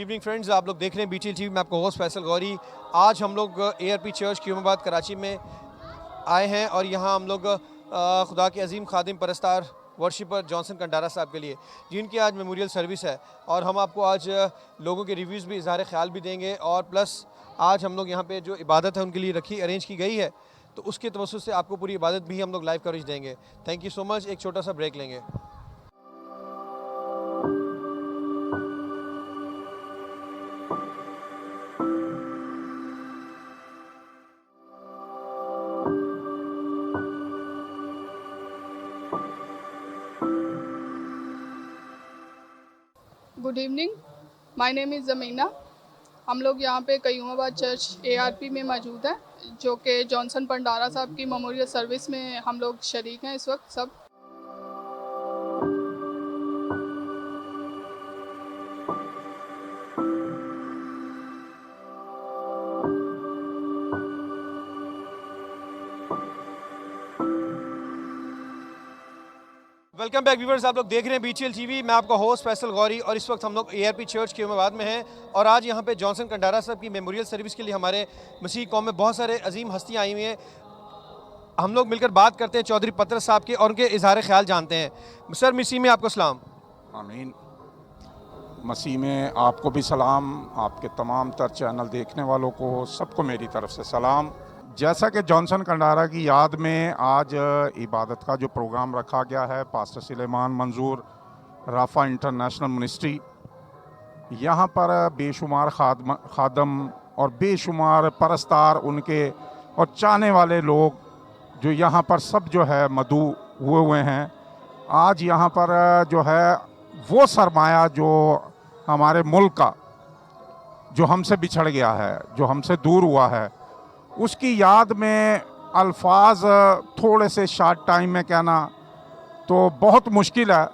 Evening friends, आप लोग देख रहे हैं BTL TV में आपको होस्ट फैसल गौरी। आज हम लोग ARP चर्च क्यूमाबाद कराची में आए हैं और यहाँ हम लोग खुदा के अजीम खादिम परस्तार वर्शिपर जॉनसन कंडारा साहब के लिए, जिनकी आज मेमोरियल सर्विस है, और हम आपको आज लोगों के रिव्यूज़ भी, इज़हार ख्याल भी देंगे। और प्लस आज हम लोग यहाँ पे जो इबादत है उनके लिए अरेंज की गई है, तो उसके तवस्सुस से आपको पूरी इबादत भी हम लोग लाइव कवरेज देंगे। Thank you so much. एक छोटा सा ब्रेक लेंगे। Good evening, my name is ज़मीना। हम लोग यहाँ पे क्यूमाबाद चर्च ARP में मौजूद हैं, जो कि जॉनसन कंडारा साहब की मेमोरियल सर्विस में हम लोग शरीक हैं इस वक्त सब। वेलकम बैक व्यूवर्स, आप लोग देख रहे हैं BTL TV। मैं आपका होस्ट फैसल गौरी, और इस वक्त हम लोग ARP चर्च क्यूमाबाद में हैं, और आज यहाँ पे जॉनसन कंडारा साहब की मेमोरियल सर्विस के लिए हमारे मसीह कौम में बहुत सारे अजीम हस्तियाँ आई हुई हैं। हम लोग मिलकर बात करते हैं चौधरी पतरस साहब के, और उनके इज़हार ख्याल जानते हैं। सर, मसीह में आपको सलाम। आमीन। मसीह में आपको भी सलाम, आपके तमाम तर चैनल देखने वालों को सबको मेरी तरफ से सलाम। जैसा कि जॉनसन कंडारा की याद में आज इबादत का जो प्रोग्राम रखा गया है, पास्टर सुलेमान मंजूर राफा इंटरनेशनल मिनिस्ट्री, यहाँ पर बेशुमार खादम और बेशुमार परस्तार उनके और चाहने वाले लोग जो यहाँ पर सब जो है मदऊ हुए हैं। आज यहाँ पर जो है वो सरमाया जो हमारे मुल्क का जो हमसे बिछड़ गया है, जो हमसे दूर हुआ है, उसकी याद में अल्फाज थोड़े से शॉर्ट टाइम में कहना तो बहुत मुश्किल है,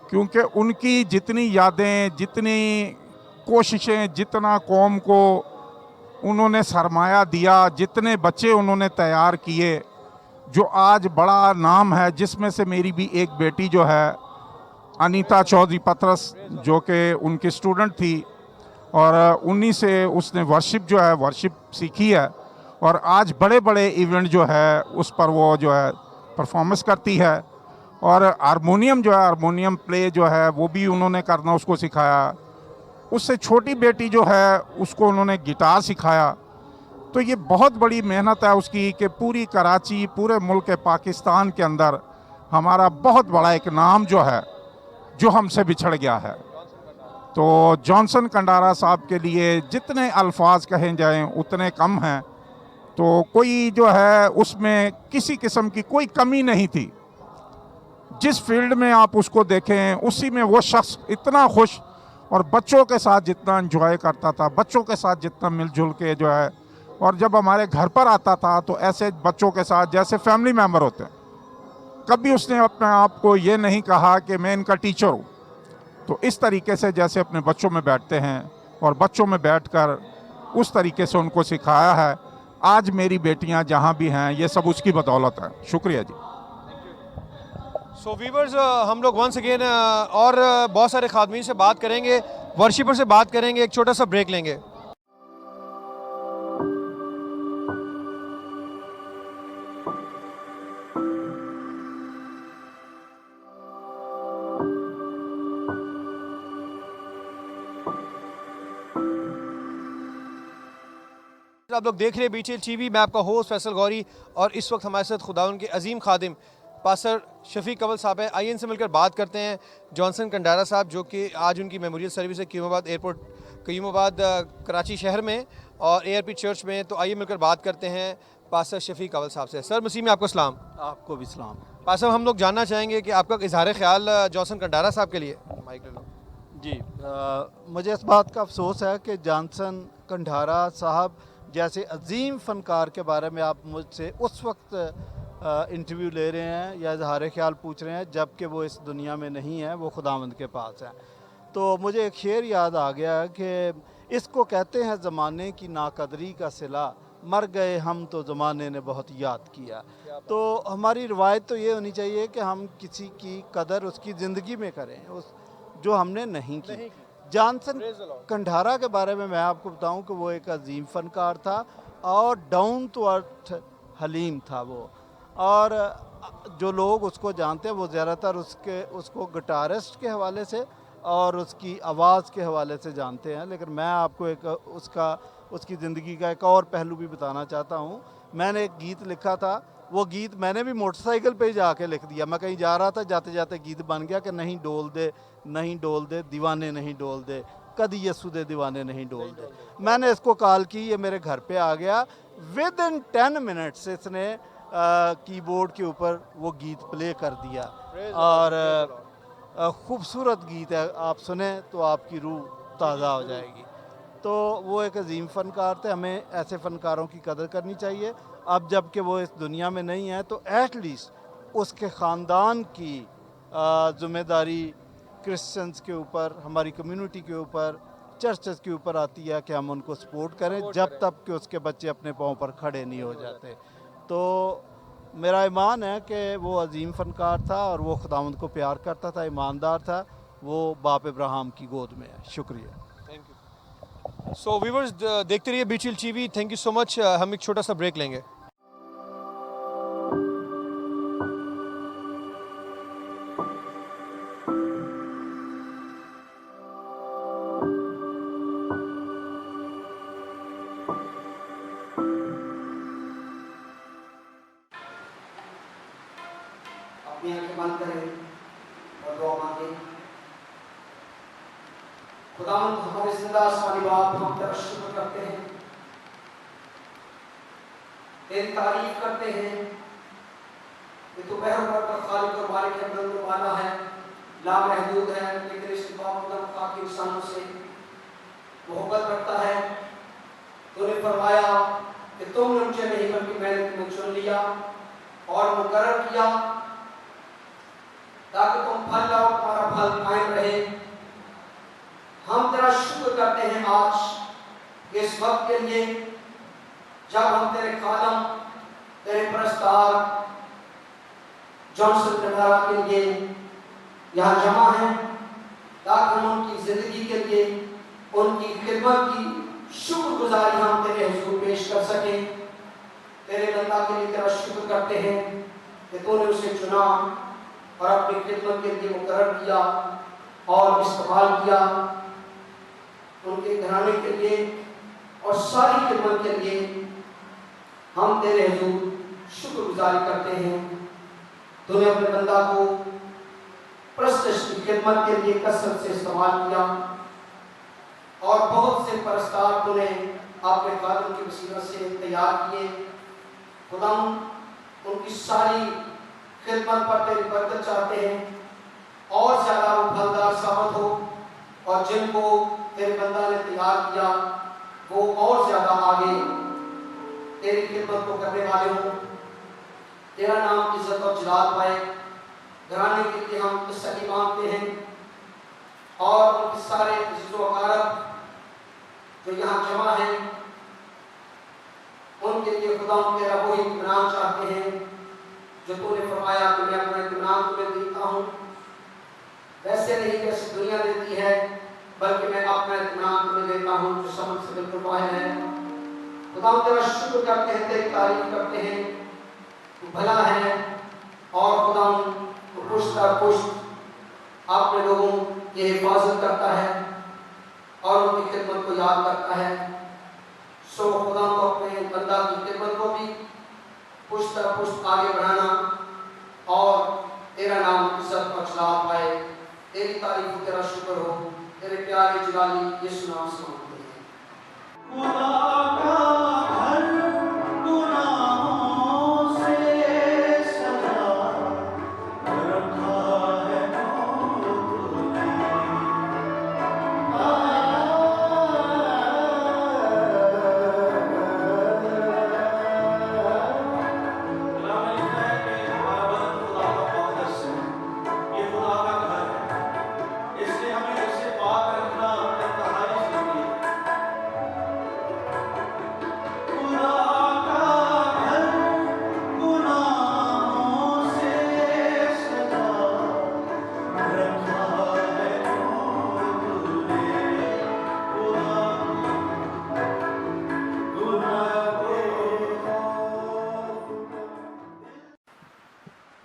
क्योंकि उनकी जितनी यादें, जितनी कोशिशें, जितना कौम को उन्होंने सरमाया दिया, जितने बच्चे उन्होंने तैयार किए, जो आज बड़ा नाम है, जिसमें से मेरी भी एक बेटी जो है अनीता चौधरी पतरस, जो कि उनकी स्टूडेंट थी, और उन्हीं से उसने वर्शिप जो है वर्शिप सीखी है, और आज बड़े बड़े इवेंट जो है उस पर वो जो है परफॉर्मेंस करती है। और हारमोनियम जो है, हारमोनियम प्ले जो है वो भी उन्होंने करना उसको सिखाया। उससे छोटी बेटी जो है उसको उन्होंने गिटार सिखाया। तो ये बहुत बड़ी मेहनत है उसकी कि पूरी कराची, पूरे मुल्क पाकिस्तान के अंदर हमारा बहुत बड़ा एक नाम जो है जो हमसे बिछड़ गया है। तो जॉनसन कंडारा साहब के लिए जितने अल्फाज कहे जाएं उतने कम हैं। तो कोई जो है उसमें किसी किस्म की कोई कमी नहीं थी। जिस फील्ड में आप उसको देखें उसी में वो शख्स इतना खुश, और बच्चों के साथ जितना एंजॉय करता था, बच्चों के साथ जितना मिलजुल के जो है, और जब हमारे घर पर आता था तो ऐसे बच्चों के साथ जैसे फैमिली मेम्बर होते हैं। कभी उसने अपने आप को ये नहीं कहा कि मैं इनका टीचर हूँ। तो इस तरीके से जैसे अपने बच्चों में बैठते हैं और बच्चों में बैठकर उस तरीके से उनको सिखाया है। आज मेरी बेटियां जहां भी हैं ये सब उसकी बदौलत है। शुक्रिया जी। सो व्यूवर्स, हम लोग वंस अगेन और बहुत सारे खादमीन से बात करेंगे, वर्शिपर से बात करेंगे। एक छोटा सा ब्रेक लेंगे। आप लोग देख रहे हैं BTL TV। मैं आपका होस्ट फैसल गौरी, और इस वक्त हमारे साथ खुदा के अजीम खादिम पास्टर शफीक अव्वल साहब हैं। आइए इनसे मिलकर बात करते हैं। जॉनसन कंडारा साहब, जो कि आज उनकी मेमोरियल सर्विस है क्यूमाबाद एयरपोर्ट, क्यूमाबाद कराची शहर में, और ARP चर्च में। तो आइए मिलकर बात करते हैं पास्टर शफीक अव्वल साहब से। सर, मसीह में आपको सलाम। आपको भी सलाम। पास्टर, हम लोग जानना चाहेंगे कि आपका इज़हार ख्याल जॉनसन कंडारा साहब के लिए। माइक ले लो जी। मुझे इस बात का अफसोस है कि जॉनसन कंडारा साहब जैसे अजीम फ़नकार के बारे में आप मुझसे उस वक्त इंटरव्यू ले रहे हैं या इज़हार ख्याल पूछ रहे हैं जबकि वो इस दुनिया में नहीं है, वो खुदावंद के पास है। तो मुझे एक शेर याद आ गया कि इसको कहते हैं ज़माने की नाकदरी का सिला, मर गए हम तो ज़माने ने बहुत याद किया। तो हमारी रवायत तो ये होनी चाहिए कि हम किसी की कदर उसकी ज़िंदगी में करें, उस जो हमने नहीं की। जॉनसन कंधारा के बारे में मैं आपको बताऊं कि वो एक अजीम फ़नकार था और डाउन टू अर्थ हलीम था वो। और जो लोग उसको जानते हैं वो ज़्यादातर उसको गिटारिस्ट के हवाले से और उसकी आवाज़ के हवाले से जानते हैं, लेकिन मैं आपको एक उसकी ज़िंदगी का एक और पहलू भी बताना चाहता हूँ। मैंने एक गीत लिखा था, वो गीत मैंने भी मोटरसाइकिल पे ही जाके लिख दिया। मैं कहीं जा रहा था, जाते जाते गीत बन गया कि नहीं डोल दे, नहीं डोल दे दीवाने, नहीं डोल दे कदी यसु दे दीवाने, नहीं डोल दे। मैंने इसको कॉल की, ये मेरे घर पे आ गया। विद इन 10 मिनट्स इसने कीबोर्ड के ऊपर वो गीत प्ले कर दिया और खूबसूरत गीत है, आप सुने तो आपकी रूह ताज़ा हो जाएगी। तो वो एक अजीम फ़नकार थे, हमें ऐसे फ़नकारों की कदर करनी चाहिए। अब जब कि वो इस दुनिया में नहीं है तो एटलीस्ट उसके ख़ानदान की ज़िम्मेदारी क्रिश्चियंस के ऊपर, हमारी कम्युनिटी के ऊपर, चर्चेस के ऊपर आती है कि हम उनको सपोर्ट करें जब तक कि उसके बच्चे अपने पाँव पर खड़े नहीं हो जाते। तो मेरा ईमान है कि वो अजीम फ़नकार था और वो खुदावंद को प्यार करता था, ईमानदार था, वो बाप इब्राहिम की गोद में है। शुक्रिया। Thank you. सो व्यूवर्स, देखते रहिए बीचिल TV. Thank you so much. हम एक छोटा सा ब्रेक लेंगे। अपनी आंखें बंद करें और दुआ मांगे। खुदावंद हमारे जिंदा आसमानी बाप, हम तेरा शुक्र करते हैं, तेरी तारीफ करते हैं कि तू बहरबार का खालिक और मालिक है, बुलंद वाला है, लामहदूद है, लेकिन इस बावजूद खाकी इंसानों से मोहब्बत रखता है। तूने फरमाया कि तुमने मुझे नहीं बल्कि मैंने तुम्हें चुन लिया और मुकर्रर किया ताकि तुम फल लाओ, तुम्हारा फल कायम रहे। हम तेरा शुक्र करते हैं आज इस वक्त के लिए जब हम तेरे खादम, तेरे परस्तार जॉनसन कंधारा के लिए यहाँ जमा हैं, ताकि हम उनकी जिंदगी के लिए, उनकी खिदमत की शुक्रगुजारी हम तेरे हुजूर पेश कर सकें। तेरे बंदा के लिए तेरा शुक्र करते हैं कि तूने उसे चुना और अपनी खिदमत के लिए मुकर्रर किया और इस्तेमाल किया। उनके घराने के लिए और सारी खिदमत के लिए हम तेरे हुजूर शुक्रगुजारी करते हैं। तूने अपने बंदा को परस्तिश की खिदमत के लिए कसरत से इस्तेमाल किया और बहुत से परस्तार तूने अपने खादम की वसीला से तैयार किए। खुदा उनकी सारी खिदमत पर तेरी बरकत चाहते हैं और ज़्यादा वो फलदार साबित हो और जिनको तेरे बंदा ने तैयार किया वो और ज़्यादा आगे तेरी खिदमत को करने वाले हों, तेरा नाम इज्जत और जलाल पाए। घराने के लिए हम तसल्ली मांगते हैं और उनके सारे अज़ीज़ व अक़ारब जो यहाँ जमा हैं उनके लिए खुदा तेरा वही इत्मीनान चाहते हैं जो तूने फरमाया कि मैं अपना इत्मीनान तुम्हें देता हूँ, वैसे नहीं जैसे दुनिया देती है, बल्कि मैं अपना इत्मीनान तुम्हें देता हूँ जो समझ से बिल्कुल बाहर है। खुदा तेरा शुक्र करते हैं, तेरी तारीफ करते हैं, तू भला है और खुदा पुष्ट पुष्ट अपने लोगों की हिफाजत करता है और उनकी खिदमत को याद करता है। सो खुदा को अपने बंदा की खिदमत को भी पुष्ट आगे बढ़ाना और तेरा नाम इज्जत और जलाल पाए। तेरी तारीफ, तेरा शुक्र हो, तेरे प्यारे जलाली यीशु नाम से मांगते हैं। इसलिए हमें इसे पाक रखना, अपने तहाइफ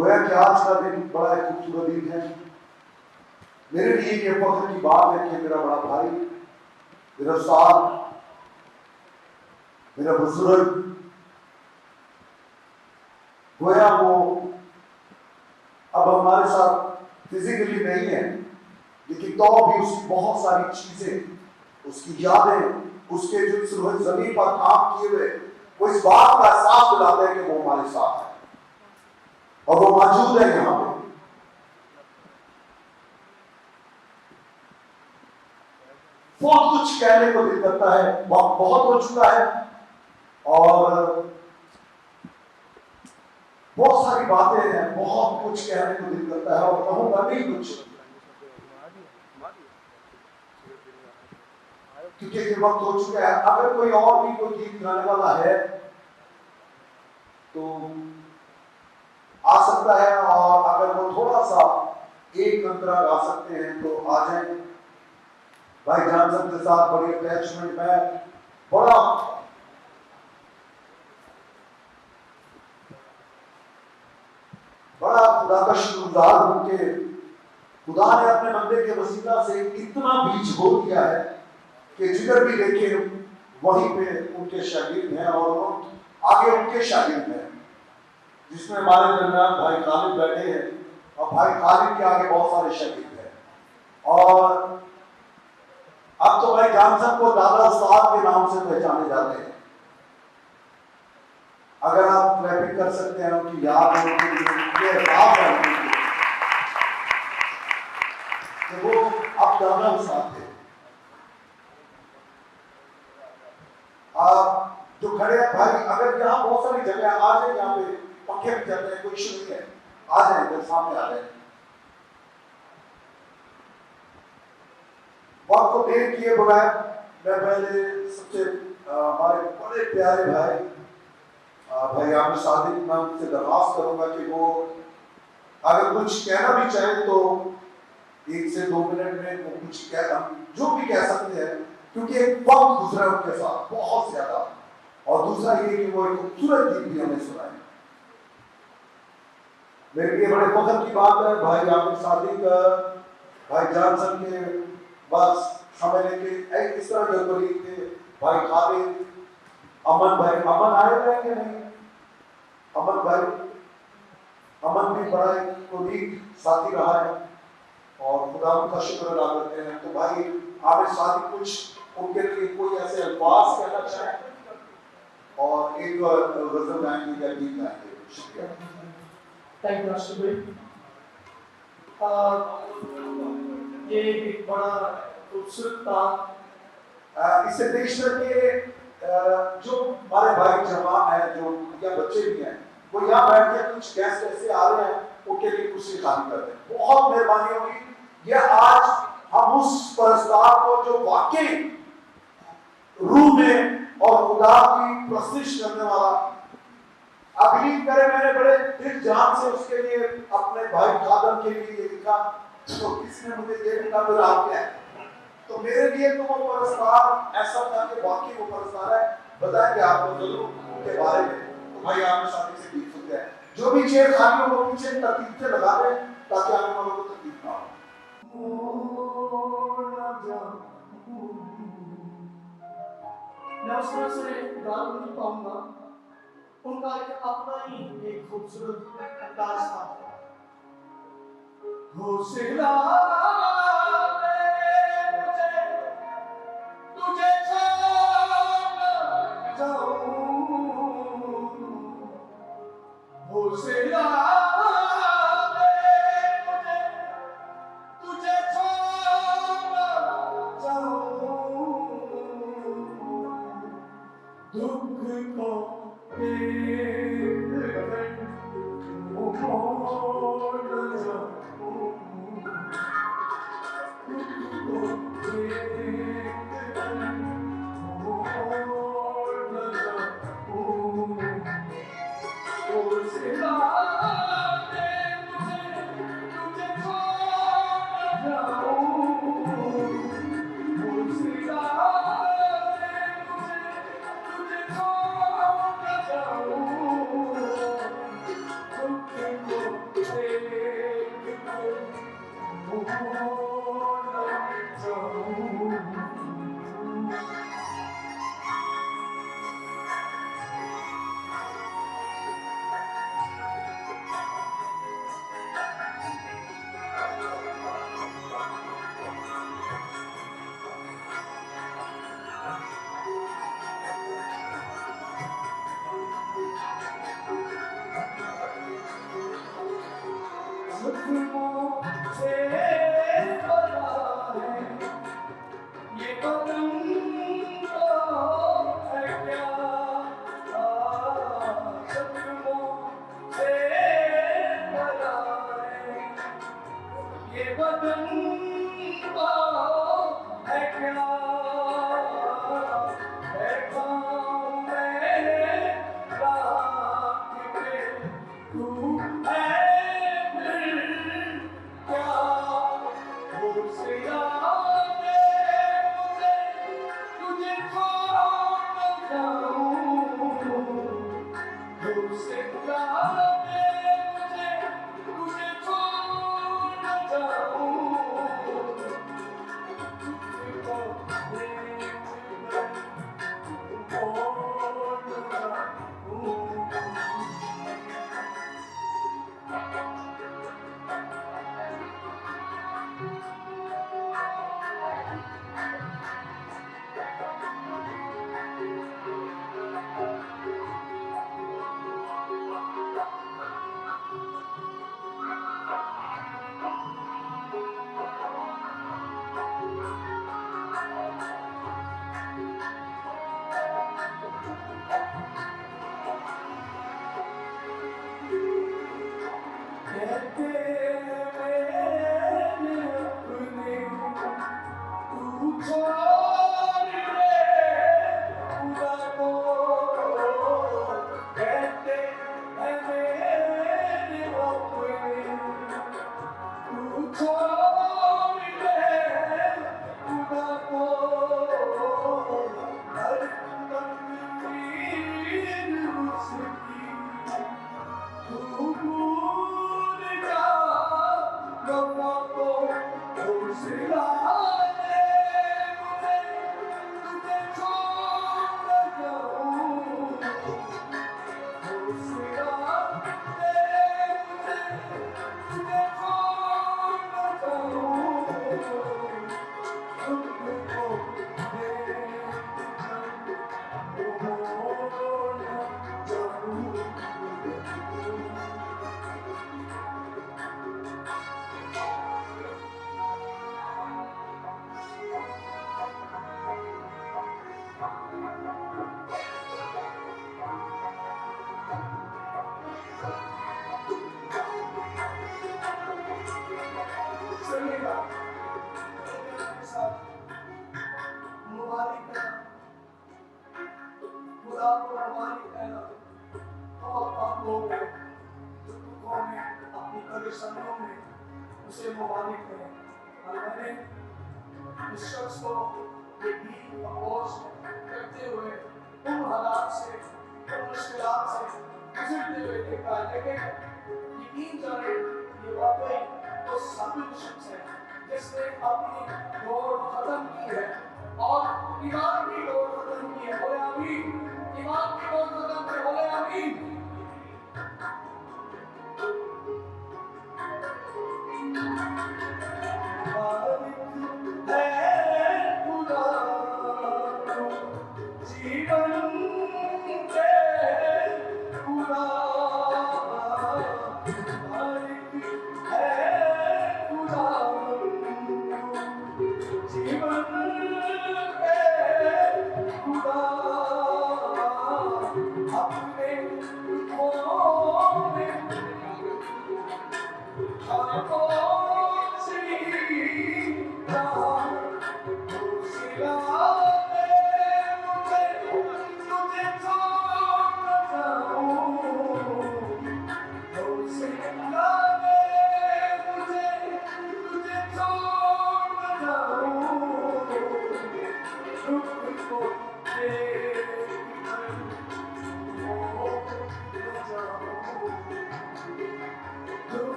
گویا کہ آج کا دن بڑا ایک خوبصورت دن ہے. میرے لیے یہ فخر کی بات ہے کہ میرا بڑا بھائی، میرا استاد، میرا بزرگ، گویا وہ اب ہمارے ساتھ فزیکلی نہیں ہے، لیکن تو بھی اس کی بہت ساری چیزیں، اس کی یادیں، اس کے جو اس روح زمین پر کام کیے ہوئے، وہ اس بات کا احساس دلاتے ہیں کہ وہ ہمارے ساتھ ہے اور وہ موجود ہے یہاں پہ. بہت کچھ کہنے کو دل کرتا ہے، وقت بہت ہو چکا ہے اور بہت ساری باتیں ہیں، بہت کچھ کہنے کو دل کرتا ہے اور کہوں گا نہیں کچھ، کیونکہ یہ وقت ہو چکا ہے. اگر کوئی اور بھی کوئی گیت گانے والا ہے تو آ سکتا ہے، اور اگر وہ تھوڑا سا ایک انترا گا سکتے ہیں تو آ جائیں. بھائی جانسن کے ساتھ بڑی اٹیچمنٹ میں، بڑا خدا کا شکر گزار ہوں کہ خدا نے اپنے بندے کے وسیلہ سے اتنا بیج بو دیا ہے کہ جدھر بھی دیکھے وہیں پہ ان کے شاگرد ہیں اور آگے ان کے شاگرد ہیں، جس میں ہمارے درمیان بھائی خالد بیٹھے ہیں اور بھائی خالد کے آگے بہت سارے شاگرد ہیں. اور اب تو بھائی جانسن کو دادا استاد کے نام سے پہچانے جاتے ہیں. اگر آپ کلیپنگ کر سکتے ہیں ان کی یاد ہے کہ وہ اب دادا استاد تھے. آپ جو کھڑے ہیں بھائی، اگر یہاں بہت ساری جگہ آ جائیں، یہاں پہ پنکھے بھی چلتے ہیں، کوئی ایشو نہیں ہے، آ جائیں ادھر سامنے آ جائیں. وقت کو دیر کیے بغیر میں پہلے سب سے ہمارے بڑے پیارے بھائی عامر صادق، میں ان سے درخواست کروں گا کہ وہ اگر کچھ کہنا بھی چاہیں تو 1 سے 2 منٹ میں وہ کچھ جو بھی کہہ سکتے ہیں، کیونکہ ایک وقت گزرا ان کے ساتھ بہت زیادہ، اور دوسرا یہ کہ وہ ایک خوبصورت گیت بھی ہمیں سنائے. میرے لیے بڑے فخر کی بات ہے بھائی عامر صادق بھائی جانسن کے بس سمجھ لیں کہ ایک اس طرح کے قریب تھے. بھائی خالد، امن بھائی، امن آئے ہوئے کہ نہیں؟ امن بھائی، امن بھی بڑا ایک قریب ساتھی رہا ہے اور خدا ان کا شکر ادا کرتے ہیں. تو بھائی عامر صادق کچھ ان کے لیے کوئی ایسے الفاظ کہنا چاہیں اور ایک غزل گائیں گے یا گیت گائیں گے. شکریہ. تھینک یو راشد بھائی. یہ ایک بڑا خوبصورت تھا. اس سے دیکھ کر کے جو ہمارے بھائی جوان ہیں، جو یا بچے بھی ہیں، وہ یہاں بیٹھ کے کچھ گیسٹ ایسے آ رہے ہیں، ان کے لیے کرسی خالی کر دیں. بہت مہربانی ہوگی. یہ آج ہم اس پرستار کو جو واقعی روح میں اور خدا کی پرستش کرنے والا، آپ بلیو کریں، میں نے بڑے دل جان سے اس کے لیے اپنے بھائی خادم کے لیے یہ لکھا، تو کس نے مجھے یہ لکھا تو آپ کیا ہے. تو میرے لیے تو وہ پرستار ایسا تھا کہ واقعی وہ پرستار ہے. بتائیں گے آپ کو ضرور ان کے بارے میں. تو بھائی آپ نے شادی سے گیت سنتے ہیں، جو بھی چیئر خالی ہو وہ پیچھے ترتیب سے لگا دیں تاکہ آنے والوں کو تکلیف نہ ہو. میں اس طرح سے گانا نہیں پاؤں گا، ان کا ایک اپنا ہی ایک خوبصورت انداز تھا. حوصلہ تجھے چھانا جاؤں، حوصلہ تجھے چھانا جاؤں، دکھ کو دیکھ کر موڑ جاؤں، دکھ کو دیکھ کر موڑ جاؤں، حوصلہ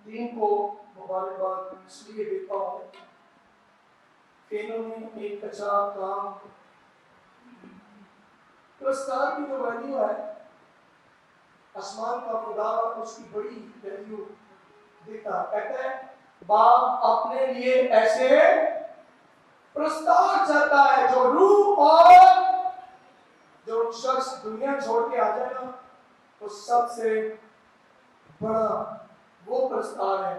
टीम को मुबारकबाद इसलिए देता हूँ कि इन्होंने एक अच्छा काम, पुरस्कार की जो वैल्यू है आसमान का खुदा उसकी बड़ी वैल्यू देता है। कहता है बाप अपने लिए ऐसे पुरस्कार चाहता है जो रूह और जो शख्स दुनिया छोड़ के आ जाए ना तो सबसे बड़ा वो पुरस्कार है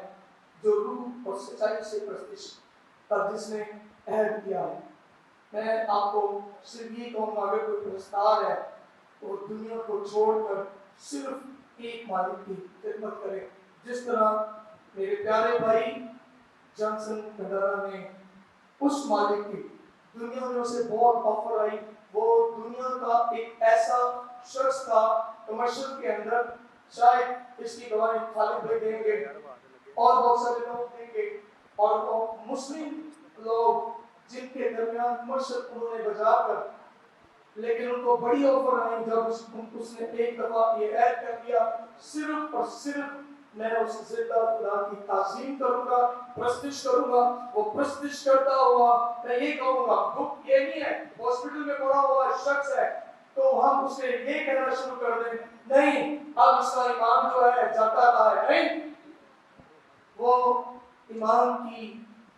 जो रूह और सच्चाई से प्रतिष्ठित जिसने अहद किया है। मैं आपको सिर्फ ये कहूँगा अगर कोई पुरस्कार है तो दुनिया को छोड़कर सिर्फ एक मालिक की खिदमत करें। जिस तरह मेरे प्यारे भाई जॉनसन कंडारा ने उस मालिक की दुनिया में उसे बहुत ऑफर आई, वो दुनिया का एक ऐसा शख्स था कमर्शियल के अंदर, शायद इसकी गवाही खालिद भाई देंगे और बहुत सारे लोग देंगे और वो मुस्लिम लोग जिनके दरमियान कमर्शियल उन्होंने बजा कर, लेकिन उनको बड़ी ऑफर आई जब उसने एक दफा ये ऐड कर दिया सिर्फ और सिर्फ मैं उस जिंदा खुदा की ताज़ीम करूंगा, प्रस्तिश करूंगा। वो प्रस्तिश करता हुआ मैं ये कहूंगा बुक ये नहीं है हॉस्पिटल में पड़ा हुआ शख्स है तो हम उसे ये कहना शुरू कर दें नहीं अब इसका ईमान जो है जाता रहा है, नहीं, वो ईमान की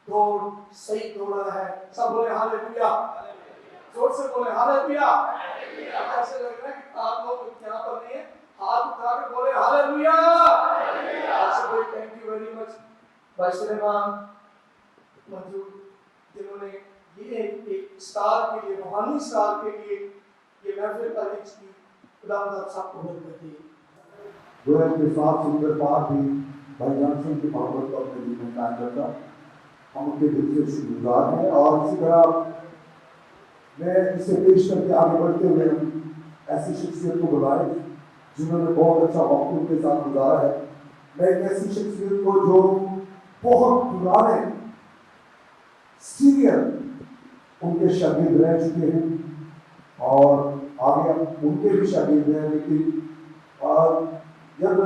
दौड़ सही दौड़ा है। सब बोले हालेलुया, जोर से बोले हालेलुया। ऐसे लग रहा है कि आप लोग यहाँ पर नहीं है, हाथ उठा के बोले hallelujah. Thank you very much भाई सुलेमान मंजूर जिन्होंने ये एक स्टार के लिए, रूहानी स्टार के लिए ये महफिल अरेंज की। खुदावंद साहब को बहुत करती है गोयल के साथ सुंदर पाठ भी भाई जॉनसन की मोहब्बत को अपने दिल में कायम रखा। हम उनके दिल से शुक्रगुजार हैं और इसी तरह मैं इसे पेश करके आगे बढ़ते हुए ऐसी शख्सियत को बुलाए जिन्होंने बहुत अच्छा वक्त उनके साथ गुजारा है। मैं एक ऐसी शख्सियत को जो बहुत पुराने सीनियर उनके शागिर्द रह चुके हैं और आगे उनके भी शागिर्द हैं, लेकिन जब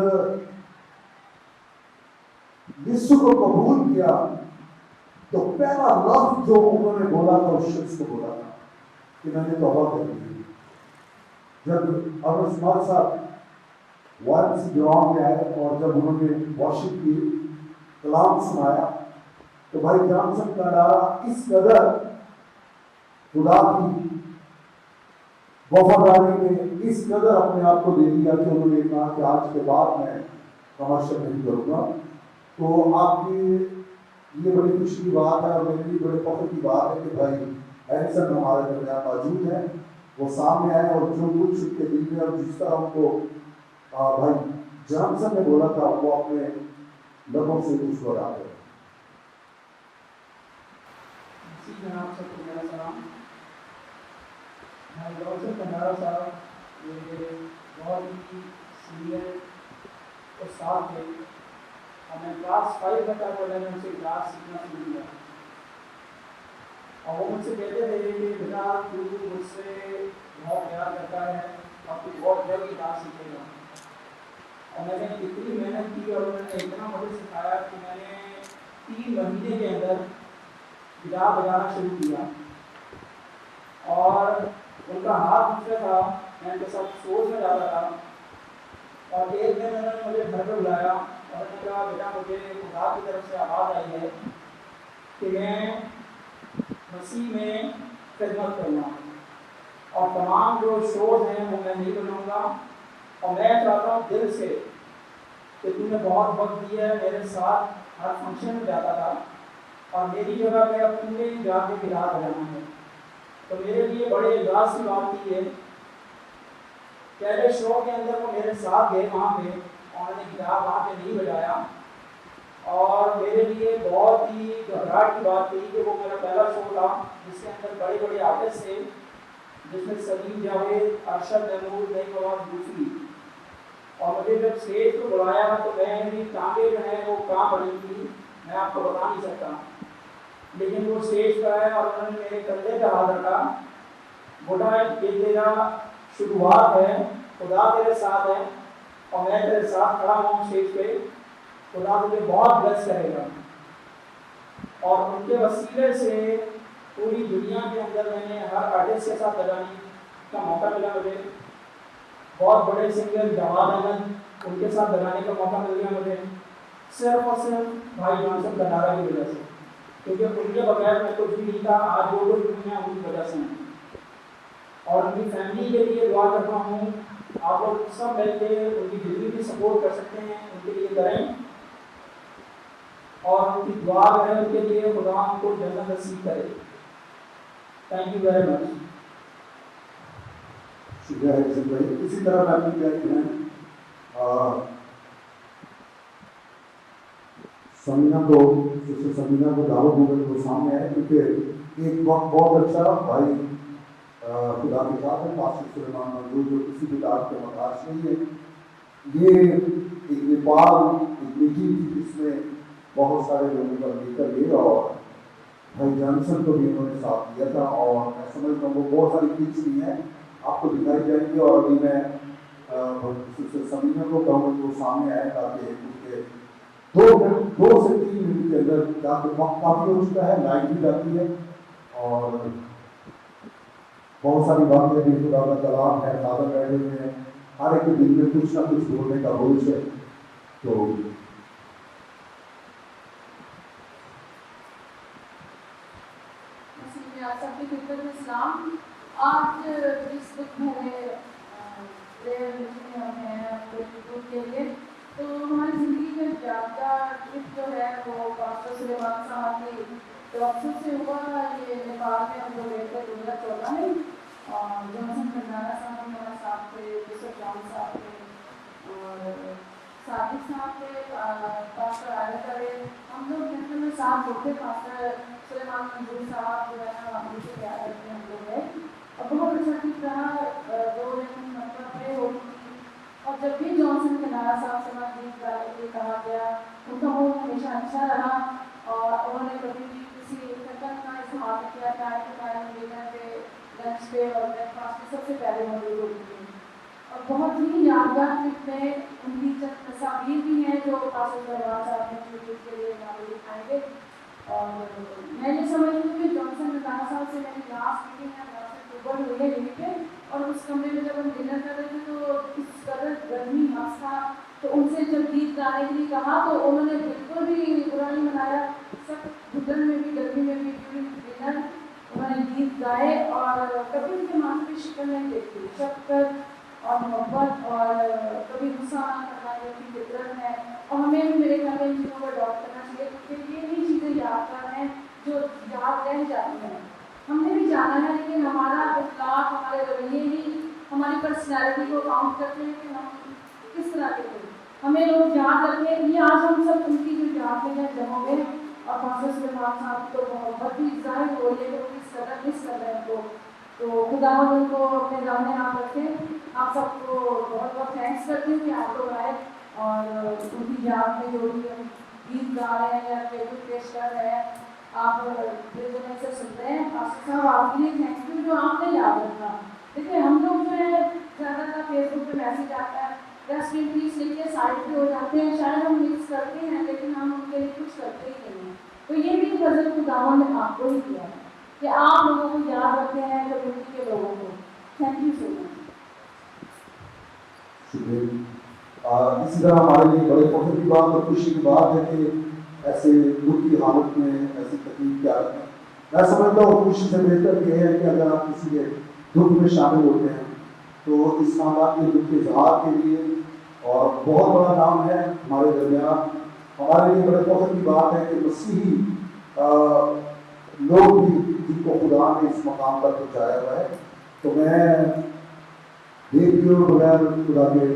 यीशु को कबूल किया तो पहला लफ्ज जो उन्होंने बोला था उस शख्स को बोला था कि मैंने तौबा कर ली। जब अरस साहब वारसी ग्राउंड में आए और जब उन्होंने वर्शिप की कलाम सुनाया तो भाई जॉनसन कंडारा इस कदर खुदा की वफादारी में इस कदर अपने आप को दे दिया कि उन्होंने कहा कि आज के बाद मैं कमर्शियल नहीं करूँगा। तो आपकी ये बड़ी खुशी की बात है और मेरे लिए बड़े फख्र की बात है कि भाई एरिसन हमारे दरमियान मौजूद है, वो सामने आए और जो कुछ उनके दिल में और जिस तरह उनको भाई जॉनसन ने बोला था वो अपने लबों से कुछ दोहरा रहे। भाई जॉनसन कंडारा साहब ये बहुत ही सीनियर उस्ताद थे और मैं क्लास 5 तक का मैंने उनसे क्लास सीखना शुरू किया और वो मुझसे कहते थे कि बेटा तू मुझसे बहुत प्यार करता है और तू बहुत जल्दी क्लास सीखेगा। और मैंने इतनी मेहनत की और उन्होंने इतना मुझे सिखाया कि मैंने 3 महीने के अंदर गिटार बजाना शुरू किया और उनका हाथ मुझसे था, मैं उनके साथ सोच में जाता था। और एक दिन उन्होंने मुझे घर पर बुलाया और मैंने कहा बेटा मुझे खुदा की तरफ से आवाज़ आई है कि मैं मसीह में खिदमत करूँगा और तमाम जो शोज हैं वो मैं नहीं बनाऊँगा और मैं चाहता हूँ दिल से कि तूने बहुत वक्त दिया है मेरे साथ, हर फंक्शन में जाता था और मेरी जगह पे अब तूने जाके गिटार बजाना है। तो मेरे लिए बड़े एजाज की बात थी ये। पहले शो के अंदर वो मेरे साथ गए वहाँ पे और मैंने गिटार वहाँ पे नहीं बजाया और मेरे लिए बहुत ही घबराहट की बात थी कि वो मेरा पहला शो था जिसके अंदर बड़े बड़े आर्टिस्ट थे, जिसमें सलीम जावेद, अरशद महमूद, नई आवाज़ दूसरी। और मुझे जब स्टेज पर बुलाया तो मेरी टांगें जो है वो कहाँ पड़ी थी मैं आपको बता नहीं सकता, लेकिन वो स्टेज पर आया और उन्होंने मेरे कंधे पे हाथ रखा, बोला ये तेरा शुरुआत है, खुदा तेरे साथ है और मैं तेरे साथ खड़ा हूँ स्टेज पे خدا مجھے بہت بلیس کرے گا، اور ان کے وسیلے سے پوری دنیا کے اندر میں نے ہر آرٹسٹ کے ساتھ بجانے کا موقع ملا مجھے. بہت بڑے سنگر جواد احمد، ان کے ساتھ بجانے کا موقع مل گیا مجھے، صرف اور صرف بھائی جانسن کنڈارا کی وجہ سے، کیونکہ ان کے بغیر میں کچھ بھی نہیں تھا. آج جو کچھ بھی ہے ان کی وجہ سے ہیں. اور ان کی فیملی کے لیے دعا کرتا ہوں. آپ لوگ سب مل کے ان کی جتنی بھی سپورٹ کر سکتے ہیں ان کے لیے کریں، اور ان کی دعا کریں ان کے لیے، خدا ان کو جنت نصیب کرے. Thank you very much. شکریہ حسین بھائی. اسی طرح میں اپنی پیاری بہن سمینا کو دعوت دوں گا وہ سامنے آئے، کیونکہ ایک بہت اچھا بھائی خدا کے ساتھ ہے، پاسٹر سلیمان منظور، جو کسی بھی دار کے محتاج نہیں ہے. یہ ایک نیپال ایک میٹنگ تھی جس میں بہت سارے لوگوں کا لے کر گئے، اور بھائی جانسن کو بھی انہوں نے ساتھ دیا تھا. اور میں سمجھتا ہوں وہ بہت ساری پکس بھی ہیں آپ کو دکھائی جائیں گی. اور ابھی میں سمینا کو کہوں گا وہ سامنے آئے تاکہ کیونکہ 2 سے 3 منٹ کے اندر کافی ہو چکا ہے، لائٹ بھی جاتی ہے، اور بہت ساری باتیں بھی خدا کا کلام ہے، زیادہ بیٹھے ہوئے ہیں، ہر ایک کے دل میں کچھ نہ کچھ بولنے کا روش ہے. تو آپ سب کی خدمت میں اسلام. آج جس وقت ہمیں کے لیے تو ہماری زندگی میں یادگار ٹرپ جو ہے وہ پاسٹر سلیمان صاحب کی طرف سے ہوا. یہ نیپال میں ہم لوگ گئے تھے 2014 میں، اور جانسن کنڈارا صاحب ہمارے ساتھ تھے، یوسف جان صاحب تھے، اور صادق صاحب تھے، پاسٹر عائلہ کرے. ہم لوگ جتنے میں 7 لوگ تھے. پاسٹر سلیمان منظور صاحب جو ہے نا ہم سے پیار کرتے ہیں، ہم لوگ گئے اور بہت اچھا ٹھیک رہا. 2 دن مطلب پڑے ہوئی تھی. اور جب بھی جانسن کنڈارا صاحب سے گیت گانے کے لیے کہا گیا، ان کا موڈ ہمیشہ اچھا رہا، اور انہوں نے کبھی بھی کسی فکر کا اظہار نہیں کیا. ٹائم ٹو ٹائم ڈنر پہ، لنچ پہ اور بریک فاسٹ پہ سب سے پہلے موجود ہوتی تھی. اور بہت ہی یادگار ٹرپ میں ان کی چند تصاویر بھی ہیں جو پاسٹر سلیمان صاحب نے یوٹیوب کے لیے ہمارے دکھائیں گے. اور میں یہ سمجھتی ہوں کہ جانسن کنڈارا صاحب سے میری لاسٹ میٹنگ ہے 10 اکتوبر ہوئی ہے یہیں پہ. اور اس کمرے میں جب ہم ڈنر کر رہے تھے تو اس قدر گرمی مس تھا، تو ان سے جب گیت گانے کے لیے کہا تو انہوں نے بالکل بھی برا نہیں منایا. سب گھٹن میں بھی گرمی میں بھی ڈنر انہوں نے گیت گائے، اور کبھی ان کے ماتھے پہ شکن نہیں دیکھی. شفقت اور محبت، اور کبھی غصہ نہ کرنا جو کی فطرت ہے. اور ہمیں بھی میرے خیال میں ان چیزوں کو اڈاپٹ کرنا چاہیے، کیونکہ یہ ہی چیزیں یادگار ہیں جو یاد رہ جاتی ہیں. ہم نے بھی جانا ہے، لیکن ہمارا اخلاق، ہمارے رویے ہی ہماری پرسنالٹی کو کاؤنٹ کرتے ہیں کہ ہم کس طرح کے تھے. ہمیں لوگ یاد رکھیں. یہ آج ہم سب ان کی جو یاد میں جمع ہوئے، اور پاسٹر سلیمان صاحب تو محبت بھی ظاہر ہو رہی ہے کہ وہ کس قدر مس کر رہے ہیں کو. تو خدا ان کو اپنے دامن ہاتھ رکھے. آپ سب کو بہت بہت تھینکس کرتی ہوں کہ آپ لوگ آئے، اور ان کی یاد میں جو بھی ہم گیت گا رہے ہیں یا ٹریبیوٹ پیش کر رہے ہیں، آپ دل سے سنتے ہیں. پاسٹر صاحب آپ کے لیے تھینک یو جو آپ نے یاد رکھا. دیکھیے ہم لوگ جو ہے زیادہ تر فیس بک پہ میسج آتا ہے، 10 منٹ پیس لے کے سائڈ پہ ہو جاتے ہیں. شاید ہم مکس کرتے ہیں لیکن ہم ان کے لیے کچھ کرتے ہی نہیں ہیں. تو یہ بھی فضل خداوند نے آپ کو ہی کیا ہے کہ آپ لوگوں کو یاد رکھتے ہیں کمیونٹی کے لوگوں کو. تھینک یو سو مچ. اسی طرح ہمارے لیے بڑے فخر کی بات اور خوشی کی بات ہے کہ ایسے دکھ کی حالت میں، ایسی تکلیف کی حالت میں، میں سمجھتا ہوں خوشی سے بہتر یہ ہے کہ اگر آپ کسی کے دکھ میں شامل ہوتے ہیں تو اس خاندان کے دکھ کے اظہار کے لیے، اور بہت بڑا نام ہے ہمارے درمیان. ہمارے لیے بڑے فخر کی بات ہے کہ مسیحی لوگ بھی جن کو خدا نے اس مقام پر پہنچایا ہوا ہے. تو میں دیکھ بغیر خدا کے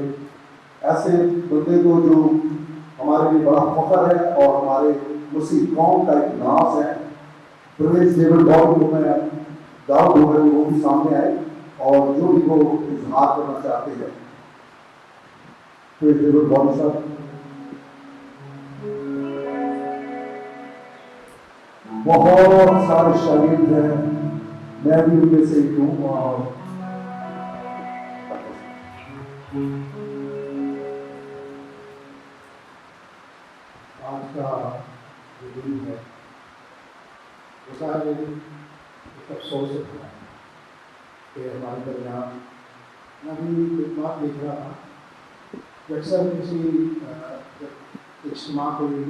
ایسے بندے کو جو ہمارے لیے بڑا فخر ہے اور ہمارے مسیح قوم کا ایک ناز ہے، پرویز ڈیوڈ باؤ کو میں دعوت دوں گا کہ وہ بھی سامنے آئے اور جو بھی وہ اظہار کرنا چاہتے ہیں. پرویز ڈیوڈ باؤ صاحب. بہت سارے شاگرد ہیں، میں بھی ان میں سے ایک ہوں، اور دل ایک افسوس ہوتا ہے کہ ہمارے درمیان میں بھی ایک بات دیکھ رہا تھا کہ اکثر کسی جب اجتماع کوئی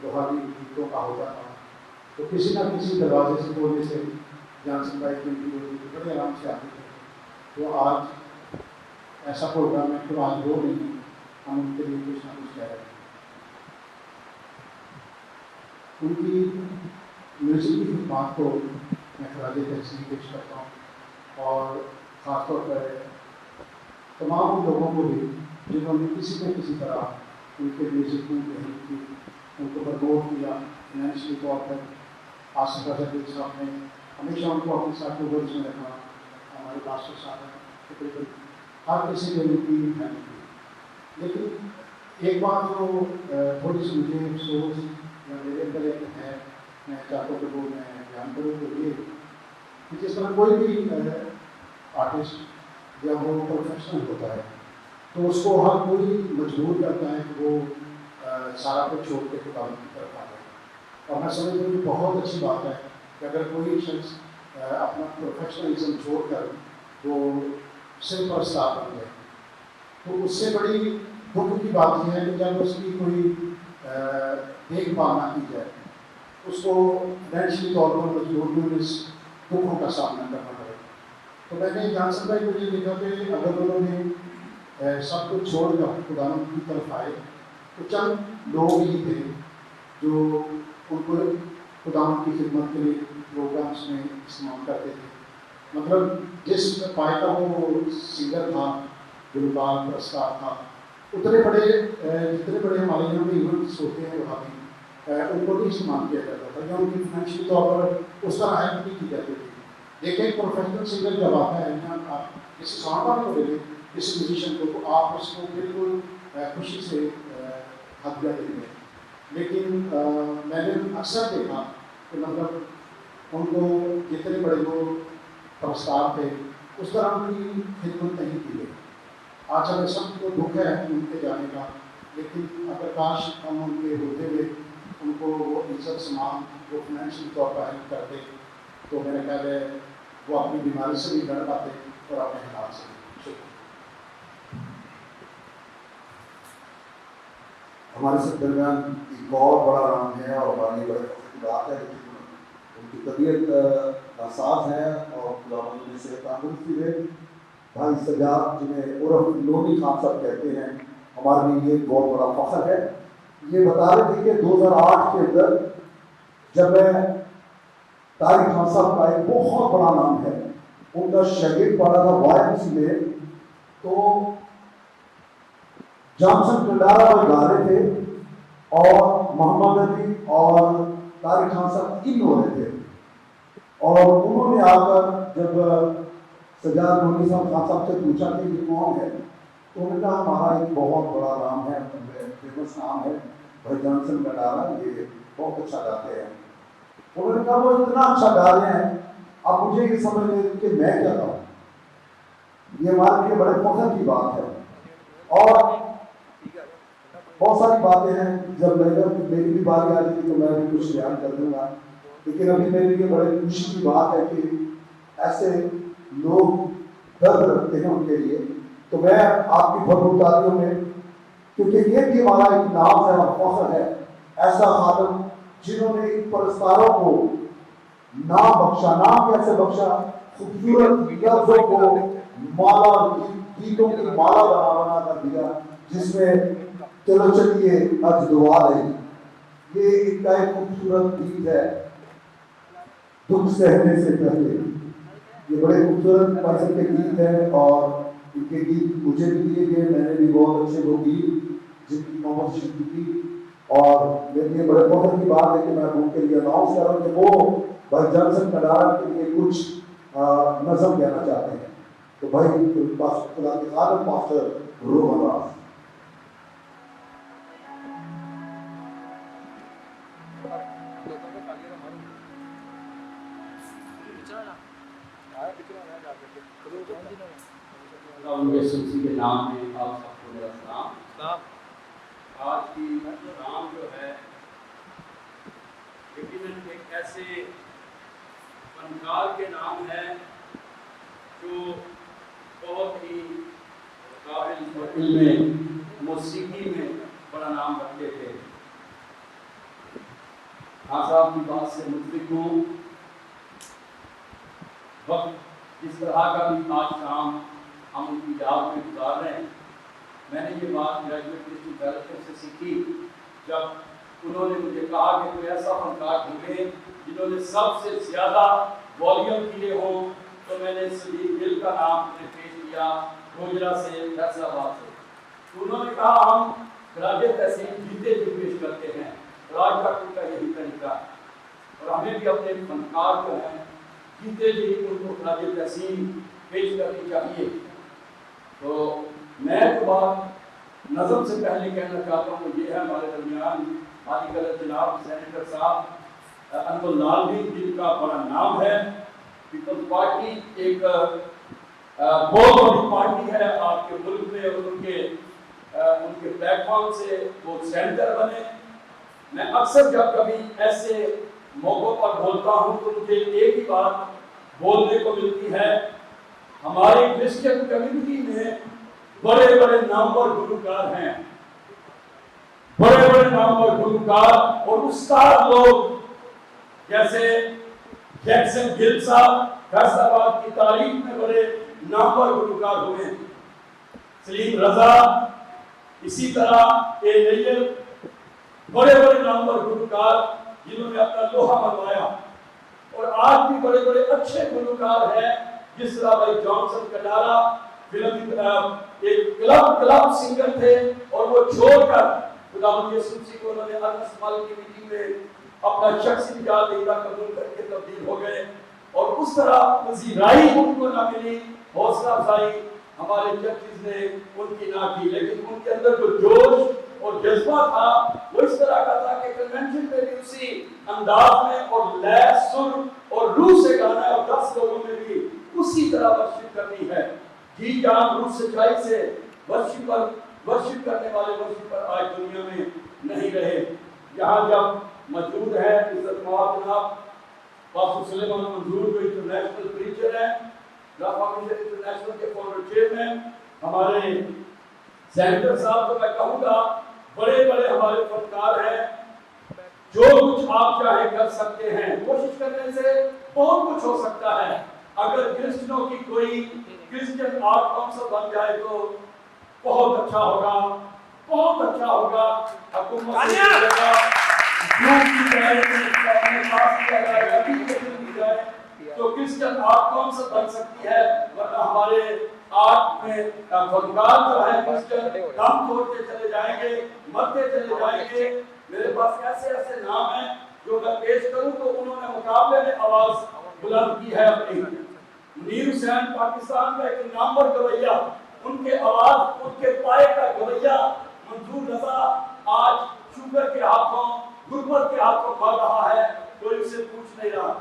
روحانی گیتوں کا ہوتا تھا تو کسی نہ کسی دروازے سے کھولنے سے جانسن بھائی کی انٹری ہوتی تھی، بڑے آرام سے آتے تھے. تو آج ایسا پروگرام ہے تو آج وہ نہیں، ہم ان کے لیے کچھ نہ کچھ کہہ رہے ہیں. ان کی میوزک کی خدمات کو میں خراج تحسین پیش کرتا ہوں، اور خاص طور پر تمام ان لوگوں کو بھی جنہوں نے کسی نہ کسی طرح ان کے میوزک میں محنت کی، ان کو پرموٹ کیا فائنینشلی طور پر. آصف اظہر صاحب نے ہمیشہ ان کو اپنے ساتھ ورڈز میں رکھا، ہمارے ماسٹر صاحب ہیں تقریباً ہر کسی نے ان کی محنت کی. لیکن ایک بات جو تھوڑی سی مجھے افسوس یا میرے اندر ایک ہے، میں چاہتا ہوں کہ وہ میں بیان کروں، تو یہ کہ جس طرح کوئی بھی آرٹسٹ یا وہ پروفیشنل ہوتا ہے تو اس کو ہر کوئی مجبور کرتا ہے کہ وہ سارا کچھ چھوڑ کے خدا کی طرف آ جائے. اور میں سمجھتا ہوں کہ بہت اچھی بات ہے کہ اگر کوئی شخص اپنا پروفیشنلزم چھوڑ کر وہ صرف پرستار بن جائے، تو اس سے بڑی دکھ کی بات یہ ہے کہ جب اس کی کوئی دیکھ بھال نہ کی جائے، اس کو فائنینشلی طور پر مجبور اس دکھوں کا سامنا کرنا پڑے. تو میں نے جانسن بھائی کو یہ لکھا کہ اگر انہوں نے سب کچھ چھوڑ کر خدا کی طرف آئے تو چند لوگ ہی تھے جو ان کو خدا کی خدمت کے لیے پروگرامس میں استعمال کرتے تھے. مطلب جس پائے کا وہ سنگر تھا، گلوکار پرستار تھا، اتنے بڑے جتنے بڑے ہمارے یہاں پہ ایونٹس ہوتے ہیں وہاں بھی ان کو نہیں استعمال کیا جاتا تھا، یا ان کی فائنینشلی طور پر اس طرح ہیلپ نہیں کی جاتی تھی. لیکن ایک پروفیشنل سنگر جب آتا ہے، آپ کسی سانگ والے کو لے لیں، کسی میوزیشین کو، تو آپ اس کو بالکل خوشی سے ہدیہ دیں گے. لیکن میں نے اکثر دیکھا کہ مطلب ان کو جتنے بڑے وہ پرستار تھے اس طرح ان کی خدمت نہیں کی گئی. آج ہمیں سب کو دکھ ہے ان کے جانے کا، لیکن اگر کاش ہم ان کے ہوتے ہوئے ان کو وہ عزت سمان وہ فائنینشلی طور پر ہیلپ کرتے تو میرا خیال ہے وہ اپنی بیماری سے بھی لڑ پاتے اور اپنے حالات سے بھی. ہمارے سب درمیان ایک اور بڑا نام ہے اور ہماری بڑے فخر کی بات ہے کہ ان کی طبیعت ناساز ہے اور خدا نے صحت تندرستی دے. بھائی سجاد جنہیں عرف لونی خان صاحب کہتے ہیں، ہمارے لیے یہ بہت بڑا فخر ہے. یہ بتا رہے تھے کہ 2008 کے اندر جب میں طارق خان صاحب کا ایک بہت بڑا نام ہے، ان کا شاگرد پڑھا تھا YMCA میں، تو جانسن کنڈارا وہ گا رہے تھے اور محمد علی اور طارق خان صاحب ان ہو رہے تھے. اور انہوں نے آ کر جب سجاد لونی صاحب خان صاحب سے پوچھا کہ یہ کون ہے، تو انہوں نے کہا ہمارا ایک بہت بڑا نام ہے، فیمس نام ہے بھائی جانسن کنڈارا، یہ بہت اچھا گاتے ہیں. انہوں نے کہا وہ اتنا اچھا گا رہے ہیں، اب مجھے یہ سمجھ لیں کہ میں کیا کہوں. یہ ہمارے لیے بڑے فخر کی بات ہے. اور بہت ساری باتیں ہیں، جب میری بھی باری آ رہی تھی تو میں بھی کچھ بیان کر دوں گا، لیکن ابھی میرے لیے بڑے خوشی کی بات ہے کہ ایسے لوگ درد رکھتے ہیں ان کے لیے. تو میں آپ کی بھرپور تعریفوں میں، کیونکہ یہ بھی ہمارا ایک نام ہے اور فخر ہے، ایسا خادم جنہوں نے ان پرستاروں کو نام بخشا. نام کیسے بخشا؟ خوبصورت لفظوں کو مالا، گیتوں کی مالا بنا کر دیا، جس میں چلو چلیے اج دعا رہی. یہ ان کا ایک خوبصورت گیت ہے، دکھ سہنے سے پہلے. یہ بڑے خوبصورت قسم کے گیت ہیں اور ان کے گیت مجھے بھی دیے گئے، میں نے بھی بہت اچھے وہ گیت جن کی محمد شکری کی. اور میرے لیے بڑے فخر کی بات ہے کہ میں ان کے لیے اناؤنس کر رہا ہوں کہ وہ بھائی جانسن کنڈارا کے لیے کچھ نظم کہنا چاہتے ہیں. تو بھائی خدا کے خادم ماسٹر روحن راز. ان کے سلسلے کے نام میں آپ سب کو میرا سلام. آج کی پروگرام جو ہے یقیناً ایک ایسے फनकार के नाम है जो बहुत ही काबिल और इल्म मौसीकी में बड़ा नाम रखते थे। हाँ साहब की बात से मुतफिक हूँ। वक्त जिस तरह का भी आज शाम हम उनकी याद में गुजार रहे हैं, मैंने ये बात ग्रेजुएट डिस्ट्रिक्ट डायरेक्टर से सीखी जब उन्होंने मुझे कहा कि कोई ऐसा फनकार ढूंढे जिन्होंने सबसे ज़्यादा वॉल्यूम किए हों, तो मैंने सलीम गिल का नाम उन्हें पेश किया, गोजरा से, फैसलाबाद से। तो उन्होंने कहा हम खराजे तहसील जीते जी पेश करते हैं, राज ठाकुर का यही तरीका है और हमें भी अपने फनकार जो हैं जीते जी उनको खराजे तहसील पेश करनी चाहिए। तो मैं तो बात नज़म से पहले कहना चाहता हूँ, ये है हमारे दरमियान हाजी गलत जनाब सेनेटर साहब अनवर लाल भी, जिनका बड़ा नाम है। पीपल्स पार्टी एक बहुत बड़ी पार्टी है आपके मुल्क में और उनके प्लेटफॉर्म से वो सेंटर बने। मैं अक्सर जब कभी ऐसे मौक़ों पर बोलता हूँ तो मुझे एक ही बात बोलने को मिलती है, हमारी क्रिश्चियन कम्युनिटी में बड़े बड़े नामवर गुलकार हैं, बड़े बड़े नामवर गुलकार और उस्ताद लोग, जैसे जैक्सन गिल साहब फैसलाबाद की तारीख में बड़े नामवर गुलकार हुए, सलीम रजा, इसी तरह ए नैयर, बड़े बड़े नामवर गुलकार जिन्होंने अपना लोहा मनवाया। और आज भी बड़े बड़े अच्छे गुलकार हैं, जिस तरह भाई जॉनसन कंडारा फिल्म एक क्लब सिंगर थे और वो छोड़कर खुदावंद यीशु मसीह को उन्होंने अनस माल की मीटिंग में अपना शख्सी निजात देना कबूल करके तब्दील हो गए। और उस तरह पजीराई उनको ना मिली, हौसला अफजाई हमारे चर्चिज ने उनकी ना की, लेकिन उनके अंदर जो जोश और जज्बा था वो इस तरह का था कि कन्वेंशन में भी उसी अंदाज में और लय सुर और रूह से गाना है और 10 लोगों में भी उसी तरह वर्शिप करनी है। जी जान रूह सच्चाई से वर्शिप करने वाले वर्शिपर आज दुनिया में नहीं रहे। यहाँ जब मौजूद है इज्जतमाब जनाब पास्टर सुलेमान मंजूर जो इंटरनेशनल प्रीचर है, इंटरनेशनल के फॉर्मर चेयरमैन, हमारे सेनेटर साहब को मैं कहूँगा बड़े बड़े हमारे फनकार हैं, जो कुछ आप चाहे कर सकते हैं, कोशिश करने से बहुत कुछ हो सकता है। अगर क्रिश्चियनों की कोई क्रिश्चियन आर्ट काउंसिल बन जाए तो बहुत अच्छा होगा, बहुत अच्छा होगा। हुकूमत से मिलेगा, तो क्रिश्चियन आर्ट काउंसिल बन सकती है, वरना हमारे आर्ट में फनकार जो है क्रिश्चियन दम तोड़ते चले जाएंगे, मरते चले जाएंगे। मेरे पास ऐसे ऐसे नाम हैं जो मैं पेश करूं तो उन्होंने मुकाबले में आवाज बुलंद की है अपनी। मुनीर हुसैन पाकिस्तान का एक नामवर गवैया, उनके आवाज उनके पाए का गवैया मंजूर रजा आज शुगर के हाथों गुर्बत के हाथों खा रहा है, कोई उसे पूछ नहीं रहा।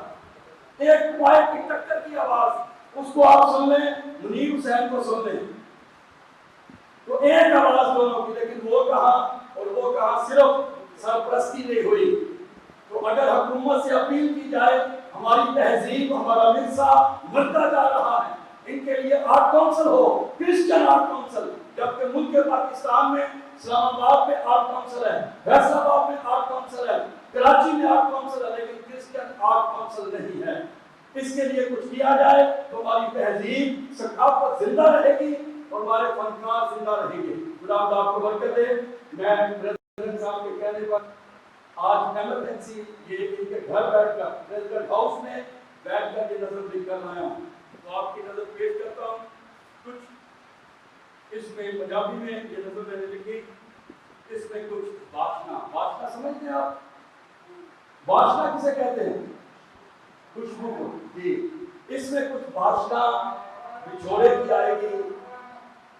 एक पाए की टक्कर की आवाज उसको आप सुन लें, मुनीर हुसैन को सुन लें, तो एक आवाज दोनों की, लेकिन वो कहा और वो कहा, सिर्फ सरपरस्ती नहीं हुई। तो अगर हुकूमत से अपील की जाए, हमारी तहजीब हमारा विरसा मरता जा रहा है, इनके लिए आर्ट काउंसिल हो, क्रिश्चियन आर्ट काउंसिल, जबकि मुल्क पाकिस्तान में इस्लामाबाद में आर्ट काउंसिल है, फैसलाबाद में आर्ट काउंसिल है, कराची में आर्ट काउंसिल है, लेकिन क्रिश्चियन आर्ट काउंसिल नहीं है। इसके लिए कुछ किया जाए तो हमारी तहजीब सकाफत जिंदा रहेगी और हमारे फनकार जिंदा रहेंगे। खुदा आपको बरकत दे। मैं प्रेसिडेंट साहब के कहने पर आज एमरजेंसी ये इनके घर बैठकर प्रेसिडेंट हाउस में बैठकर ये नजर कर रहा हूँ, तो आपकी नजर पेश करता हूँ। कुछ इसमें पंजाबी में ये नजर मैंने लिखी, इसमें कुछ वासना समझते हैं आप? वासना किसे कहते हैं? खुशबू को जी। इसमें कुछ वासना बिछोड़े की आएगी,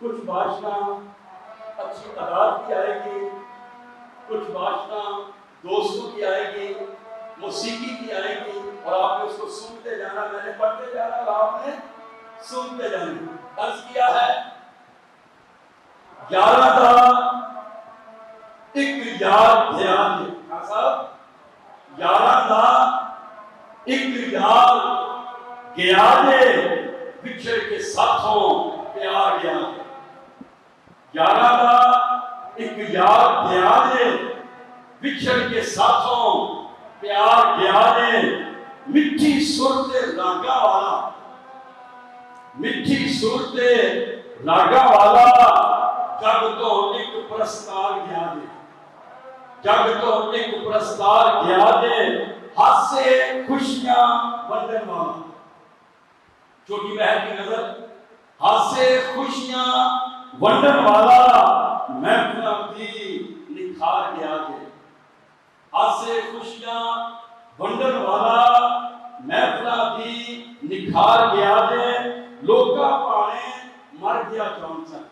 कुछ वासना अच्छी आदत की आएगी, कुछ वासना दोस्तों की आएगी, मौसीकी की आएगी, और आपने उसको सुनते जाना। मैंने पढ़ते जाना और आपने सुनते जाना। अर्ज किया है 11 का एक याद ध्यान साहब, 11 का एक याद गया दे बिछड़ के साथों प्यार गया दे यारा दा एक यार गया दे बिछड़ के साथों प्यार गया दे मिठी सुरते रागा वाला मिठी सुरते रागा वाला जग तो एक प्रस्तार गया दे जग तो एक प्रस्तार गया दे हासे खुशियां बंधन वाला छोटी बहन की नजर हासे खुशियां बंधन वाला महफिल दी निखार गया दे हासे खुशियां बंधन वाला महफिल दी निखार गया दे लोका पाने मर गया जॉनसन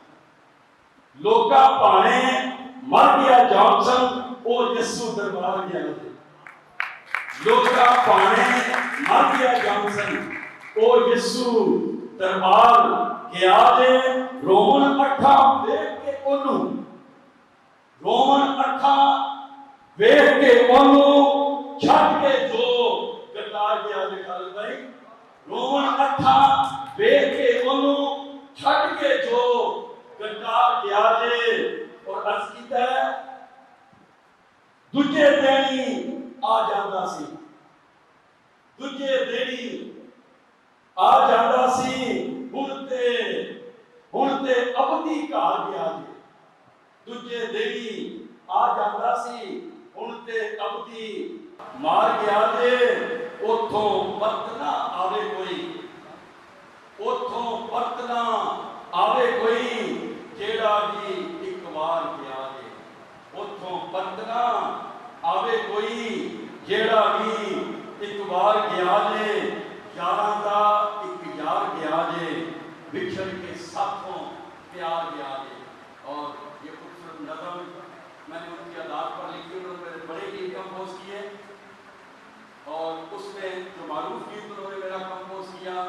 लोका पाने मर गया जॉनसन ओ यीशु दरबार गया दे लोका पाने मर गया जॉनसन ओ यीशु दरबार गया दे रोमन अखा देख के ओनू रोमन अखा देख के ओनू छट के जो गद्दार गया दे खालिद भाई रोमन अखा देख के ओनू छट के जो गद्दार गया दे और अर्ज कीता दूजे देनी आ जांदा सी दूजे देनी आ जांदा सी हुण ते अबदी घाल गया दे दूजे देनी आ जांदा सी हुण ते अबदी मार गया दे उथों परतना आवे कोई उथों परतना आवे कोई जेड़ा जी एक बार गया दे उथों परतना आवे कोई जेड़ा भी एक बार गया दे यारां दा एक यार गया दे बिछड़ के साथों प्यार गया दे और ये खूबसूरत नज़म मैंने उनकी आदात पर लिखी उन्होंने बड़े गीत कंपोज किए और उसमें जो मारूफ गीत उन्होंने मेरा कंपोज किया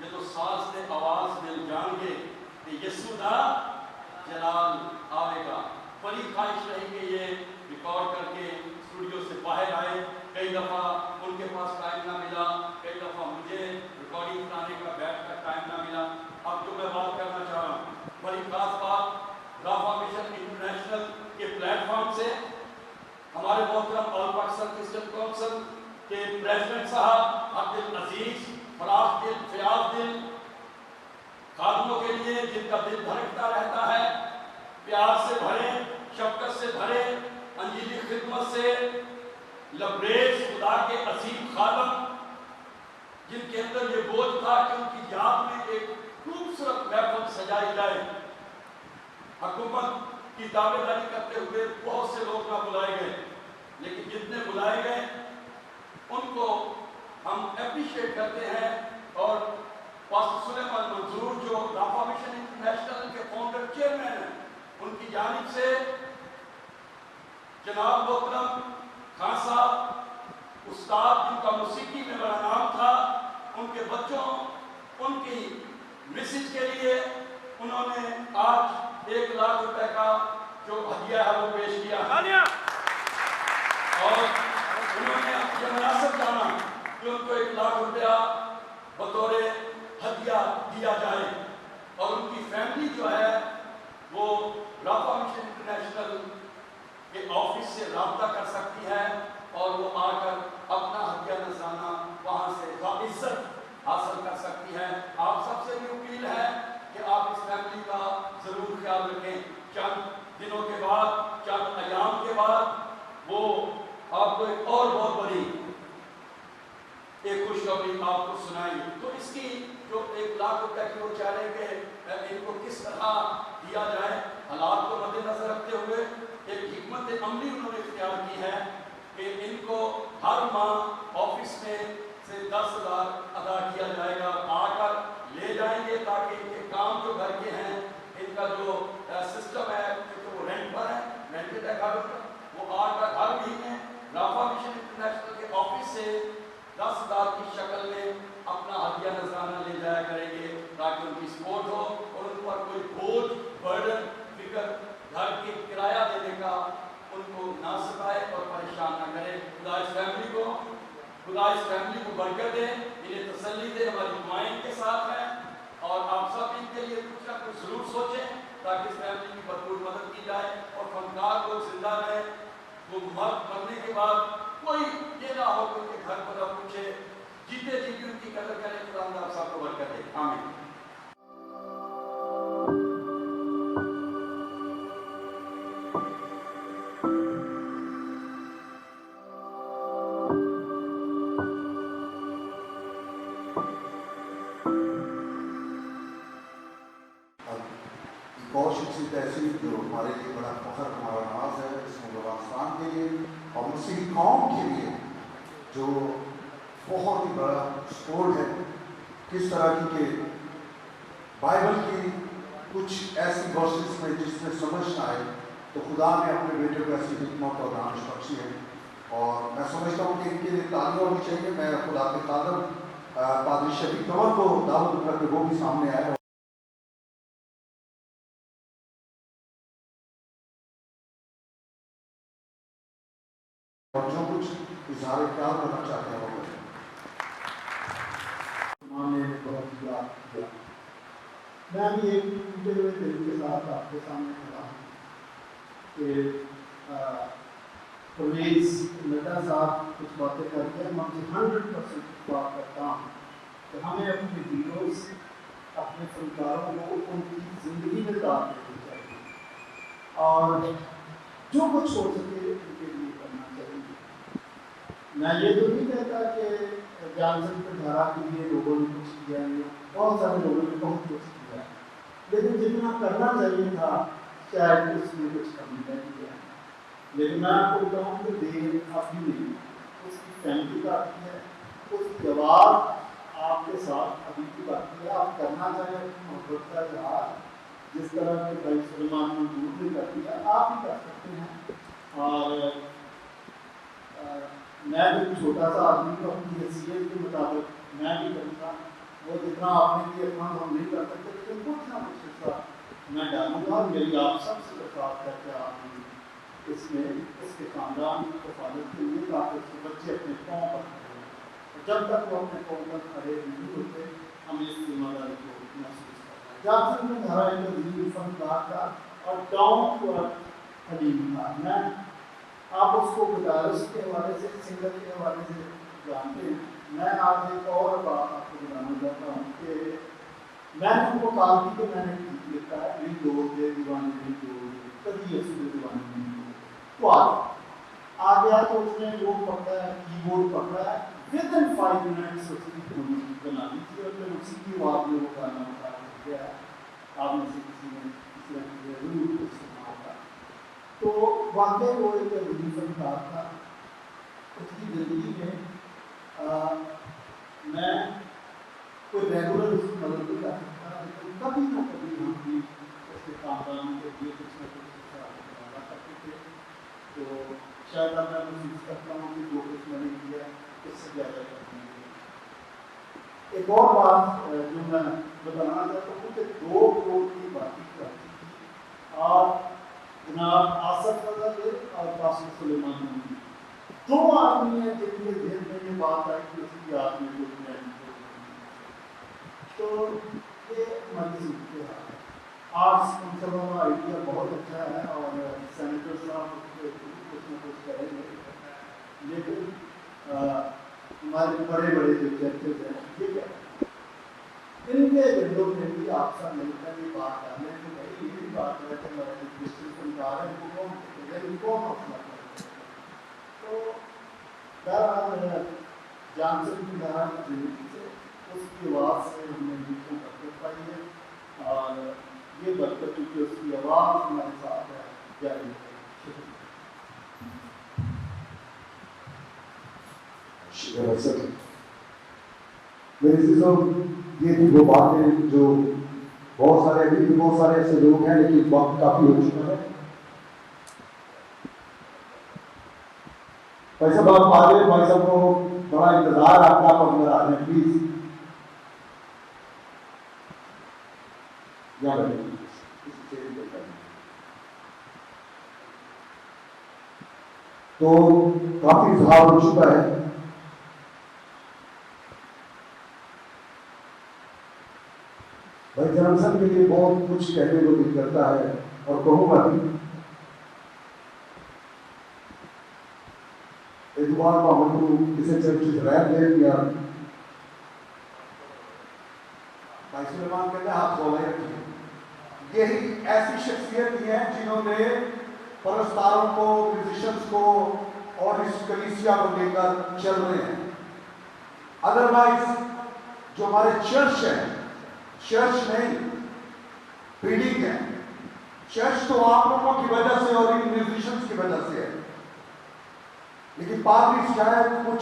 ये तो सास ने आवाज़ मिल जाएंगे कि यीशु दा जलाल आवेगा बड़ी ख्वाहिश रही कि ये रिकॉर्ड करके स्टूडियो से बाहर आए कई दफ़ा उनके पास टाइम ना मिला कई दफ़ा मुझे रिकॉर्डिंग कराने का बैठ कर टाइम ना मिला अब जो मैं बात करना चाह रहा हूँ बड़ी खास बात राफा मिशन इंटरनेशनल के प्लेटफॉर्म से हमारे मोहतरम ऑल पाकिस्तान क्रिश्चियन काउंसिल के प्रेसिडेंट साहब अब्दुल अजीज फराज दिल फयाज दिल खादमों के लिए जिनका दिल धड़कता रहता है प्यार से भरे शफकत से भरे अंजीली खिदमत से लबरेज खुदा के अजीम खादम जिनके अंदर ये बोझ था कि उनकी याद में एक खूबसूरत महफिल सजाई जाए हुकूमत की दावेदारी करते हुए बहुत से लोग ना बुलाए गए लेकिन जितने बुलाए गए उनको हम एप्रिशिएट करते हैं और पास्टर सुलेमान मंजूर जो राफा मिशन इंटरनेशनल के फाउंडर चेयरमैन हैं उनकी जानिब से जनाब मोहतरम खान साहब उस्ताद जिनका मौसीकी में बड़ा नाम था उनके बच्चों उनकी मिसेज के लिए उन्होंने आज 1 लाख रुपए का जो हदिया है वो पेश किया और उन्होंने यह मुनासिब जाना कि उनको 1 लाख रुपया बतौर हदिया दिया जाए और उनकी फैमिली जो है वो राफा मिशन इंटरनेशनल के ऑफिस से रब्ता कर सकती है और वो आकर अपना हदिया नजराना वहाँ से इज्जत हासिल कर सकती है आप सबसे भी अपील है कि आप इस फैमिली का ज़रूर ख्याल रखें चंद दिनों के बाद चंद अयाम के बाद वो आपको एक और बहुत बड़ी एक खुशखबरी आपको सुनाएंगे तो इसकी जो 1 लाख रुपए की वो चाह रहे कि इनको किस तरह दिया जाए हालात को मद्देनजर रखते हुए एक हिकमत अमली उन्होंने इख्तियार की है कि इनको हर माह ऑफिस में से 10,000 अदा किया जाएगा आकर ले जाएंगे ताकि इनके काम जो घर के हैं इनका जो सिस्टम है क्योंकि वो रेंट पर है रेंटेड है घर पर वो आकर हर महीने राफा मिशन इंटरनेशनल के ऑफिस से 10,000 की शक्ल में अपना हदिया नजराना ले जाया करेंगे ताकि उनकी सपोर्ट हो और उन पर कोई बोझ बर्डन फिक्र घर की किराया देने का उनको ना सताए और परेशान ना करे खुदा इस फैमिली को बरकत दे انہیں تسلی دے. ہماری دعائیں ان کے ساتھ ہیں اور آپ سب ان کے لیے کچھ نہ کچھ ضرور سوچیں تاکہ اس فیملی کی بھرپور مدد کی جائے اور فنکار لوگ زندہ رہیں. وہ مرنے کے بعد کوئی یہ نہ ہو کہ ان کے گھر پر نہ پوچھے. جیتے جی بھی ان کی قدر کریں. خدا آپ سب کو برکت دے. آمین. ایک اور شخصی تحصیل جو ہمارے لیے بڑا فخر ہمارا ناز ہے اس ملک افغانستان کے لیے اور مسیحی قوم کے لیے جو بہت ہی بڑا سپورٹ ہے. کس طرح کی کہ بائبل کی کچھ ایسی ورسز میں جس میں سمجھ نہ آئے تو خدا نے اپنے بیٹے کو ایسی حکمت اور دانش بخشی ہے. اور میں سمجھتا ہوں کہ ان کے لیے تعلیم ہونی چاہیے. میں خدا کے خادم پادری شفیق کنور کو دعوت کر کے وہ بھی سامنے آئے اور جو کچھ اظہار خیال کرنا چاہتے ہیں وہ کریں. ماں نے بہت یاد کیا. میں بھی ایک ٹوٹے ہوئے دل کے ساتھ آپ کے سامنے کھڑا ہوں کہ پرویز نڈا صاحب کچھ باتیں کرتے ہیں. میں 100% بات کرتا ہوں کہ ہمیں اپنے ہیروز اپنے فنکاروں کو ان کی زندگی میں داد دینی چاہیے اور جو کچھ ہو سکے ان کے لیے کرنا چاہیے. میں یہ تو نہیں کہتا کہ جانسن کنڈھارا کے لیے لوگوں نے کچھ کیا ہے. بہت سارے لوگوں نے بہت کچھ کیا ہے لیکن جتنا کرنا چاہیے تھا شاید اس میں کچھ کمی نہیں کیا. لیکن میں آپ کو بتاؤں کہ دیر ابھی نہیں. اس کی فیملی کا آتی ہے. اس کی آواز آپ کے ساتھ ابھی بھی باقی ہے. آپ کرنا چاہیں اپنی محبت کا اظہار جس طرح کے بھائی سلمان منظور نے کر دیا آپ بھی کر سکتے ہیں. اور میں بھی چھوٹا سا آدمی کو اپنی حیثیت کے مطابق میں بھی کروں گا. وہ جتنا آپ نے بھی اتنا ہم نہیں کر سکتے لیکن کچھ نہ کچھ حصہ میں ڈالوں گا. میری آپ سب سے درخواست ہے کہ آپ اس میں اس کے خاندان کی حفاظت کے لیے تاکہ اس کے بچے اپنے پاؤں پر کھڑے ہوں. جب تک وہ اپنے پاؤں پر کھڑے نہیں ہوتے ہمیں اس ذمہ داری کو محسوس کرنا ہے. جانسن کنڈھارا ایک عظیم فنکار تھا اور ڈاؤن ٹو ارتھ حلیم تھا. میں آپ اس کو گٹارس کے حوالے سے سنگر کے حوالے سے جانتے ہیں. میں آج ایک اور بات آپ کو بتانا چاہتا ہوں کہ میں نے ان کو کہا تھی کہ میں نے گیت لکھا ہے نہیں دوڑ دے دیوانے نہیں دوڑ دے کبھی اصول دیوانے نہیں دوڑ دے. تو آ گیا تو اس نے وہ پکڑا ہے کی بورڈ پکڑا ہے. ود ان 5 منٹس اس کی دھن بنا دی تھی اور پھر اسی کی آواز میں وہ گانا بتا دیا ہے. آپ میں سے کسی نے اس نے ضرور کچھ سنا ہوگا. تو واقعی وہ ایک عظیم فنکار تھا. اس کی زندگی میں میں کوئی ریگولر اس کی مدد نہیں کر سکتا لیکن کبھی نہ کبھی ہم بھی اس کے خاندان کے لیے کچھ نہ کچھ کرنا کرتے تھے. تو شاید اب میں محسوس کرتا ہوں کہ جو کچھ میں نے کیا اس سے زیادہ کرنا ہے. ایک اور بات جو میں بتانا چاہتا ہوں کہ 2 کروڑ کی باتیں کرتی تھی اور جناب آصف فضل اور قاسم سلیمان منظور 2 آدمی ہیں جن کے ذہن میں یہ بات آئی کہ اس کی یاد میں کچھ نہیں. تو یہ ہماری زندگی ہے. آرٹس کنسل کا آئیڈیا بہت اچھا ہے اور سینیٹر صاحب کچھ نہ کچھ کریں گے لیکن ہمارے بڑے بڑے جو چرچز ہیں ٹھیک ہے ان کے ایجنڈوں میں بھی آپ سب مل کر یہ بات کرنے کہ بھائی یہ بھی بات ہے کہ ہمارے ڈسٹرکٹ فنکار ہیں ان کو حوصلہ کرتے ہیں. تو بہرحال جانسن کنڈھارا کی زندگی سے اس کی آواز سے ہم نے گیتوں برکت پائی ہے اور یہ برکت چونکہ اس کی آواز ہمارے ساتھ ہے جاری ہے. شکریہ. میرے عزیزوں یہ تھی وہ باتیں جو بہت سارے ابھی بھی بہت سارے ایسے لوگ ہیں لیکن وقت کافی ہو چکا ہے. بھائی صاحب آپ آ گئے. بھائی صاحب کو بڑا انتظار آپ کا اندر آ جائیں پلیز. تو کافی اظہار ہو چکا ہے. भाई जॉनसन के लिए बहुत कुछ कहने को दिल करता है और कहूँगा भी। Eduardo Amadou is a church right there here. भाई सुलेमान कहते हैं हाथ बोले रखिए। यही ऐसी शख्सियत है जिन्होंने परस्तारों को, म्यूजिशियंस को और इस कलीसिया को लेकर चल रहे हैं। अदरवाइज जो हमारे चर्च है, चर्च नहीं बिल्डिंग है। चर्च तो आप लोगों की वजह से और इन म्यूजिशियंस की वजह से है, लेकिन पादरी शायद कुछ,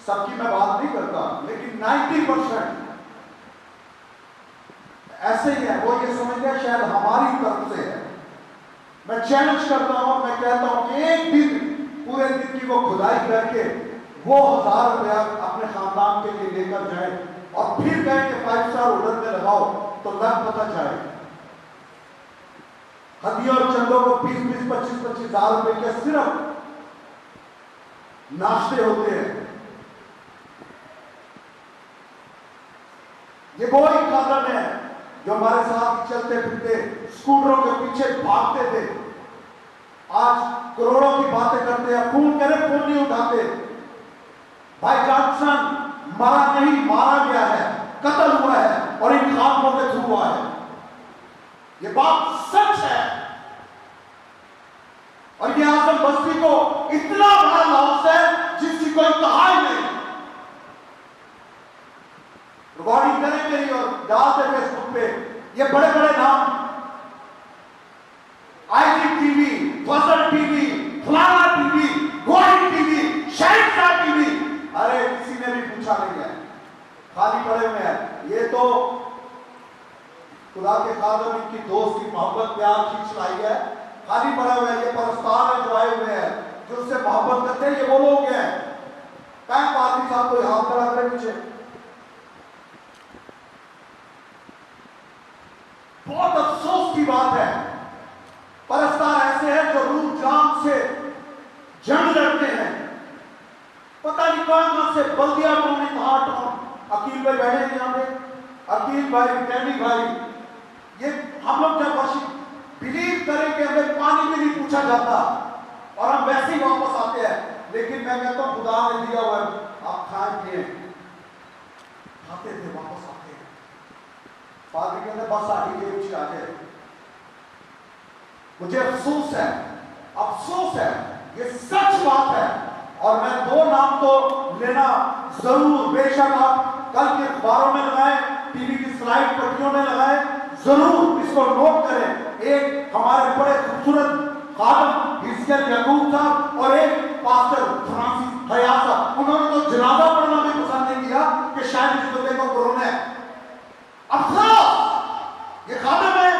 सबकी मैं बात नहीं करता, लेकिन 90% ऐसे ही है। वो ये समझते हैं शायद हमारी तरफ से है। मैं चैलेंज करता हूं, मैं कहता हूं कि एक दिन पूरे दिन की वो खुदाई करके वो 1000 रुपया अपने खानदान के लिए लेकर जाए और फिर कहें कि 5 स्टार होटल में लगाओ, तो लग पता जाए। हदिया और चंदों को 20-20, 25-25 हजार रुपए के सिर्फ नाश्ते होते हैं। ये वो ही कदम है जो हमारे साथ चलते फिरते स्कूटरों के पीछे भागते थे, आज करोड़ों की बातें करते हैं। फोन करे, फोन नहीं उठाते। भाई जॉनसन मरा नहीं, मारा गया है, कत्ल हुआ है और इन खाकों के थ्रू हुआ है। ये बात सच है। और ये आजम बस्ती को इतना बड़ा लॉस है जिसकी कोई कहा ही नहीं। रिकॉर्डिंग करेंगे ही और डालते फेसबुक पे ये बड़े बड़े नाम, आईटी टीवी, फजल टीवी, फलाना टीवी, गोरी टीवी, शाहिद टीवी। अरे किसी ने भी पूछा नहीं है, खाली पड़े हुए हैं। ये तो खुदा के खादम इनकी दोस्त की मोहब्बत प्यार खींच लाई है, खाली पड़े हुए हैं। ये परस्तार है जो आए हुए हैं, जो उससे मोहब्बत करते हैं, ये वो लोग हैं। कहीं पादरी साहब को हाथ खड़ा करे पीछे। बहुत अफसोस की बात है, परस्तार ऐसे हैं जो रूह जान से जंग लड़ते हैं। पता नहीं कहां से बल्दिया कौन, अकील भाई बैठे हैं यहाँ पे, अकील भाई, टैनी भाई। ये हम लोग जब वर्शिप बिलीव करें कि हमें पानी भी नहीं पूछा जाता और हम वैसे ही वापस आते हैं। लेकिन मैं कहता हूं खुदा ने दिया हुआ है, आप खाए पिए, खाते थे, वापस आते हैं। पादरी कहते बस आ ही गए, आ गए। मुझे अफसोस है, अफसोस है, ये सच बात है। और मैं 2 नाम तो लेना जरूर, बेशक आप कल के अखबारों में लगाएं, टीवी की स्लाइड पट्टियों में लगाएं, जरूर इसको नोट करें। एक हमारे बड़े खूबसूरत खादम हिस्कियल याकूब साहब और एक पास्टर फ्रांसिस हयात साहब। उन्होंने तो जनाजा पढ़ना भी पसंद नहीं किया कि शायद इस बंदे को कोरोना है। अफसोस, ये खादम है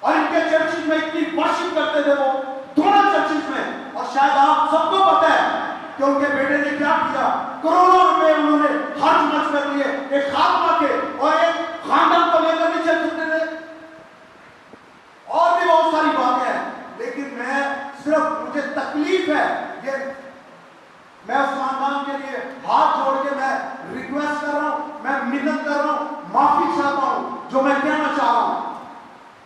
और इनके चर्चिस में इतनी वर्शिप करते थे वो, दोनों चर्चिस में। और शायद आप सबको पता है कि उनके बेटे ने क्या किया। करोड़ों रुपए उन्होंने खर्च मच कर दिए एक खात्मा के, और एक खानदान को लेकर नहीं चल सकते थे। और भी बहुत सारी बातें हैं, लेकिन मैं सिर्फ, मुझे तकलीफ है ये, मैं उस खानदान के लिए हाथ जोड़ के मैं रिक्वेस्ट कर रहा हूं, मैं मिन्नत कर रहा हूं, माफी चाहता हूं। जो मैं कहना चाह रहा हूं,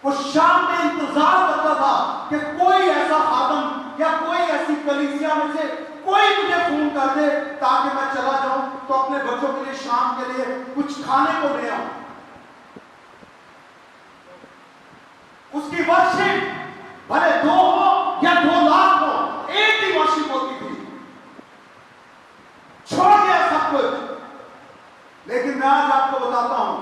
वो शाम में इंतजार करता था कि कोई ऐसा खादम या कोई ऐसी कलीसिया में से कोई मुझे फोन कर दे ताकि मैं चला जाऊं तो अपने बच्चों के लिए शाम के लिए कुछ खाने को ले आऊं। उसकी वर्शिप भले 2 हो या 2 लाख हो, एक ही वर्शिप होती थी। छोड़ दिया सब कुछ। लेकिन मैं आज आपको बताता हूं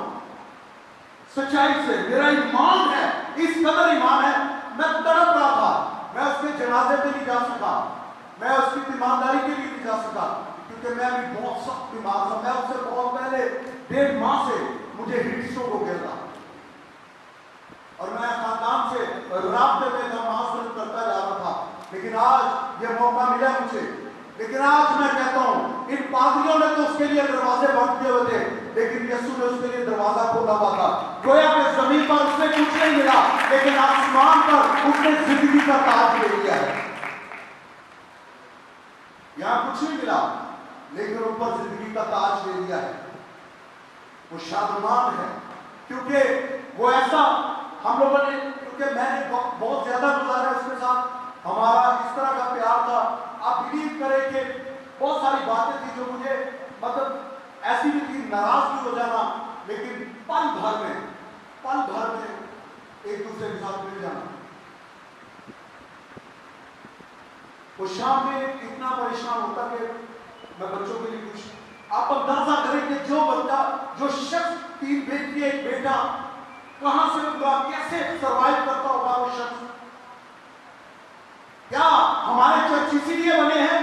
सच्चाई से, मेरा ईमान है, इस कदर ईमान है, मैं तड़प रहा था। मैं उसके जनाजे पे नहीं जा सका, मैं उसकी ईमानदारी के लिए नहीं जा सका, क्योंकि मैं अभी बहुत सख्त बीमार था। मैं उससे बहुत पहले 1.5 माह से मुझे हीट स्ट्रोक हो गया था और मैं खानदान से राब्ते में नमाज करता जा रहा था। लेकिन आज ये मौका मिला मुझे। लेकिन आज मैं कहता हूं, इन पादरियों ने तो उसके लिए दरवाजे बंद किए हुए थे, लेकिन यीशु ने उसके लिए दरवाजा खोला हुआ था। गोया कि जमीन पर उसने कुछ नहीं मिला, लेकिन आसमान पर उसने जिंदगी का ताज ले लिया है। यहां कुछ नहीं मिला, लेकिन ऊपर जिंदगी का ताज ले लिया है। वो शादमान है, क्योंकि वो ऐसा हम लोगों ने, क्योंकि मैंने बहुत ज़्यादा गुजारा उसके साथ, हमारा इस तरह का प्यार था, आप बिलीव करें कि बहुत सारी बातें थी जो मुझे मतलब ऐसी भी थी, नाराज भी हो जाना, लेकिन पल भर में एक दूसरे के साथ मिल जाना। वो शाम में इतना परेशान होता कि मैं बच्चों के लिए कुछ, आप अंदाजा करें कि जो बच्चा, जो शख्स 3 बेटी एक बेटा, कहां से होगा, कैसे सरवाइव करता होगा वो शख्स। क्या हमारे चर्च इसीलिए बने हैं?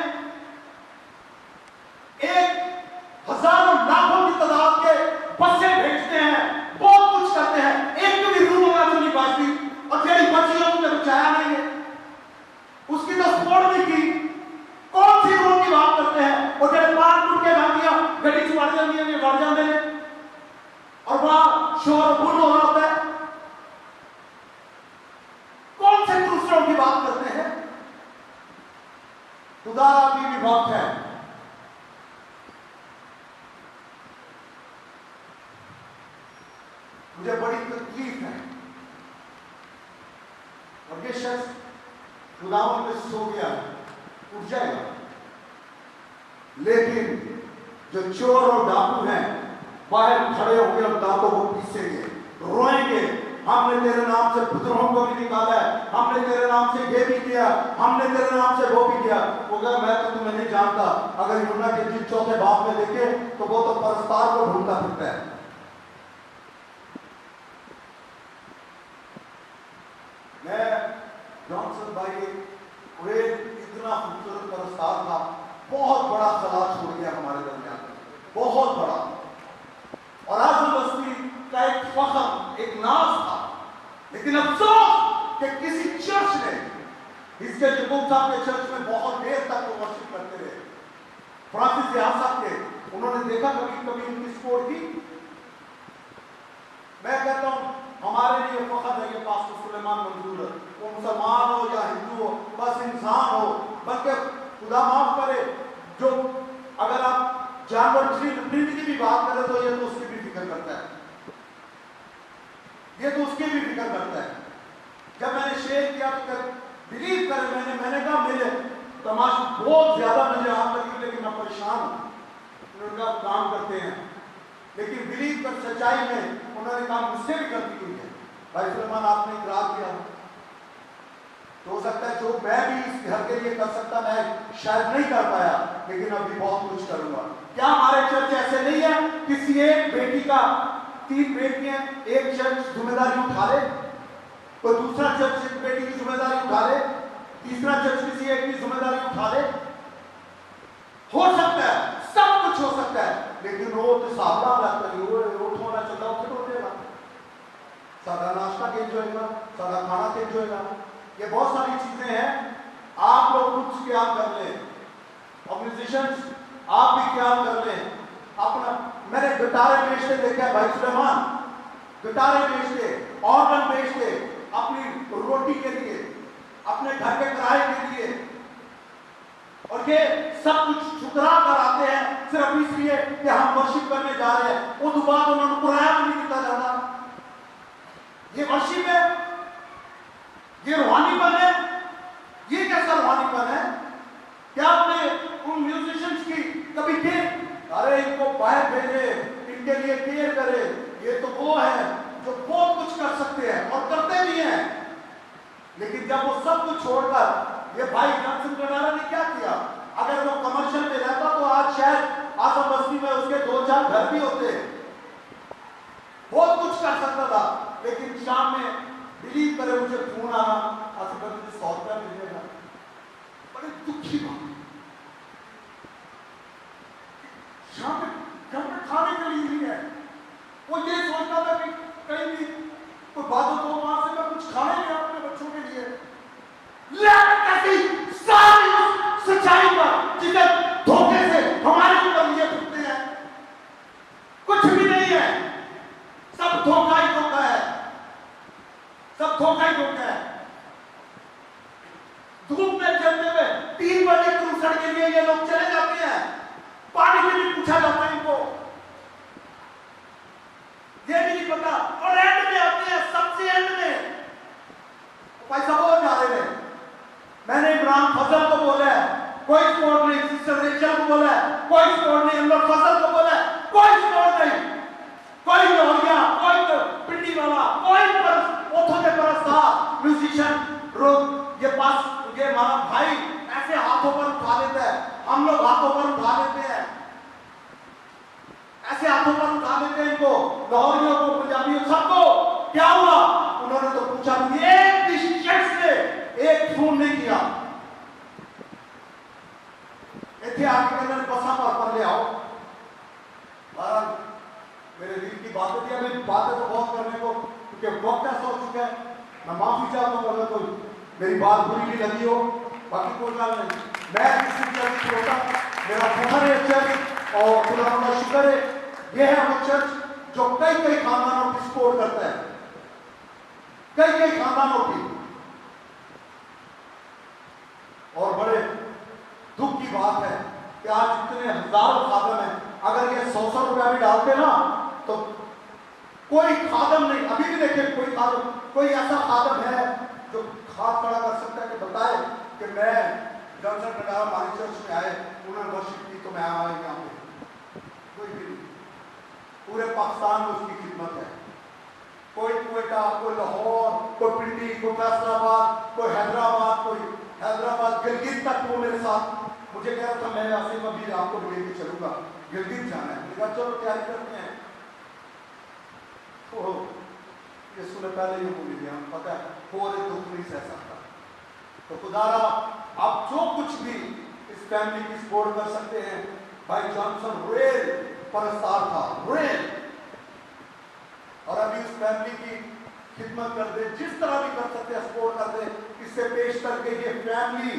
एक हजारों लाखों की तादाद के बसें भेजते हैं, बहुत कुछ करते हैं, एक भी रूम होगा जो नहीं बचती, और जेडी बची हो उन्हें बचाया नहीं है, उसकी तो सपोर्ट नहीं की। कौन सी रूम की बात करते हैं? और जब पार टूट के भाग गया, गड्डी चुरा जाती है, ये बढ़ जाते हैं, और वहां शोर बुल हो रहा होता है। कौन से दूसरों की बात करते हैं? खुदा की भी वक्त है। मुझे बड़ी तकलीफ है, और ये शख्स खुदावन में सो गया, उठ जाएगा, लेकिन जो चोर और डाकू हैं बाहर खड़े होंगे और दांतों को पीसेंगे, रोएंगे, हमने तेरे नाम से पुत्रों को भी निकाला है, हमने तेरे नाम से ये भी किया, हमने तेरे नाम से वो भी किया। वो कहा मैं तो तुम्हें नहीं जानता। अगर यूहन्ना के जिस चौथे बाब में देखे तो वो तो परस्तार को ढूंढता फिरता है। मैं जॉनसन भाई वे इतना खूबसूरत परस्तार था, बहुत बड़ा सलाह छोड़ गया हमारे दरमियान, बहुत बड़ा। और आजम बस्ती का एक फख्र, एक नाज था, लेकिन अफसोस कि किसी चर्च ने, इसके जकूब साहब के चर्च में बहुत देर तक वो वर्शिप करते रहे, फ्रांसिस साहब के, उन्होंने देखा कभी कभी उनकी सपोर्ट की। मैं कहता हूँ हमारे लिए फख्र है कि पास्टर सुलेमान मंजूर है, वो मुसलमान हो या हिंदू हो, बस इंसान हो, बल्कि खुदा माफ करे जो, अगर आप जानवर प्रीति की भी बात करें तो ये तो उसकी भी फिक्र करता है, ये तो उसकी भी फिक्र करता है। जब मैंने शेयर किया तो बिलीव करें, मैंने कहा मेरे तमाश बहुत ज्यादा मुझे आप लगी, लेकिन मैं परेशान हूँ, उनका काम करते हैं, लेकिन बिलीव कर सच्चाई में उन्होंने कहा मुझसे भी गलती हुई है भाई सुलेमान, आपने इकरार किया, तो हो सकता है जो मैं भी इस घर के लिए कर सकता मैं शायद नहीं कर पाया, लेकिन अभी बहुत कुछ करूंगा। क्या हमारे चर्च ऐसे नहीं है? किसी एक बेटी का 3 बेटियां, एक चर्च जिम्मेदारी उठा ले, कोई दूसरा चर्च एक बेटी की जिम्मेदारी उठा ले, तीसरा चर्च किसी एक की जिम्मेदारी उठा ले, हो सकता है, सब कुछ हो सकता है, लेकिन वो तो सावधान रहता है, वो उठोना चलता है, उठ देगा, सादा नाश्ता के होएगा, सादा खाना के होएगा, ये बहुत सारी चीजें हैं। आप लोग कुछ क्या कर लें, ऑर्गेनाइजेशंस आप भी क्या कर लें अपना। मैंने गिटारें बेचते देखा है भाई सुलेमान, गिटारें बेचते, ऑर्गन बेचते, अपनी रोटी के लिए, अपने घर के किराए के लिए, और ये सब कुछ ठुकरा कर आते हैं सिर्फ इसलिए कि हम वर्शिप करने जा रहे हैं। वो तो बात उन्होंने किराया भी नहीं देता जाता। ये वर्शिप है, ये रूहानीपन है, ये कैसा रूहानीपन है? क्या आपने उन म्यूजिशियंस की कभी केयर, अरे इनको बाहर भेजे, इनके लिए केयर करे, ये तो वो है जो बहुत कुछ कर सकते हैं और करते भी हैं, लेकिन जब वो सब कुछ छोड़कर, ये भाई जॉनसन कंडारा ने क्या किया? अगर वो कमर्शियल में रहता तो आज शायद आजम बस्ती में उसके 2-4 घर भी होते, बहुत कुछ कर सकता था, लेकिन शाम में बिलीव करे मुझे फोन आना, मुझे 100 रुपया मिलेगा, बड़े दुखी बात। शाम में घर में खाने के लिए नहीं है, वो ये सोचता था कि कहीं भी कोई बात हो तो वहां से मैं कुछ खाने लिया अपने बच्चों के लिए। लेकिन सारी सच्चाई पर जिसे धोखे से हमारे ऊपर लिए फिरते हैं, कुछ भी नहीं है, सब धोखा ही धोखा है, सब धोखा ही धोखा है। धूप में चलते हुए 3 बजे क्रूसर के लिए ये लोग चले जाते हैं, पानी के लिए पूछा जाता है इनको, ये भी नहीं पता, और एंड में आते हैं, सबसे एंड में भाई साहब और जा रहे हैं। मैंने इमरान फजल को बोला है, कोई सपोर्ट नहीं, सिस्टर रेचल को बोला है, कोई सपोर्ट नहीं, अनवर फजल को बोला है, कोई सपोर्ट नहीं, कोई लोहिया, कोई पिंडी वाला, कोई परस्तार म्यूजिशियन ये पास ये हमारा भाई ऐसे हाथों पर उठा लेता है, हम लोग हाथों पर उठा लेते हैं, ऐसे हाथों पर उठा लेते हैं इनको, लाहौरियों को, पंजाबियों, सबको। क्या हुआ? उन्होंने तो पूछा नहीं, एक भी शख्स ने एक फोन नहीं किया। इतने आके कहने बसा पर ले आओ। मेरे दिल की बातें थी, अभी बातें तो बहुत करने को, क्योंकि वक्त ऐसा हो चुका है। मैं माफी चाहता हूँ अगर कोई मेरी बात बुरी भी लगी हो, बाकी कोई बात नहीं। मैं किसी चर्च में होता, मेरा फखर है चर्च, और खुदा का शुक्र है, यह है वो चर्च जो कई कई खानदानों की सपोर्ट करता है, कई कई खानदानों की। और बड़े दुख की बात है कि आज इतने हजारों खादम हैं, अगर ये 100 रुपया भी डालते ना तो कोई खादम नहीं, अभी भी देखिए कोई खादम, कोई ऐसा खादम है जो हाथ खड़ा कर सकता है कि बताए कि मैं जॉनसन कंडारा हमारी चर्च में आए, उन्होंने वर्शिप की तो मैं आया यहाँ पे। कोई भी नहीं, पूरे पाकिस्तान में उसकी खिदमत है। कोई क्वेटा, कोई लाहौर, कोई पिंडी, कोई फैसलाबाद, कोई हैदराबाद, गिलगित तक वो मेरे साथ। मुझे कह रहा था मैं आसिम अभी आपको लेके चलूंगा, गिलगित जाना है। मैंने चलो तैयारी करते हैं। ये सुने पहले ये बोली थी, हम पता है पूरे दुख नहीं सह सकता। तो खुदारा आप जो कुछ भी इस फैमिली की सपोर्ट कर सकते हैं। भाई जॉनसन रोयल परस्तार था, रोयल, और अभी उस फैमिली की खिदमत कर दे, जिस तरह भी कर सकते हैं सपोर्ट कर दे। इससे पेश करके ये फैमिली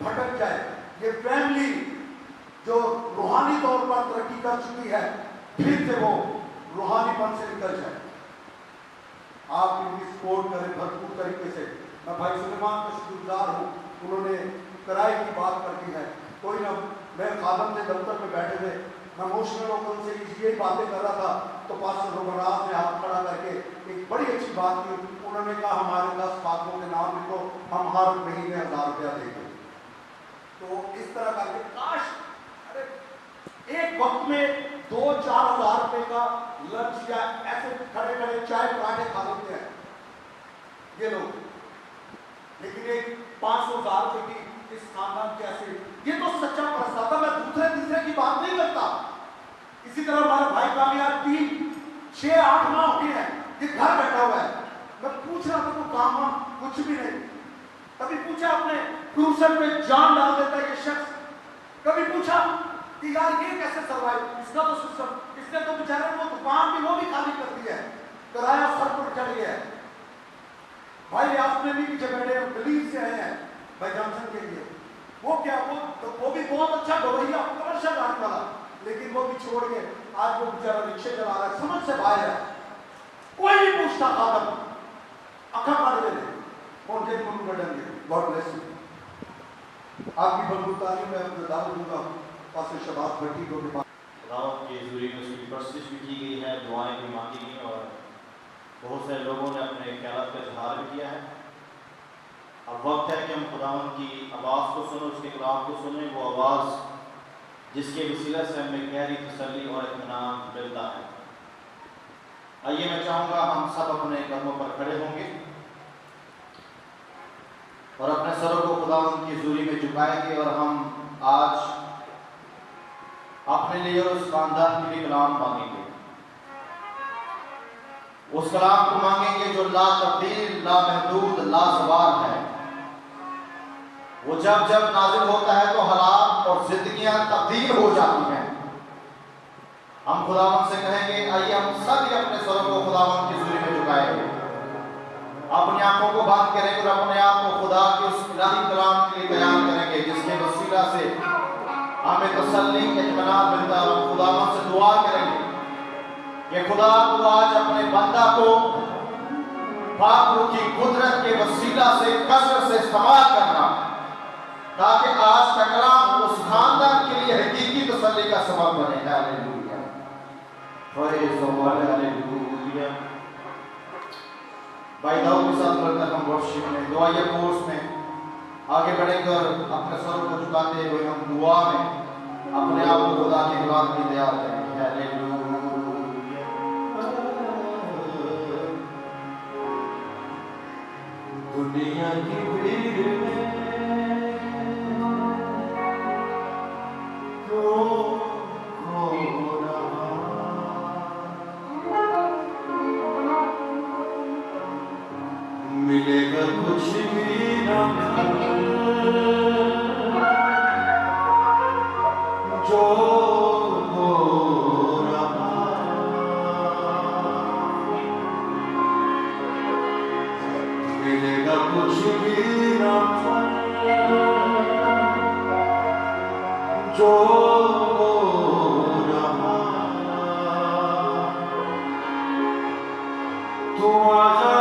भटक जाए, ये फैमिली जो रूहानी तौर पर तरक्की कर चुकी है, फिर से वो रूहानीपन से निकल जाए। आप इनकी सपोर्ट करें भरपूर तरीके से। मैं भाई सुलेमान का शुक्रगुजार हूँ, उन्होंने किराए की बात कर दी है। कोई ना, मैं खादम से दफ्तर में बैठे थे, मैं इमोशनल होकर उनसे यही बातें कर रहा था, तो पास्टर रोबराज ने हाथ खड़ा करके एक बड़ी अच्छी बात की। उन्होंने कहा हमारे 10 खादमों के नाम लिखो, हम हर महीने 1000 रुपया देंगे। तो इस तरह करके काश, अरे एक वक्त में 2-4 हज़ार रुपए का लंच या ऐसे खड़े खड़े चाय पराठे खा लेते हैं ये लोग, लेकिन एक 500,000 रुपए की इस खानदान कैसे, ये तो सच्चा प्रस्ताव था। मैं दूसरे तीसरे की बात नहीं करता। इसी तरह हमारे भाई का भी आज 3-6-8 माह हो गए हैं, ये घर बैठा हुआ है। मैं पूछ रहा था तो काम कुछ भी नहीं। कभी पूछा आपने क्रूसेड पे जान डाल देता है ये शख्स? कभी पूछा कि यार ये कैसे सर्वाइव, इसका तो सिस्टम, इसने तो बेचारे वो दुकान भी वो भी खाली कर दी है, किराया सर पर चढ़ गया है। भाई आपने भी पीछे बैठे दिल्ली से आए हैं भाई जॉनसन के लिए, वो क्या वो भी बहुत अच्छा गवैया कमर्शियल गाड़ी वाला, लेकिन वो भी छोड़ के आज वो बेचारा रिक्शे चला रहा है, समझ से बाहर है। कोई नहीं पूछता खादम, अखा काट देते और जेब में कटेंगे। God bless you. आपकी बलबूतानी में दावत दूंगा पास्टर शबाब भट्टी को भी खुदावंद के ज़रिए में उसकी परस्तिश भी की गई है, दुआएं भी मांगी गई, और बहुत से लोगों ने अपने ख्यालात का इजहार भी किया है। अब वक्त है कि हम खुदावंद की आवाज़ को सुनो, उसके कलाम को सुने, वो आवाज़ जिसके वसीले से हमें गहरी तसल्ली और इत्मीनान मिलता है। आइए मैं चाहूँगा हम सब अपने कदमों पर खड़े होंगे और अपने सरों को खुदावंद की ज़ुरी में झुकाएंगे, और हम आज अपने लिए और उस खानदान के लिए कलाम मांगेंगे। उस कलाम को मांगेंगे जो ला तब्दील, ला महदूद, ला ज़वाल है। वो जब जब नाजिल होता है तो हालात और जिंदगियां तब्दील हो जाती हैं। हम खुदावंद से कहेंगे, आइए हम सभी अपने सरों को खुदावंद की ज़ुरी में झुकाएंगे, अपनी आंखों को बंद करेंगे और अपने आप को खुदा के उस इलाही कलाम के लिए तैयार करेंगे, जिसके वसीला से हमें तसल्ली इत्मीनान मिलता है। हम खुदावंद से दुआ करेंगे कि खुदा तू आज अपने बंदा को पाक रूह की कुदरत के वसीला से कसरत से इस्तेमाल करना, ताकि आज का कलाम उस खानदान के लिए हकीकी तसल्ली का सबब बने। Hallelujah, praise the Lord, hallelujah. भाई दाऊद के साथ मिलकर हम वर्शिप में दुआया कोर्स में आगे बढ़ेंगे और अपने स्वरों को झुकाते हुए हम दुआ में अपने आप को खुदा की गुलाम की तैयार करेंगे। हालेलुया। दुनिया की भीड़ में मिलेगा कुछ भी ना जो हो रहा, मिलेगा कुछ भी ना जो हो रहा, तू आजा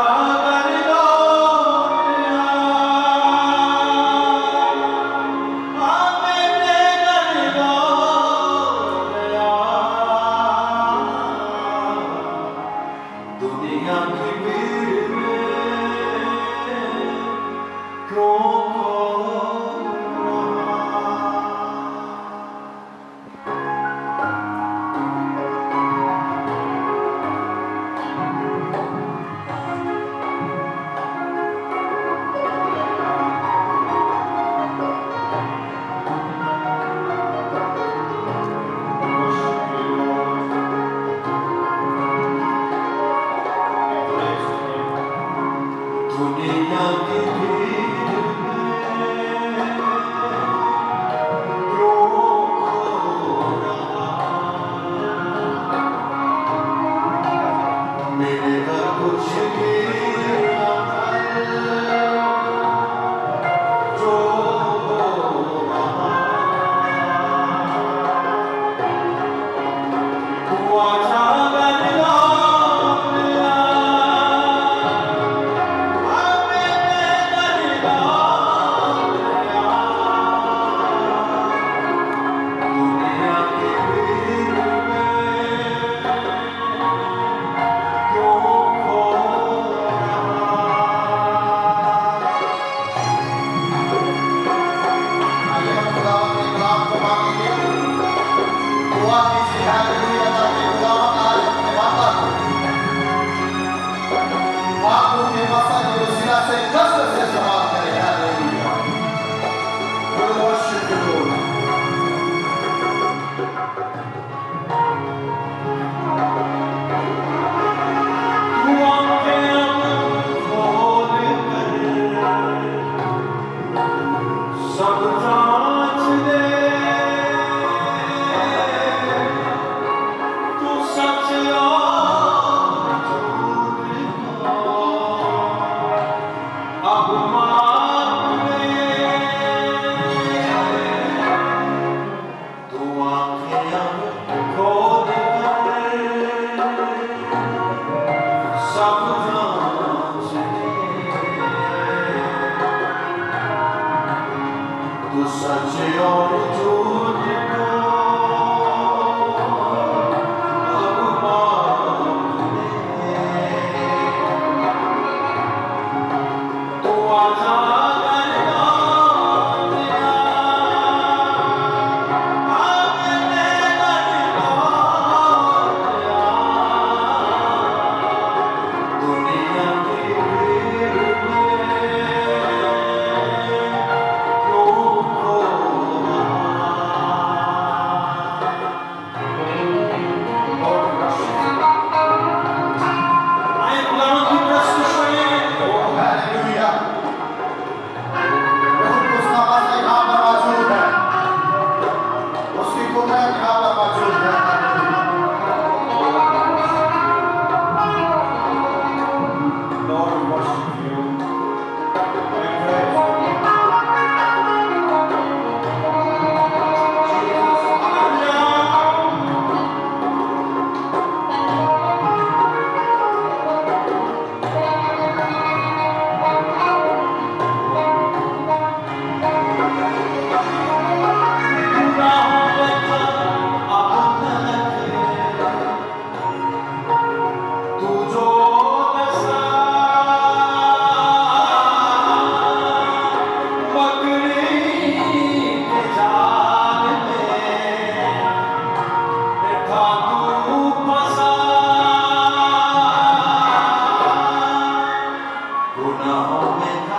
गुनाहों में था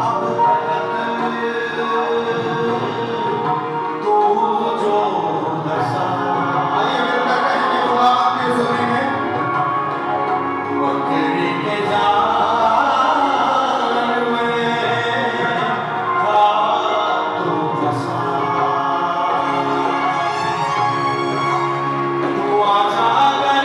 अब तू जो हंसा। आइए मिलकर कहेंगे खुदा की ज़मीन में बकरी के जाल में था तू फंसा। तू आजा कर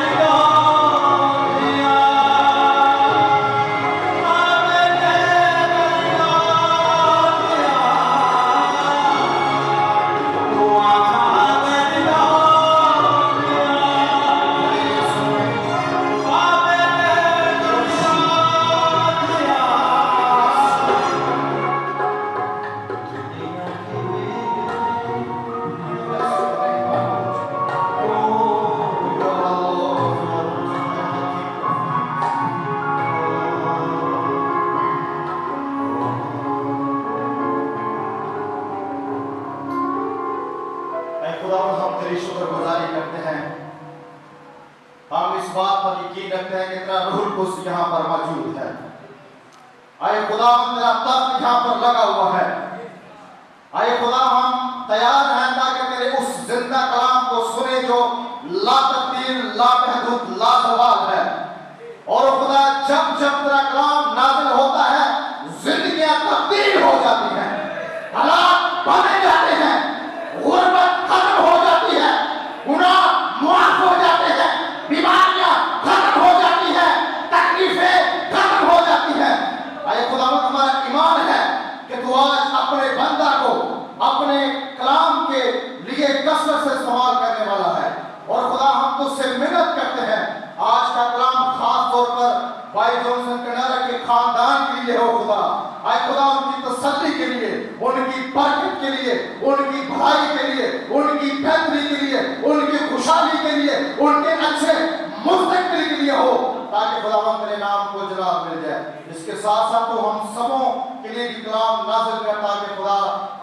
खुदावंद हम तेरी शुक्रगुजारी करते हैं। हम इस बात पर यकीन रखते हैं कि तेरा रूह कुद्स यहाँ पर मौजूद है। आए खुदावंद तेरा तख्त यहाँ पर लगा हुआ है। आए खुदा हम तैयार हैं ताकि तेरे उस जिंदा कलाम को सुने जो ला तब्दील, ला महदूद, लाजवाब है। और खुदा जब जब तेरा कलाम नाज़िल होता है जिंदगियां तब्दील हो जाती हैं, हालात बदल जाते हैं, गुर्बत खत्म हो जाती है, गुनाह मुआफ हो जाते हैं, बीमारियां खत्म हो जाती हैं, तकलीफें खत्म हो जाती हैं। आए खुदावंद हमारा ईमान है कि तू आज अपने बंदा को अपने कलाम के लिए कसरत से इस्तेमाल करने वाला है। और खुदा हम तुझसे मिन्नत करते हैं आज का कलाम खास तौर पर भाई जॉनसन कनारा के खानदान के लिए हो खुदा। आए खुदा उनकी तसल्ली के लिए, उनकी बरकत के लिए, उनकी भलाई के लिए, उनकी बेहतरी के लिए, उनकी खुशहाली के लिए, उनके अच्छे मुस्तकबिल के लिए हो ताकि खुदावंद तेरे नाम को जलाल मिल जाए। इसके साथ साथ तो हम सबों के लिए भी कलाम नाज़िल कर ताकि खुदा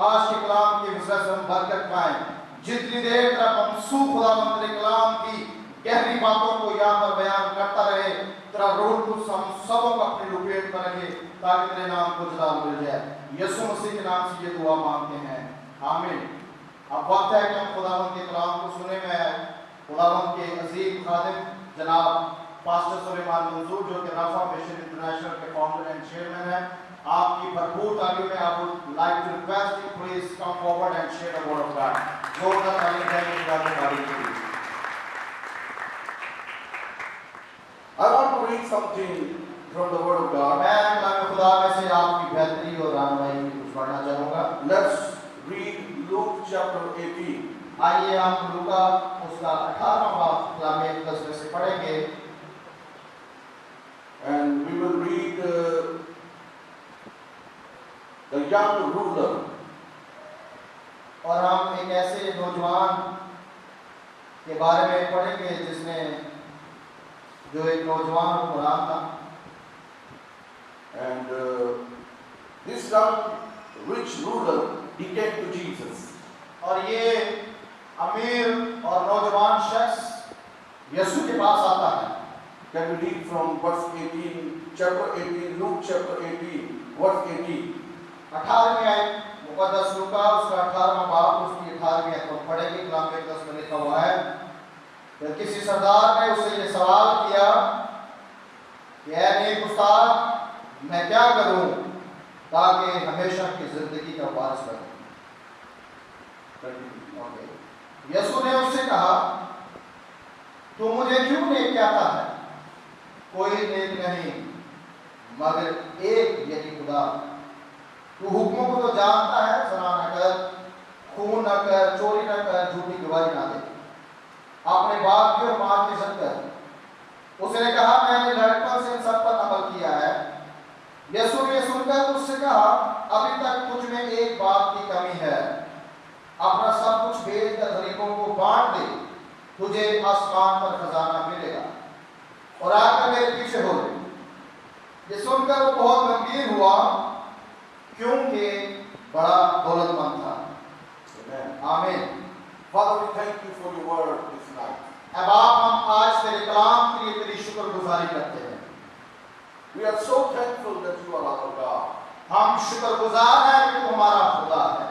आज के कलाम की वजह से हम बरकत पाएं। जितनी देर तक हम खुदावंद तेरे कलाम की गहरी बातों को यहाँ पर बयान करता रहे, तेरा रूह कुद्स हम सबों को अपनी लपेट में रखे ताकि तेरे नाम को जलाल मिल जाए। यीशु मसीह के नाम से ये दुआ मांगते हैं, आमीन। अब वक्त है कि हम खुदावंद के कलाम को सुने में खुदावंद के अजीम खादिम जनाब पास्टर सुलेमान मंजूर जो कि राफा मिशन इंटरनेशनल के फाउंडर एंड चेयरमैन हैं, आपकी भरपूर तालीम में I would like to request you please come forward and share the word of God. जोरदार ताली देंगे खुदा की तारीफ के लिए। I want to read something from the Word of God. मैं कलाम खुदा में से आपकी बेहतरी और रहनुमाई कुछ पढ़ना चाहूँगा। Let's read Luke chapter 18. आइए हम लूका उसका 18वां कलाम मुक़द्दस में से पढ़ेंगे। And we will read the young ruler. और हम एक ऐसे नौजवान के बारे में पढ़ेंगे जिसने जो एक नौजवान हुक्मरान था। And this young rich ruler, he came to Jesus. और ये अमीर और नौजवान शख्स यीशु के पास आता है। Can we read from verse 18, chapter 18, Luke chapter 18, verse 18. 18वीं आयत मुक़द्दस लूका उसका 18वां बाब उसकी 18वीं आयत को पढ़ेंगे। कलाम मुक़द्दस में लिखा हुआ है कि किसी सरदार ने उससे ये सवाल किया कि ऐ नेक उस्ताद, मैं क्या करूं ताकि हमेशा की जिंदगी का वारिस बनूं। यीशु ने उससे कहा, तू मुझे क्यों नेक कहता है? कोई नेक नहीं मगर एक यही खुदा। तू हुक्मों को तो जानता है, ज़ना न कर, खून न कर, चोरी न कर, झूठी गवाही ना दे, अपने बाप की और माँ की इज्जत कर। उसने कहा, मैंने लड़कपन से इन सब पर अमल किया है। यीशु ने सुनकर उससे कहा, अभी तक तुझ में एक बात की कमी है। अपना सब कुछ बेच कर गरीबों को बांट दे, तुझे आसमान पर खजाना मिलेगा और आकर मेरे पीछे हो ले। ये सुनकर वो बहुत गंभीर हुआ क्योंकि बड़ा दौलतमंद था। आमीन। Father, we thank you for your word this night. अब आप हम आज तेरे कलाम के लिए तेरी शुक्रगुजारी करते हैं। We are so thankful that you are our God. हम शुक्रगुजार हैं कि तुम हमारा खुदा है।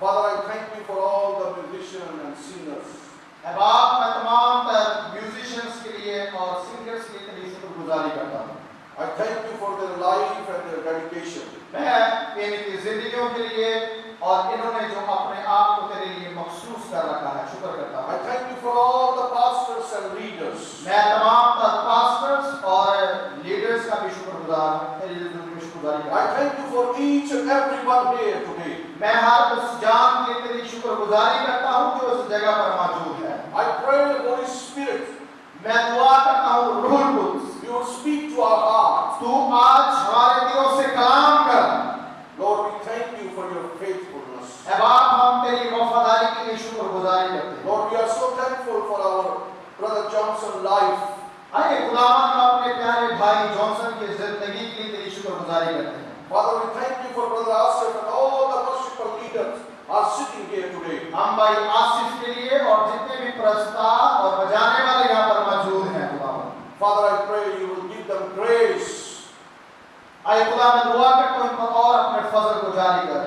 Father, I thank you for all the musicians and singers. ऐ बाप, मैं तमाम म्यूजिशियंस के लिए और सिंगर्स के लिए तेरी शुक्रगुजारी करता हूँ। I thank you for their life and their dedication. मैं इनकी जिंदगियों के लिए और इन्होंने जो अपने आप को तेरे लिए मखसूस कर रखा है, शुक्र करता हूँ। I thank you for all the pastors and leaders. मैं तमाम पास्टर्स और लीडर्स का भी शुक्रगुजार हूँ, तेरी जिंदगी में शुक्रगुजारी करता हूँ। I thank you for each and everyone here today. मैं हर उस जान के तेरी शुक्रगुजारी करता हूँ जो उस जगह पर मौजूद है। I pray, Holy Spirit, मैं दुआ करता हूँ रूह Quds, you will speak to our hearts. तू आज हमारे दिलों से कलाम कर। Lord, we thank you for your faithfulness. ऐ बाप, हम तेरी वफादारी के लिए शुक्रगुजारी करते हैं। Lord, we are so thankful for our brother Johnson life. आइए खुदावंद हम अपने प्यारे भाई जॉनसन की जिंदगी के लिए तेरी शुक्रगुजारी करते हैं। Father, we thank you for brother Asif and all the worshipper leaders are sitting here today. हम भाई आसिफ के लिए और जितने भी प्रस्ताव और बजाने वाले यहाँ पर मौजूद हैं खुदावंद। Father, I pray you will give them grace. आइए खुदा मैं दुआ करता हूँ इन पर और अपने फजल को जारी कर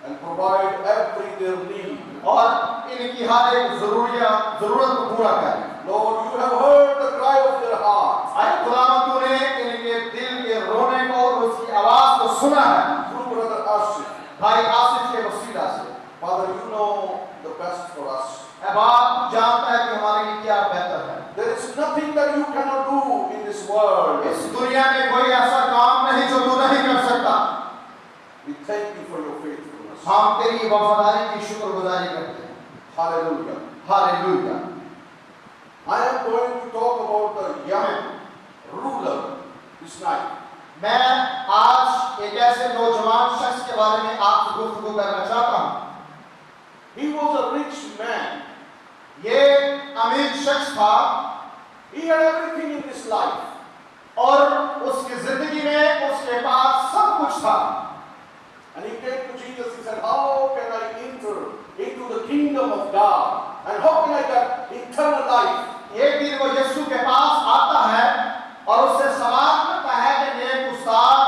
and provide every their need. और इनकी हर एक जरूरत को पूरा कर। Lord, you have heard the cry of their heart. आइए खुदावंद तूने इनके दिल के रोने को और उसकी आवाज को सुना है Through brother Asif. भाई आसिफ के वसीला से। Father, you know the best for us. ऐ बाप, जानता है कि हमारे लिए क्या बेहतर है। There is nothing that you cannot do in this world. इस दुनिया में कोई ऐसा काम नहीं जो तू नहीं कर सकता। We thank you for your faithfulness. हम तेरी वफादारी की शुक्रगुजारी करते हैं। Hallelujah. Hallelujah. I am going to talk about the young ruler this night. मैं आज एक ऐसे नौजवान शख्स के बारे में आपसे गुफ्तगू करना चाहता हूँ। He was a rich man. ये अमीर शख्स था। He had everything in this life. और उसकी जिंदगी में उसके पास सब कुछ था। And he came to Jesus. He said, "How can I enter into the kingdom of God? And how can I get eternal life?" एक दिन वो यीशु के पास आता है और उससे सवाल करता है कि नेक उस्ताद,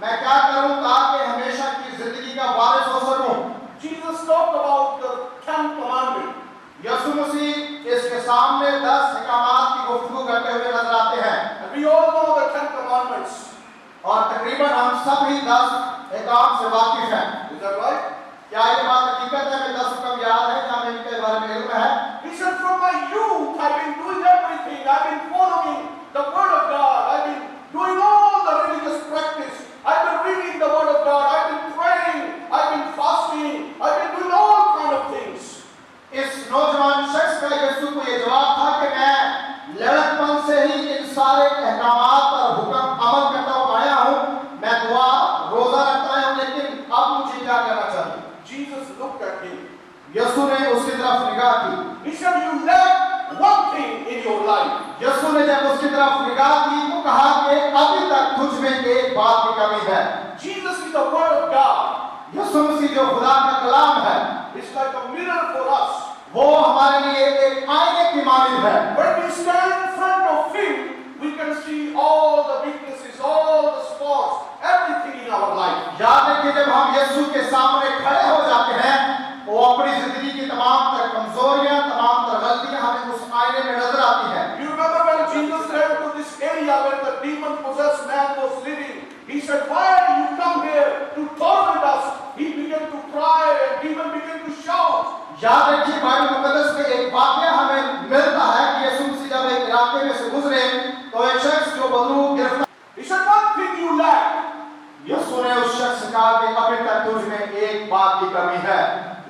मैं क्या करूं ताकि हमेशा की जिंदगी का वारिस हो सकूं। Jesus talked about the 10 commandments. यीशु मसीह इसके सामने 10 अहकामात की गुफ्तगू करते हुए नजर आते हैं। And we all know the 10 commandments. और तकरीबन हम सब ही 10 अहकाम से वाकिफ हैं। Is that right? क्या ये बात हकीकत है? हमें 10 हुक्म याद है या हमें इनके बारे में इल्म है? He said, "From my youth, I've been doing everything. I've been following the word of God. I've been doing all the religious practice. I've been reading the word of God. I've been praying. I've been fasting. I've been doing all kind of things." इस नौजवान शख्स का यीशु को ये जवाब था कि मैं लड़कपन से ही इन सारे अहकामात पर हुक्म अमल करता हुआ आया हूँ। मैं दुआ रोजा रखता हूँ, लेकिन अब मुझे क्या करना चाहिए? Jesus looked at him. यीशु ने उसकी तरफ निगाह की। He said, "You lack one thing in your life." यीशु ने जब उसकी तरफ निगाह की तो कहा कि अभी तक तुझ में एक बात की कमी है। Jesus is the word of God. यीशु मसीह जो खुदा का कलाम है, It's like a mirror for us. वो हमारे लिए एक आईने की मानिंद है। When we stand in front of him, we can see all the weaknesses, all the spots, everything in our life. याद रखिए, जब हम यीशु के सामने खड़े हो जाते हैं, वो अपनी जिंदगी की तमाम तर कमजोरियां, तमाम तर गलतियां हमें उस आईने में नजर आती हैं। You remember when Jesus came to this area where the demon-possessed man was living? He said, "Why do you come here to torment us?" He began to cry and demon began to shout. याद रखिए, Bible मुकद्दस में एक वाकया हमें मिलता है कि यीशु मसीह जब एक इलाके में से गुजरे तो एक शख्स जो बदलू गिरफ्तार। He said, "One thing you lack." यीशु ने उस शख्स से कहा कि अभी तक तुझ में एक बात की कमी है।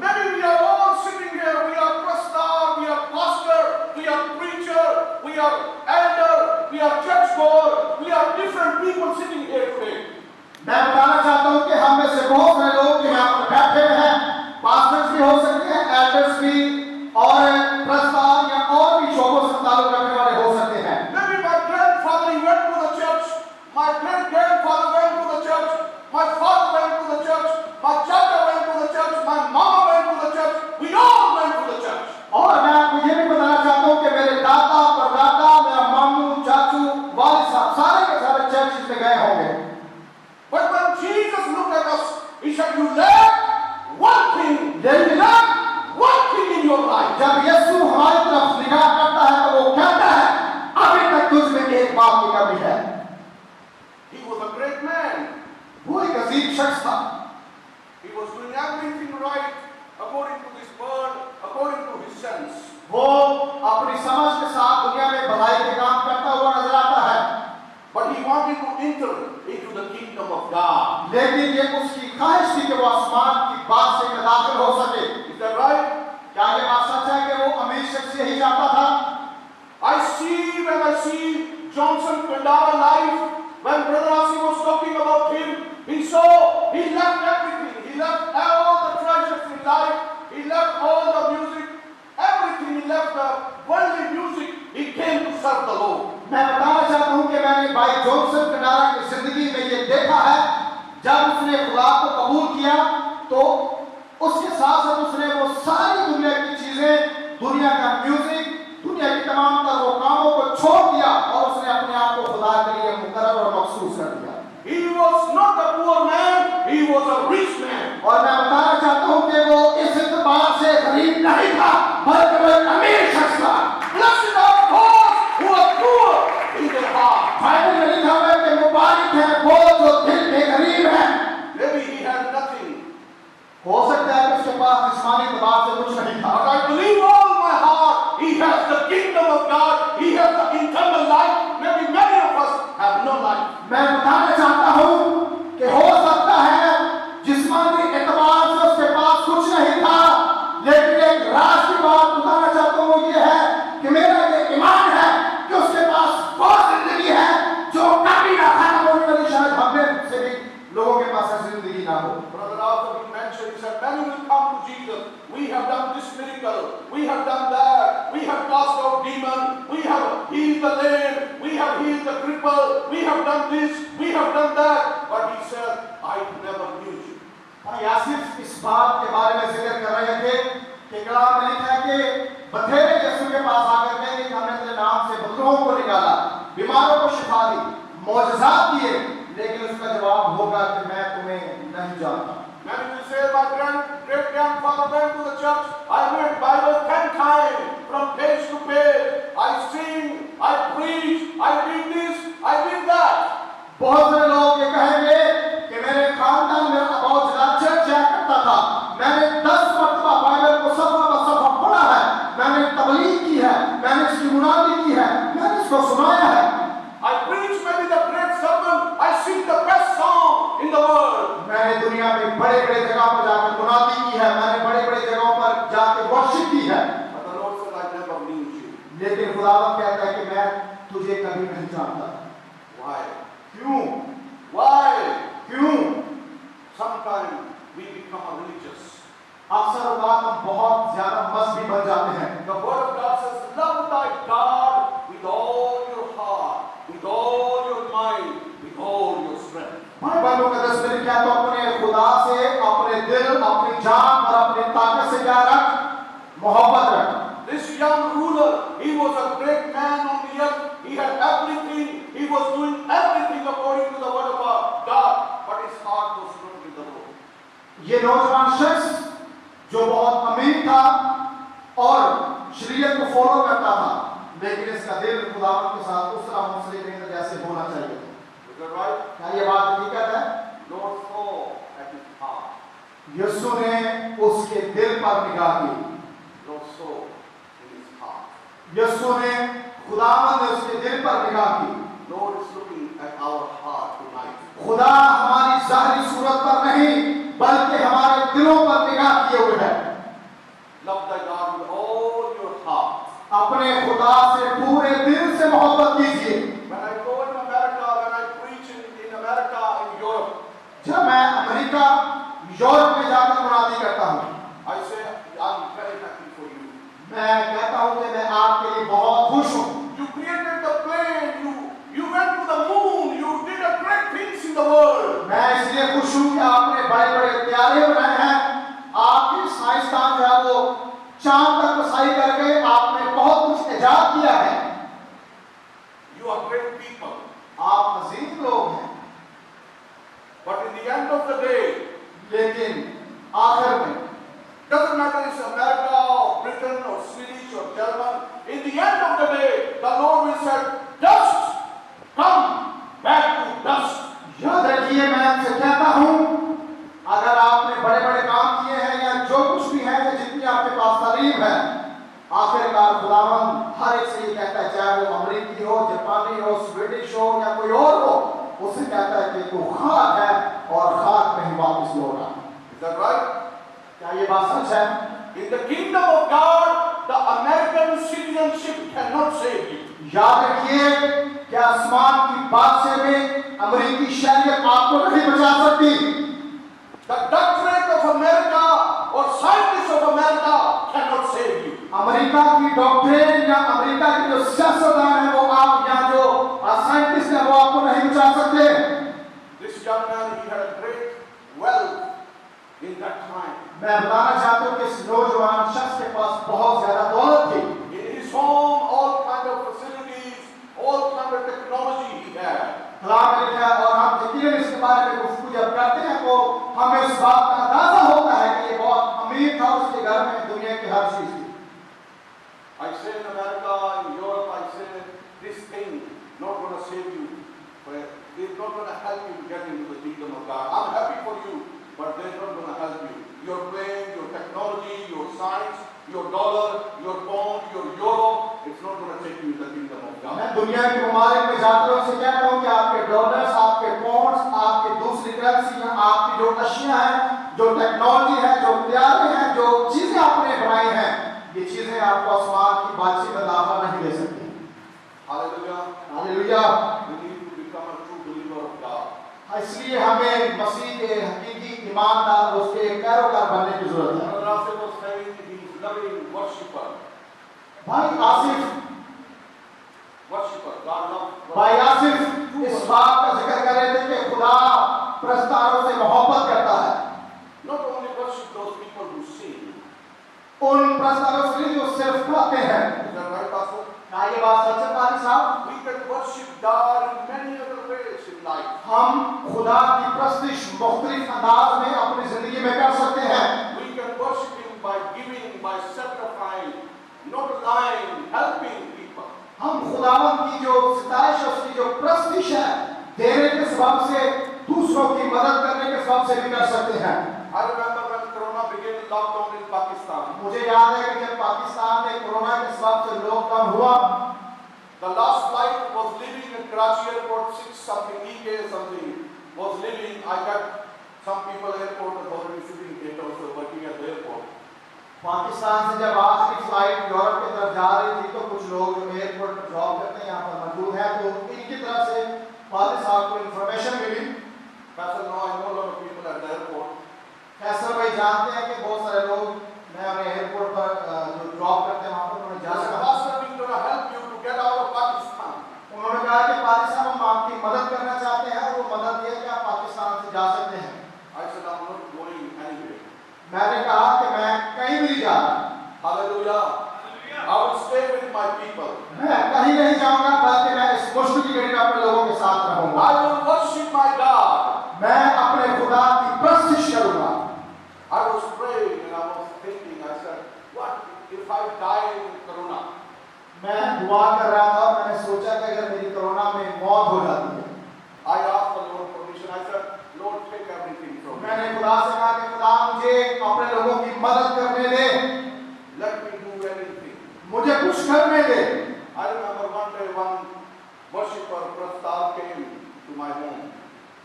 Maybe we are all sitting here. We are pastor, we are pastor, we are preacher, we are elder, we are churchgoer, we are different people sitting here today. मैं बताना चाहता हूँ कि हम में से बहुत सारे लोग यहाँ पर बैठे हैं, पास्टर्स भी हो सकते हैं, एल्डर्स भी, अजीब शख्स था। He was doing everything right according to this world, according to his sense. वो अपनी समझ के साथ दुनिया में भलाई के काम करता हुआ नजर आता है, But he wanted to enter into the kingdom of God. लेकिन ये उसकी ख्वाहिश थी कि वो आसमान की बात से दाखिल हो सके। Is that right? क्या ये बात सच है कि वो अमीर शख्स यही चाहता था? When I see Johnson Pandara life, when Brother Asi was talking about him, he left everything. He left all the treasures in life. He left all the music, everything. He left the worldly music. He came to serve the Lord. मैं बताना चाहता हूँ कि मैंने भाई Johnson Kandara की जिंदगी में ये देखा है, जब उसने खुदा को कबूल किया तो उसके साथ साथ उसने वो सारी दुनिया की चीजें, दुनिया का म्यूजिक, दुनिया की तमाम तर वो कामों को छोड़ दिया और उसने अपने आप को खुदा के लिए मुकर्रर और मखसूस कर दिया। He was not a poor man, he was a rich man. और मैं बताना चाहता हूँ कि वो इस एतबार से गरीब नहीं था, बल्कि वो एक अमीर शख्स था। Blessed are those who are poor in their heart. Bible में लिखा हुआ है कि मुबारक है वो जो दिल में गरीब है। Maybe he had nothing, हो सकता है कि उसके पास जिस्मानी एतबार से कुछ नहीं था, but I believe all my heart he has the kingdom of God, he has the eternal life. Maybe many of us have no life. मैं बताना चाहता हूँ कि हो सकता है जिस्मानी एतबार से उसके पास कुछ नहीं था, लेकिन एक राज की बात बताना चाहता हूँ ये है कि मेरा ये ईमान है कि उसके पास वो जिंदगी है जो कभी ना खत्म होने वाली, शायद हम में से भी लोगों के पास ऐसी जिंदगी ना हो। Brother Arthur mentioned, he said, many will come to Jesus. We have done this miracle. We have done that. We have cast out demons. We have healed the lame. We have healed the cripple. We have done this. We have done that. But he said, I never knew you. Yasif इस बात के बारे में जिक्र कर रहे थे कि कलाम में लिखा है कि बथेरे यीशु के पास आकर कहे कि हमने तेरे नाम से बदरूहों को निकाला, बीमारों को शिफा दी, मौजज़ात किए, लेकिन उसका जवाब होगा कि मैं तुम्हें नहीं जानता। Many will say, my great grandfather went to the church. I read Bible 10 times from page to page. I sing, I preach, I read this, I read that. बहुत सारे लोग ये कहेंगे कि मेरे खानदान में बहुत ज्यादा चर्च जाया करता था, मैंने 10 मरतबा बाइबल को सफा ब सफा पढ़ा है, मैंने तबलीग की है, मैंने इसकी मुनादी की है, मैंने इसको सुनाया है। I preach maybe the great sermon. I sing the best song in the world. मैंने दुनिया में बड़े-बड़े जगह पर जाकर मुनादी की है, मैंने बड़े-बड़े जगहों पर जाकर वर्शिप की है। But the Lord said, I never knew you. लेकिन खुदावंद कहता है कि मैं तुझे कभी नहीं जानता। Why? क्यों? Why? क्यों? Sometimes we become religious. अक्सर औकात हम बहुत ज्यादा मजहबी बन जाते हैं। The word of God says, love thy God with all your heart, with all your mind, with all your strength. Bible मुकद्दस में लिखा है तो अपने खुदा से, अपने दिल, अपनी जान और अपनी ताकत से क्या रख? मोहब्बत रख। This young ruler, he was a great man on the earth. He had everything. He was doing everything according to the word of God, but his heart was not with the Lord. ये नौजवान शख्स जो बहुत अमीर था और शरीयत को फॉलो करता था, लेकिन इसका दिल खुदावंद के साथ उस तरह मुंसलिक नहीं था जैसे होना चाहिए। Is that right? क्या ये बात हकीकत है? Lord saw at his heart. यीशु ने उसके दिल पर निगाह की। Lord saw in his heart. यीशु ने खुदावंद ने उसके दिल पर निगाह की। Lord is looking at our heart tonight. खुदा हमारी ज़ाहिरी सूरत पर नहीं, बल्कि हमारे दिलों पर निगाह किए हुए है। Love thy God with all your heart. अपने खुदा से पूरे दिल से मोहब्बत कीजिए। When I go in America, when I preach in America, in Europe, जब मैं अमेरिका, यूरोप में जाकर मुनादी करता हूँ, I say, I'm very happy for you. मैं कहता हूँ कि मैं आपके लिए बहुत खुश हूँ। You created the plane, you went to the moon, you did a great things in the world. मैं इसलिए खुश हूँ कि आपने बड़े-बड़े त्यारे बनाए हैं, आपके साइंसदान जो है वो चांद तक रसाई करके आपने बहुत कुछ इजाद किया है। You are great people. आप अजीम लोग हैं। But in the end of the day, लेकिन आखिर में doesn't matter if it's America or Britain or Swedish or German, in the end of the day, the Lord will say, dust, come back to dust. याद रखिए, मैं आपसे कहता हूँ وہ خاک ہے اور خاک میں ہی واپس لوٹا. Is that right? کیا یہ بات سچ ہے؟ In the kingdom of God, the American citizenship cannot save you. یاد رکھیے کہ آسمان کی بادشاہ میں امریکی شہریت آپ کو نہیں بچا سکتی. The doctorate of America or scientists of America cannot save you. امریکہ کی ڈاکٹریٹ یا امریکہ کی جو سیاستدان ہیں وہ آپ یا جو سائنٹسٹ ہیں وہ آپ کو نہیں بچا سکتے. This young man, he had a great wealth in that time. میں بتانا چاہتا ہوں کہ اس نوجوان شخص کے پاس بہت زیادہ دولت تھی. In his home, all kind of facilities, all kind of technology he had. کلام میں لکھا ہے اور ہم یقیناً اس کے بارے میں گفتگو جب کرتے ہیں تو ہمیں اس بات کا اندازہ ہوتا ہے کہ یہ بہت امیر تھا. اس کے گھر میں دنیا کی ہر چیز تھی. I say in America, in Europe, I say this thing not going to save you, but it's not going to help you to get into the kingdom of God. I'm happy for you, but they're not going to help you. Your plane, your technology, your science, your dollar, your pound, your euro, it's not going to take you to the kingdom of God. میں دنیا کے ممالک میں جاتا ہوں سے کہتا ہوں کہ آپ کے ڈالرز, آپ کے پاؤنڈز, آپ کے دوسری کرنسی, آپ کی جو اشیاء ہیں, جو ٹیکنالوجی ہے, جو طیارے ہیں, جو چیزیں آپ نے بنائی ہیں, یہ چیزیں آپ کو آسمان کی بادشاہی میں داخلہ نہیں دے سکتی. Hallelujah. ہاللیلویہ. We need to become a true believer of God. اس لیے ہمیں مسیح کے حقیقی ایماندار اور اس کے پیروکار بننے کی ضرورت ہے. Brother Asif was saying he's loving worshipper. بھائی آصف Worshipper. God loves بھائی آصف اس بات کا ذکر کر رہے تھے کہ خدا پرستاروں سے محبت کرتا ہے. not only worship those people who sing. ان پرستاروں سے جو صرف گاتے ہیں. Is that right, Pastor? کیا یہ بات سچ ہے پادری صاحب؟ We can worship God in many other ways in life. ہم خدا کی پرستش مختلف انداز میں اپنی زندگی میں کر سکتے ہیں. We can worship Him by giving, by sacrificing, not lying, helping people. ہم خداوند کی جو ستائش اس کی جو پرستش ہے دینے کے سبب سے دوسروں کی مدد کرنے کے سبب سے بھی کر سکتے ہیں. I remember when Corona began, lockdown in Pakistan. مجھے یاد ہے کہ جب پاکستان میں کورونا کے سبب سے لاک ڈاؤن ہوا, The last flight was leaving in Karachi airport, 6 something, EK something, was leaving. I got some people airport authority sitting there also working at the airport. Pakistan سے جب آخری فلائٹ یورپ کی طرف جا رہی تھی تو کچھ لوگ جو ایئرپورٹ پر جاب کرتے ہیں یہاں پر موجود ہیں, تو ان کی طرف سے فادر صاحب کو انفارمیشن ملی. Pastor, no, I know a lot of people at the airport. Faisal بھائی جانتے ہیں کہ بہت سارے لوگ میں اپنے ایئرپورٹ پر جو جاب کرتے ہیں وہاں پر انہیں They جانا said, چاہتا ہوں. Pastor, we're going to help you to get out of Pakistan. انہوں نے کہا کہ پادری صاحب ہم آپ کی مدد کرنا چاہتے ہیں, اور وہ مدد یہ ہے کہ آپ پاکستان سے جا سکتے ہیں. I said, I'm not going anywhere. میں نے کہا کہ میں کہیں بھی نہیں جا رہا. Hallelujah. I will stay with my people. میں کہیں نہیں جاؤں گا, بلکہ میں اس مشکل کی گھڑی میں اپنے لوگوں کے ساتھ رہوں گا. I will worship my God. میں اپنے خدا کی پرستش کروں گا. I was praying and I was thinking, I said, what if I die in Corona? میں دعا کر رہا تھا اور میں نے سوچا کہ اگر میری کورونا میں موت ہو جاتی ہے. I asked the Lord permission. I said, Lord, take everything from میں me. نے خدا سے کہا کہ خدا مجھے اپنے لوگوں کی مدد کرنے دے, Let me do anything. مجھے کچھ کرنے دے. I remember one day one worshipper, Prastar, came to my home.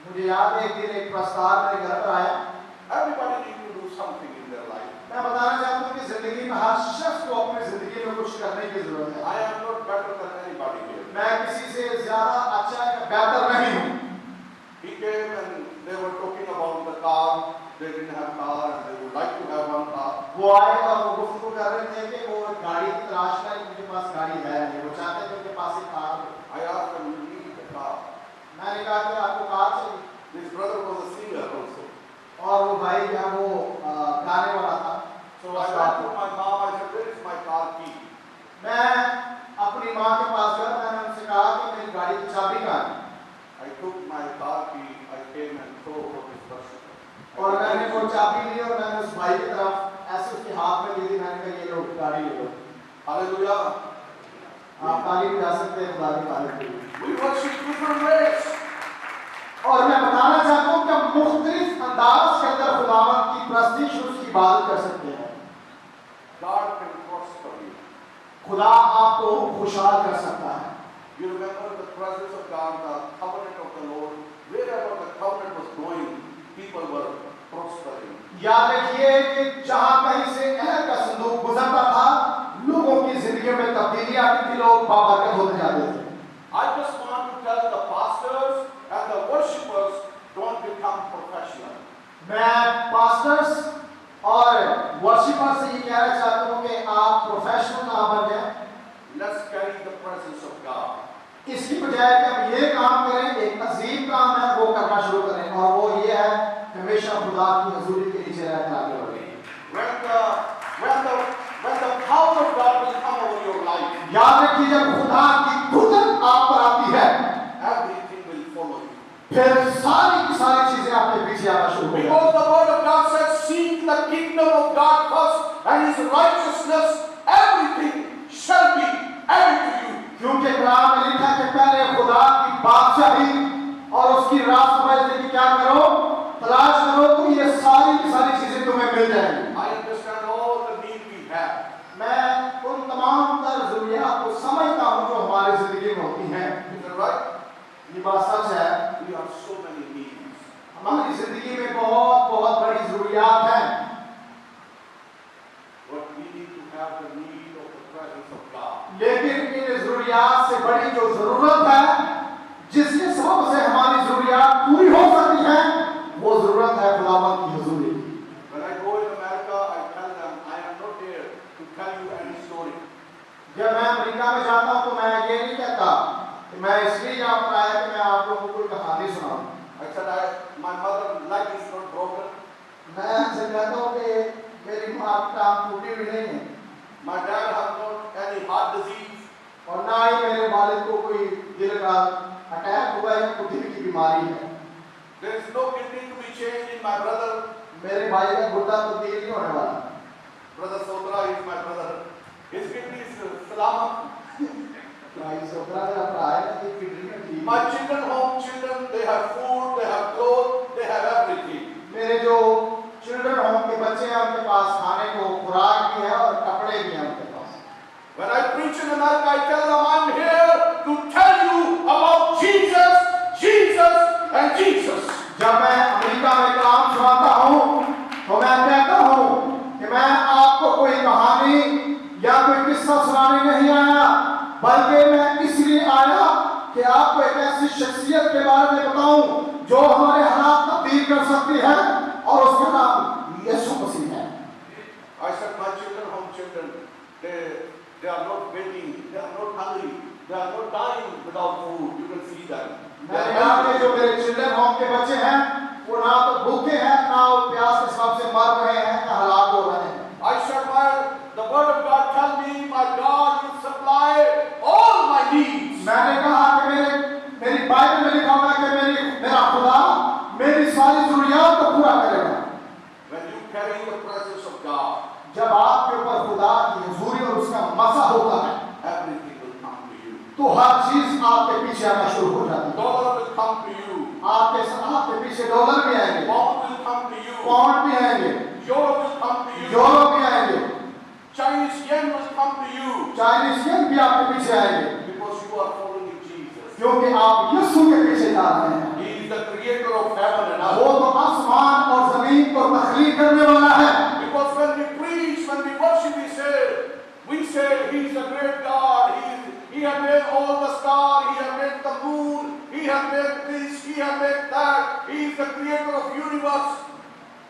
مجھے یاد ہے ایک دن ایک پرستار میرے گھر پر آیا. Everybody needs to do something in their life. میں بتانا چاہتا ہوں کہ زندگی میں ہر شخص کو اپنی زندگی میں کچھ کرنے کی ضرورت ہے. I am not better than anybody here. میں کسی سے زیادہ اچھا یا بہتر نہیں ہوں. He came and they were talking about the car. They didn't have car and they would like to have one car. وہ آئے اور وہ گفتگو کر رہے تھے کہ وہ گاڑی کی تلاش میں, ان کے پاس گاڑی ہے نہیں, وہ چاہتے ہیں کہ ان کے پاس ایک کار ہو. I asked them, you need a car. میں نے کہا کہ آپ کو کار چاہیے. This brother was a singer also. اور وہ بھائی جو ہے وہ گانے والا تھا. So I went to my mom. I said, where is my car key? میں اپنی ماں کے پاس گیا, میں نے ان سے کہا کہ میری گاڑی کی چابی کہاں ہے. I took my car key. I came and threw for this person. اور میں نے وہ چابی لی اور میں نے اس بھائی کی طرف ایسے اس کے ہاتھ میں لی تھی. میں نے کہا یہ لو گاڑی لے لو. Hallelujah. آپ تعلیم جا سکتے ہیں خدا کی تعریف کے لیے. We worship different ways. اور میں بتانا چاہتا ہوں کہ مختلف انداز کے اندر خداوند کی پرستش اور اس کی عبادت کر سکتے ہیں. God can prosper you. خدا آپ کو خوشحال کر سکتا ہے. You remember the presence of God, the covenant of the Lord. Wherever the याद रखिए कि जहां कहीं से अहद का संदूक गुजरता था, लोगों की जिंदगी में तब्दीली आती थी, लोग बाबरकत होते जाते थे। I just want to tell the pastors and the worshippers, don't become professional. मैं पास्टर्स और वर्शिपर से ये कहना चाहता हूँ कि आप प्रोफेशनल ना बन जाएं। Let's carry the presence of God. इसकी बजाय कि हम ये काम करें, एक अजीम काम है वो करना शुरू करें, और वो ये है हमेशा खुदा की हजूरी के नीचे रहकर आगे बढ़ें। When the power of God will come over your life, याद रखिए जब खुदा की कुदरत आप पर आती है, everything will follow you. फिर सारी की सारी चीजें आपके पीछे आना शुरू हो जाएंगी। Because the word of God says, seek the kingdom of God first and his righteousness, everything shall be added to you. क्योंकि कलाम में लिखा है कि पहले खुदा की बादशाही और उसकी राह समझने की क्या करो, तलाश करो, तो ये सारी की सारी चीजें तुम्हें मिल जाएंगी। I understand all the need we have. मैं उन तमाम तर जरूरियात को समझता हूँ जो हमारी जिंदगी में होती हैं। Is that right? ये बात सच है। We have so many needs. हमारी जिंदगी में बहुत बहुत बड़ी जरूरियात हैं। But we need to have the need of the presence of God. लेकिन इन जरूरियात से बड़ी जो जरूरत है, जिसके सबब से हमारी जरूरियात पूरी हो सकती है, वो जरूरत है खुदावंद की हुजूरी की। When I go in America, I tell them, I am not here to tell you any story. जब मैं अमेरिका में जाता हूँ तो मैं ये नहीं कहता कि मैं इसलिए यहाँ पर आया कि मैं आप लोगों को कोई कहानी सुनाऊं। I said, my mother leg is not broken. मैं उनसे कहता हूँ कि मेरी माँ की टांग टूटी हुई नहीं है, My dad has not any heart disease. और ना ही मेरे वालिद को कोई दिल का अटैक हुआ है, कोई दिल की बीमारी है। There is no kidney to be changed in my brother. मेरे भाई का गुर्दा तब्दील नहीं होने वाला। Brother Sodra is my brother. His kidney is salamat. भाई सोदरा मेरा भरा है, ये किडनी में ठीक है। My children, home children, they have food, they have clothes, they have everything. मेरे जो चिल्ड्रन होम के बच्चे हैं उनके पास खाने को खुराक भी है और कपड़े भी हैं उनके पास। When I preach in America, I tell them I'm here to tell you about Jesus, Jesus and Jesus. जब मैं अमेरिका में कलाम सुनाता हूँ तो मैं कहता हूँ कि मैं आपको कोई कहानी या कोई किस्सा सुनाने नहीं आया, बल्कि मैं इसलिए आया कि आपको एक ऐसी शख्सियत के बारे में बताऊं जो हमारे हालात तब्दील कर सकती है, और उसका नाम यीशु मसीह है। I said my children, home children, they are not waiting, they are not hungry, they are not dying without food. You can see them. मैंने कहा कि जो मेरे चिल्ड्रन होम के बच्चे हैं वो ना तो भूखे हैं, ना वो प्यास के सबब से मर रहे हैं, ना हलाक हो रहे हैं। I said the word of God tell me my God will supply all my needs. मैंने कहा कि मेरी बाइबल में लिखा हुआ है कि मेरा खुदा मेरी सारी जरूरियात को पूरा करेगा। When you carry the presence of God, जब आपके ऊपर खुदा की हुजूरी और उसका मसा होता है, everything will come to you. तो हर चीज आपके पीछे आना शुरू हो जाती है। Dollar will come to you. आपके पीछे डॉलर भी आएंगे, Pound will come to you. Pound भी आएंगे, Euro will come to you. Euro भी आएंगे, Chinese yen will come to you. Chinese yen भी आपके पीछे आएंगे, Because you are following Jesus. क्योंकि आप यीशु के पीछे जा रहे हैं। He is the creator of heaven and वो earth. तो आसमान और जमीन को तख्लीक करने वाला है। Because when we preach, when we worship, we say He is a great God. He has made all the stars, He has made the moon, He has made this, He has made that. He is the creator of universe.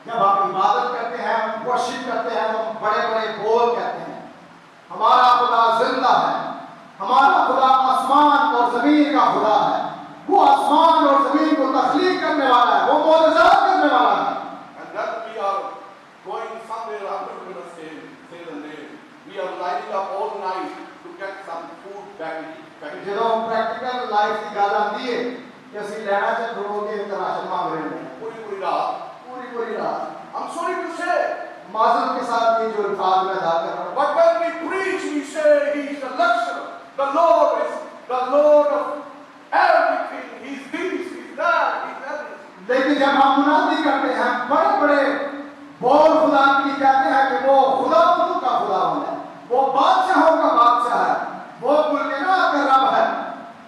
जब आप इबादत करते हैं, worship करते हैं, तो बड़े बड़े बोल कहते हैं, हमारा खुदा जिंदा है, हमारा खुदा आसमान और जमीन का खुदा है, वो आसमान और जमीन को तख्लीक करने वाला है, वो मौजज़ात करने वाला है। And that we are going somewhere, I'm not going to say the name. We are lining up all night to get some food back. ਜਦੋਂ ਪ੍ਰੈਕਟੀਕਲ ਲਾਈਫ ਦੀ ਗੱਲ ਆਉਂਦੀ ਹੈ ਕਿ ਅਸੀਂ ਲੈਣਾ ਚ ਖੜੋ ਕੇ ਰਾਸ਼ਨ ਮੰਗ ਰਹੇ हैं, पूरी रात. पूरी रात। I'm sorry to say, माजरत के साथ ये जो अल्फाज मैं अदा कर रहा हूँ, but when we preach, we say He is the lecturer. The Lord is the Lord of everything. He's this, He's that, He's everything. लेकिन जब हम मुनादी करते हैं, बड़े बड़े बोल खुदा की कहते हैं कि वो खुदावंदों का खुदावंद है, वो बादशाहों का बादशाह है, वो मुल्किनात का रब है।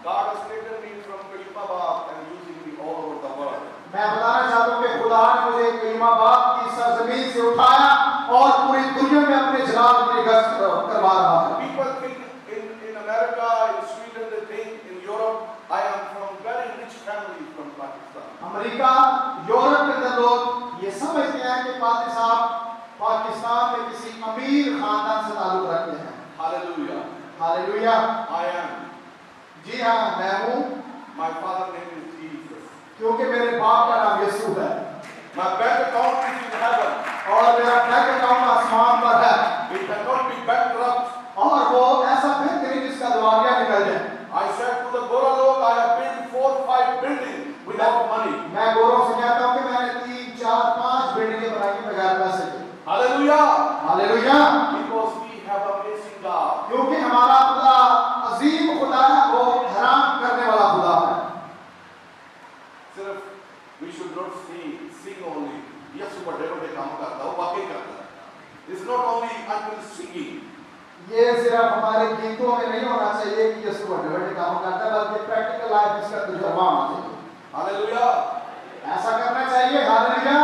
God has taken me from Kalimabad and using me all over the world. मैं बताना चाहता हूँ कि खुदा ने मुझे कलीमाबाद की सरजमीन से उठाया और पूरी दुनिया में अपने जलाल की गश्त करवा रहा है। People think in America, in Sweden, they think in Europe, I am from very rich family from Pakistan. America, Europe के अंदर लोग ये समझते हैं कि पादी साहब पाकिस्तान में किसी अमीर खानदान से ताल्लुक रखते हैं। Hallelujah. हालेलुया। I am. जी हाँ, मैं हूँ, My father name is Jesus. क्योंकि मेरे बाप का नाम यीशु है My bank account is in heaven. और मेरा बैंक अकाउंट आसमान पर है It cannot be bankrupt. और वो ऐसा बैंक नहीं जिसका दिवालिया निकल जाए। I said to the Gora log, I have built 4-5 buildings without money. मैं गौरव से कहता हूँ कि मैंने 3, 4, 5 बिल्डिंगें बनाई बगैर पैसे के। Hallelujah. Hallelujah. Because we have amazing God. क्योंकि हमारा खुदा अजीम खुदा है, वो हैरान करने वाला खुदा है। सिर्फ we should not sing only. Yes, बड़े बड़े काम करता हूँ, वाकई करता है. It's not only until singing. ये सिर्फ हमारे गीतों में नहीं होना चाहिए कि यीशु बड़े काम करता है, बल्कि प्रैक्टिकल लाइफ इसका तजुर्बा होना चाहिए। Hallelujah. ऐसा करना चाहिए। Hallelujah.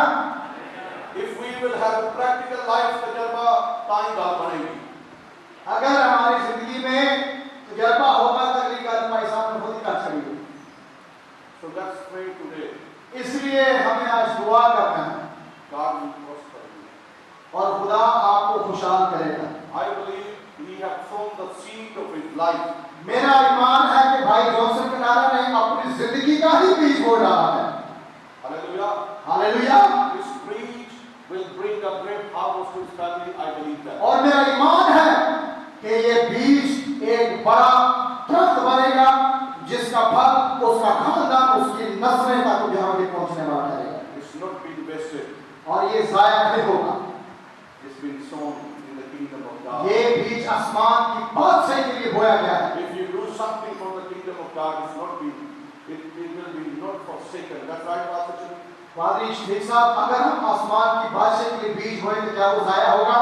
If we will have a practical life तजुर्बा, ताई गाल बनेगी. अगर हमारी जिंदगी में तजुर्बा होगा तो अगली बार हमारे सामने खुद ही कर सकेंगे। So let's pray today. इसलिए हमें आज दुआ करना है God will prosper you. और खुदा आपको खुशहाल करेगा। I believe we have sown the seed of his life. मेरा ईमान है कि भाई जॉनसन कंडारा ने अपनी जिंदगी का ही बीज बो डाला है। Hallelujah. Hallelujah. This breed will bring a great harvest to his family. I believe that. और मेरा ईमान है कि ये बीज एक बड़ा दरख्त बनेगा जिसका फल उसका खानदान उसकी नस्लें तक यहाँ पे पहुंचने वाला है। It's not been wasted. और ये जाया नहीं होगा। It's been sown in the kingdom of God. ये बीज आसमान की बादशाही के लिए बोया गया है। If you do something for the kingdom of God, it will be not forsaken. That's right, Pastor Chin? पादरी शेख साहब, अगर हम आसमान की बादशाही के लिए बीज बोए तो क्या वो जाया होगा?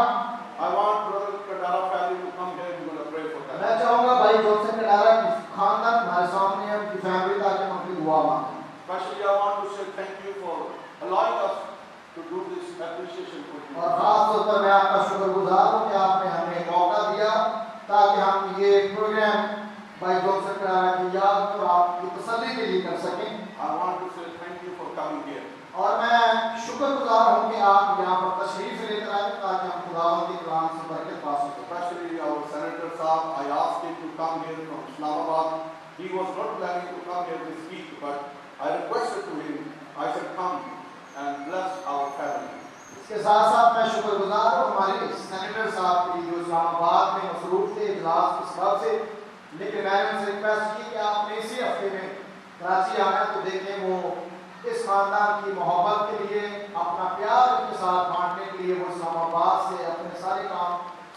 I want Brother Kandara family to come here. We're going to pray for that. मैं चाहूंगा भाई जॉनसन कंडारा की खानदान हमारे सामने है, उनकी फैमिली ताकि हम अपनी दुआ मांगें। Especially, I want to say thank you for allowing us to do this appreciation for you. और खास तौर पर मैं आपका शुक्रगुजार हूँ कि आपने हमें मौका दिया ताकि हम ये प्रोग्राम भाई जॉनसन कंडारा की याद और आपकी तसल्ली के लिए कर सकें। I want to say thank you for coming here. और मैं शुक्रगुजार हूँ कि आप यहाँ पर तशरीफ लेकर आए ताकि हम खुदावंद के कलाम से बरकत पा सकें। Especially our Senator Saab, I asked him to come here from Islamabad. He was not planning to come here this week, but I requested to him. I said, come and bless our family. इसके साथ साथ मैं शुक्रगुजार हूँ हमारे senator साहब की जो इस्लामाबाद में मसरूफ थे इजलास के सबब से, लेकिन मैंने उनसे रिक्वेस्ट की कि आपने इसी हफ्ते में कराची आना तो देखें वो इस खानदान की मोहब्बत के लिए अपना प्यार उनके साथ बांटने के लिए वो इस्लामाबाद से अपने सारे काम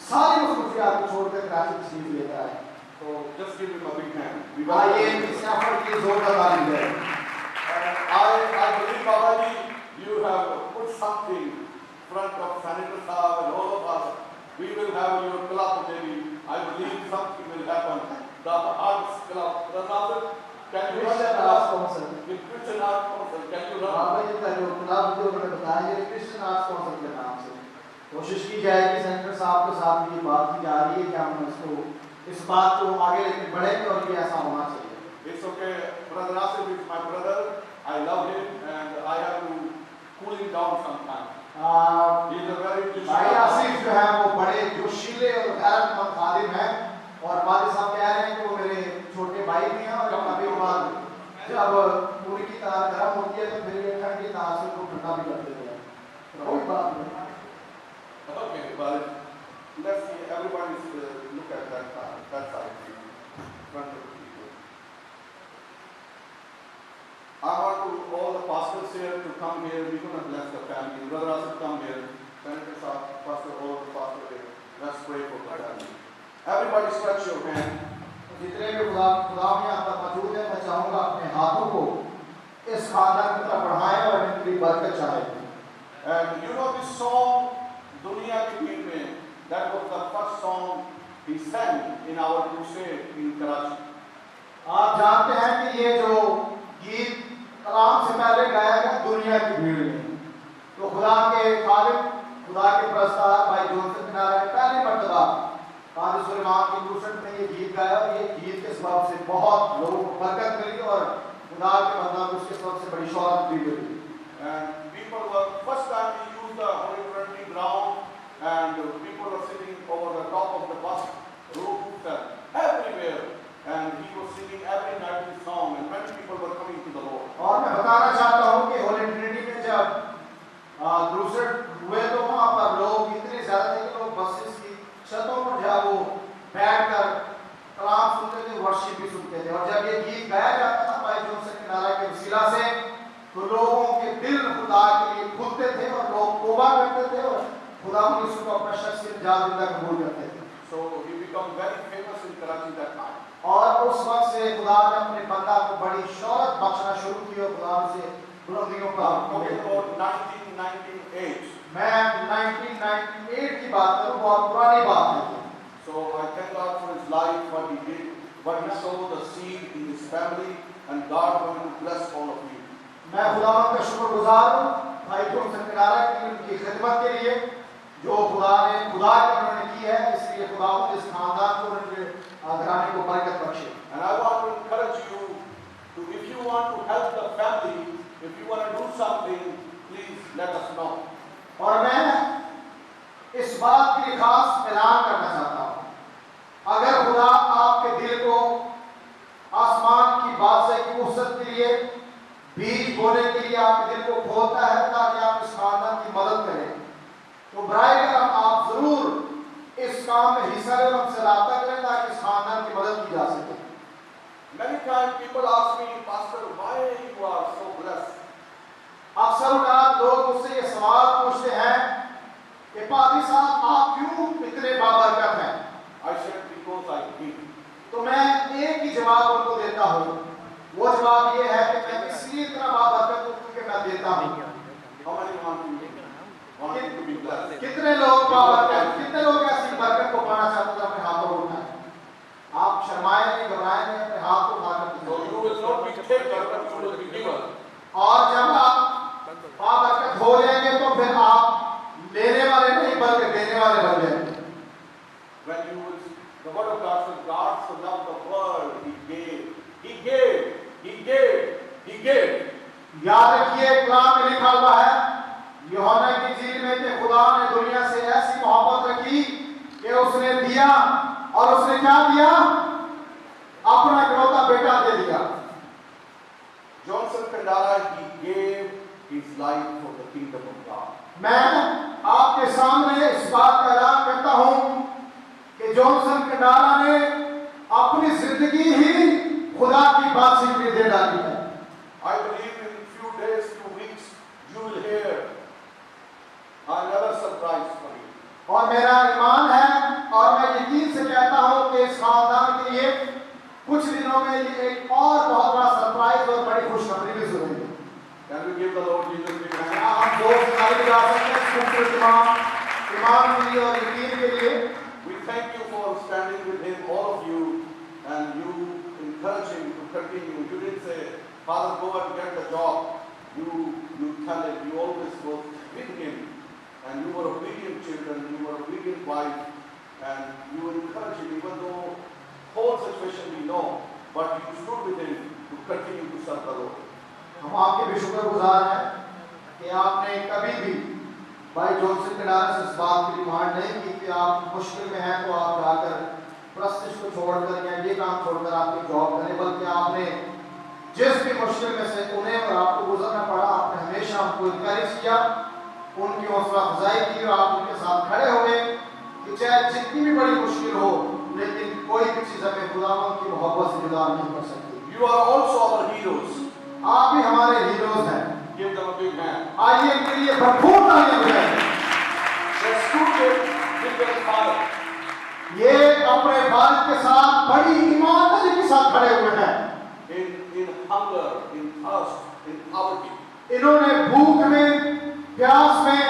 सारी मसरूफियात को छोड़कर कराची तशरीफ लेकर आए। So just give him a big hand. आइए इस एफर्ट की जोरदार ताली दें। I believe, Babaji, you have put something in front of Senator Saab and all of us. We will have your club maybe. I believe something will happen. The Arts Club. Can you run that Arts club? Council. The Christian Arts Council. Can you run? बाबा जी का जो club जो मैंने बताया ये Christian arts council के नाम से कोशिश की जाएगी। सेनेटर साहब के साथ ये बात की जा रही है कि हम इसको इस बात को आगे लेके बढ़ेंगे और ये ऐसा होना चाहिए। It's okay. Brother Asif is my brother. I love him and I have to cool him down sometimes. He is a very भाई आसिफ जो है वो बड़े जोशीले और गैरतमंद खादिम हैं और वालिद साहब कह रहे हैं कि वो मेरे छोटे भाई भी हैं और कभी कभार जब पूरी की तार गर्म होती है तो फिर ये ठंडी तार से को ठंडा भी कर देते हैं। कोई बात नहीं। Okay, but let's see. Everybody look at that side. That side. Front of the people. I want to all the pastors here to come here. We're going to bless the family. Brother Asif, come here. Senator Saab, Pastor, all the pastors here. Let's pray for the family. Everybody stretch your hand. जितने भी खुदा में आप तक मौजूद हैं, मैं चाहूँगा अपने हाथों को इस खानदान की तरफ बढ़ाएं और इनकी बरकत चाहें। And you know this song, Duniya Ki Bheed Mein, that was the first song he sang in our crusade in Karachi. आप जानते हैं कि ये जो गीत कलाम से पहले गाया गया दुनिया की भीड़ में, तो खुदा के खादिम खुदा के बंदा को उसके सबसे बड़ी शौहरत दी गई। And people were, first time we used the Holy Trinity ground, and people were sitting over the top of the bus roof and everywhere, and he was singing every night his song, and many people were coming to the Lord. और मैं बताना चाहता हूँ कि Holi Trinity में जब दूसरे हुए तो वहाँ पर लोग इतने ज़्यादा थे कि लोग बसेस की छतों पर जब वो बैठकर कलाम सुनते थे, वर्शिप भी सुनते थे, और जब ये गीत गाया जाता था भाई जॉनसन कंडारा के वसीला से, तो लोगों के दिल खुदा के लिए खुलते थे और लोग तौबा करते थे और खुदा यीशु को अपना शख्सी निजात देता कबूल करते थे। So he became very famous in Karachi that time. और उस वक्त से खुदा ने अपने बंदा को बड़ी शोहरत बख्शना शुरू की और खुदा से बुलंदियों का Talking about 1998. मैं 1998 की बात करूं, बहुत पुरानी बात है। So I thank God for his life, what he did, what he sowed the seed in his family, and God going to bless all of you. मैं खुदावंद का शुक्रगुजार हूं भाई जॉनसन कंडारा की उनकी खिदमत के लिए जो खुदा के उन्होंने की है, इसलिए खुदावंद इस खानदान को उनके घराने को बरकत बख्शे। And I want to encourage you to, if you want to help the family, if you want to do something, please let us know. और मैं इस बात के लिए खास ऐलान करना चाहता हूं, अगर खुदा आपके दिल को आसमान की बादशाह की फुर्सत के लिए बीज बोने के लिए आपके दिल को खोलता है ताकि आप इस खानदान की मदद करें, तो बराए करम आप जरूर इस काम में हिस्सा लें और हमसे राब्ता करें ताकि इस खानदान की मदद की जा सके। Many times people ask me, Pastor, why you are so blessed? अक्सर औकात लोग मुझसे ये सवाल पूछते हैं कि पादरी साहब आप क्यों इतने बाबरकत हैं? I said, because I give. तो मैं एक ही जवाब उनको देता हूँ, वो जवाब ये है कि मैं इसलिए इतना बाबरकत हूँ क्योंकि मैं देता हूँ। How many want to be blessed? कितने लोग बाबरकत, कितने लोग ऐसी बरकत को पाना चाहते हैं? अपने हाथों को उठाएं। आप शर्माए नहीं, घबराए नहीं, अपने हाथ को उठाकर So you will not be taker, but you will be giver. और जब आप बाबरकत हो जाएंगे तो फिर आप लेने वाले नहीं बल्कि देने वाले बन जाएंगे। When you will, the word of God says, God so loved the world, he gave, he gave, he gave, he gave. याद रखिए कलाम में लिखा हुआ है यूहन्ना की इंजील में कि खुदा ने दुनिया से ऐसी मोहब्बत रखी कि उसने दिया, और उसने क्या दिया? अपना इकलौता बेटा दे दिया। Johnson Kandara, he gave his life for the kingdom of God. मैं आपके सामने इस बात का ऐलान करता हूं कि जॉनसन कंडारा ने अपनी जिंदगी ही खुदा की बादशाही के लिए दे डाली है। I believe in few days, few weeks, you will hear another surprise for you. और मेरा ईमान है और मैं यकीन से कहता हूं कि इस खानदान के लिए कुछ दिनों में ये एक और बहुत बड़ा सरप्राइज और बड़ी खुशखबरी भी सुनेंगे। Can we give the Lord Jesus big hand? हम दो ताली बजा सकते हैं खूबसूरत ईमान के लिए और यकीन के लिए। We thank you for standing with him, all of you, and you encourage him to continue. You didn't say, Father, go and get the job. You tell him, you always was with him, and you were obedient children, you were obedient wife, and you encourage him, even though whole situation we know, but you stood with him to continue to serve the Lord. हम आपके भी शुक्रगुजार हैं कि आपने कभी भी भाई जॉनसन कंडारा से इस बात की डिमांड नहीं की कि आप मुश्किल में हैं तो आप जाकर प्रस्तिश को छोड़कर या ये काम छोड़कर आपकी जॉब करें, बल्कि आपने जिस भी मुश्किल में से उन्हें और आपको गुजरना पड़ा, आपने हमेशा उनको इनकरेज किया, उनकी हौसला अफजाई की और आप उनके साथ खड़े हुए कि चाहे जितनी भी बड़ी मुश्किल हो, लेकिन कोई भी चीज़ हमें खुदावंद की मोहब्बत से जुदा नहीं कर सकती। You are also our heroes. आप भी हमारे हीरोज हैं। Give them a big hand. आइए इनके लिए भरपूर तालियां बजाएं। They stood with their father. ये अपने बाप के साथ बड़ी ईमानदारी के साथ खड़े हुए हैं। In hunger, in thirst, in poverty. इन्होंने भूख में, प्यास में,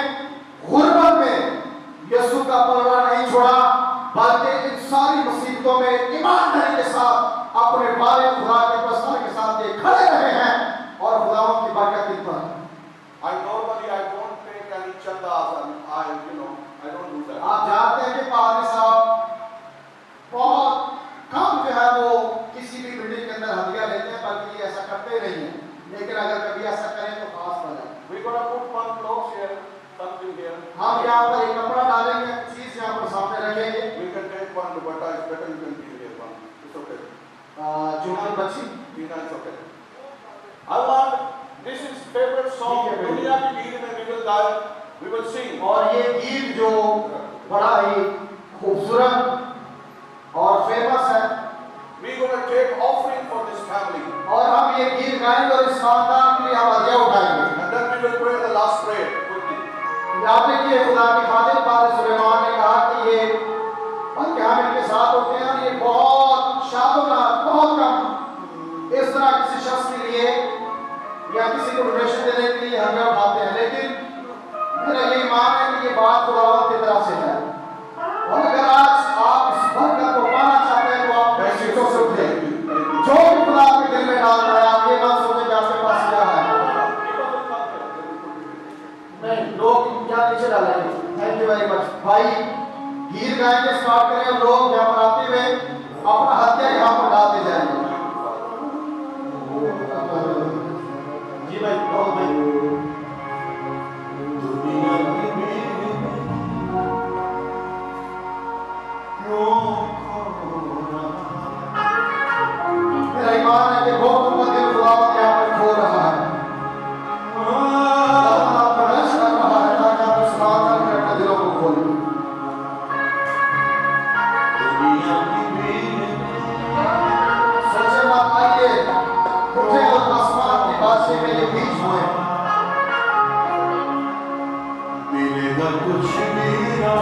गुर्बत में यीशु का पलड़ा नहीं छोड़ा, बल्कि इन सारी मुसीबतों में ईमानदारी के साथ अपने बारे खुदा के प्रस्ताव के साथ ये खड़े रहे हैं और खुदावंद की बरकत इन पर। I don't take any chandas, and I don't do that. आप जानते हैं कि पादरी साहब बहुत कम जो है वो किसी भी बिल्डिंग के अंदर हदिया लेते हैं, बल्कि ये ऐसा करते ही नहीं है। put one cloth here, something here. हम यहाँ पर एक कपड़ा डालेंगे, चीज यहाँ पर सामने रखेंगे. We can take one dupatta, it's better you can give here one. It's okay. Juman बच्ची, Dina, it's okay. I want, this is favorite song. दुनिया की गीत में we will गाए, we will sing. और ये गीत जो बड़ा ही खूबसूरत और फेमस है. We going to take offering for this family. और हम ये गीत गाएंगे और इस खानदान के लिए हम हदिया उठाएंगे. And then we will pray the last prayer quickly. याद रखिए खुदा के खादिम पादरी सुलेमान ने कहा कि ये बल्कि हम इनके साथ होते हैं और ये बहुत शादोनाक, बहुत कम इस तरह किसी शख्स के लिए या किसी को डोनेशन देने के लिए हदिया उठाते हैं. लेकिन मेरा ये ईमान है कि ये बात खुदावंद की तरफ से है. और अगर आज आप इस बरकत को पाना चाहते हैं तो आप सीटों से उठे. जो भी खुदा आपके दिल में डालता है आप ये मत सोचें कि आपके पास क्या है. नहीं, लोग क्या नीचे डालेंगे. Thank you very much. भाई गीत गाएंगे, स्टार्ट करें. हम लोग यहाँ पर आते हुए अपना हथिया यहाँ पर डालते जाएंगे. जी भाई, बहुत भाई. मेरा ईमान है कि बहुत दिल खुदावंद यहाँ पर खो रहा है. प्रवेश कर रहा है ताकि आप इस बात कर अपने दिलों को खोलें. सबसे बात आइए उठे और आसमान की बादशाह में ये बीच हुए. मिलेगा कुछ भी ना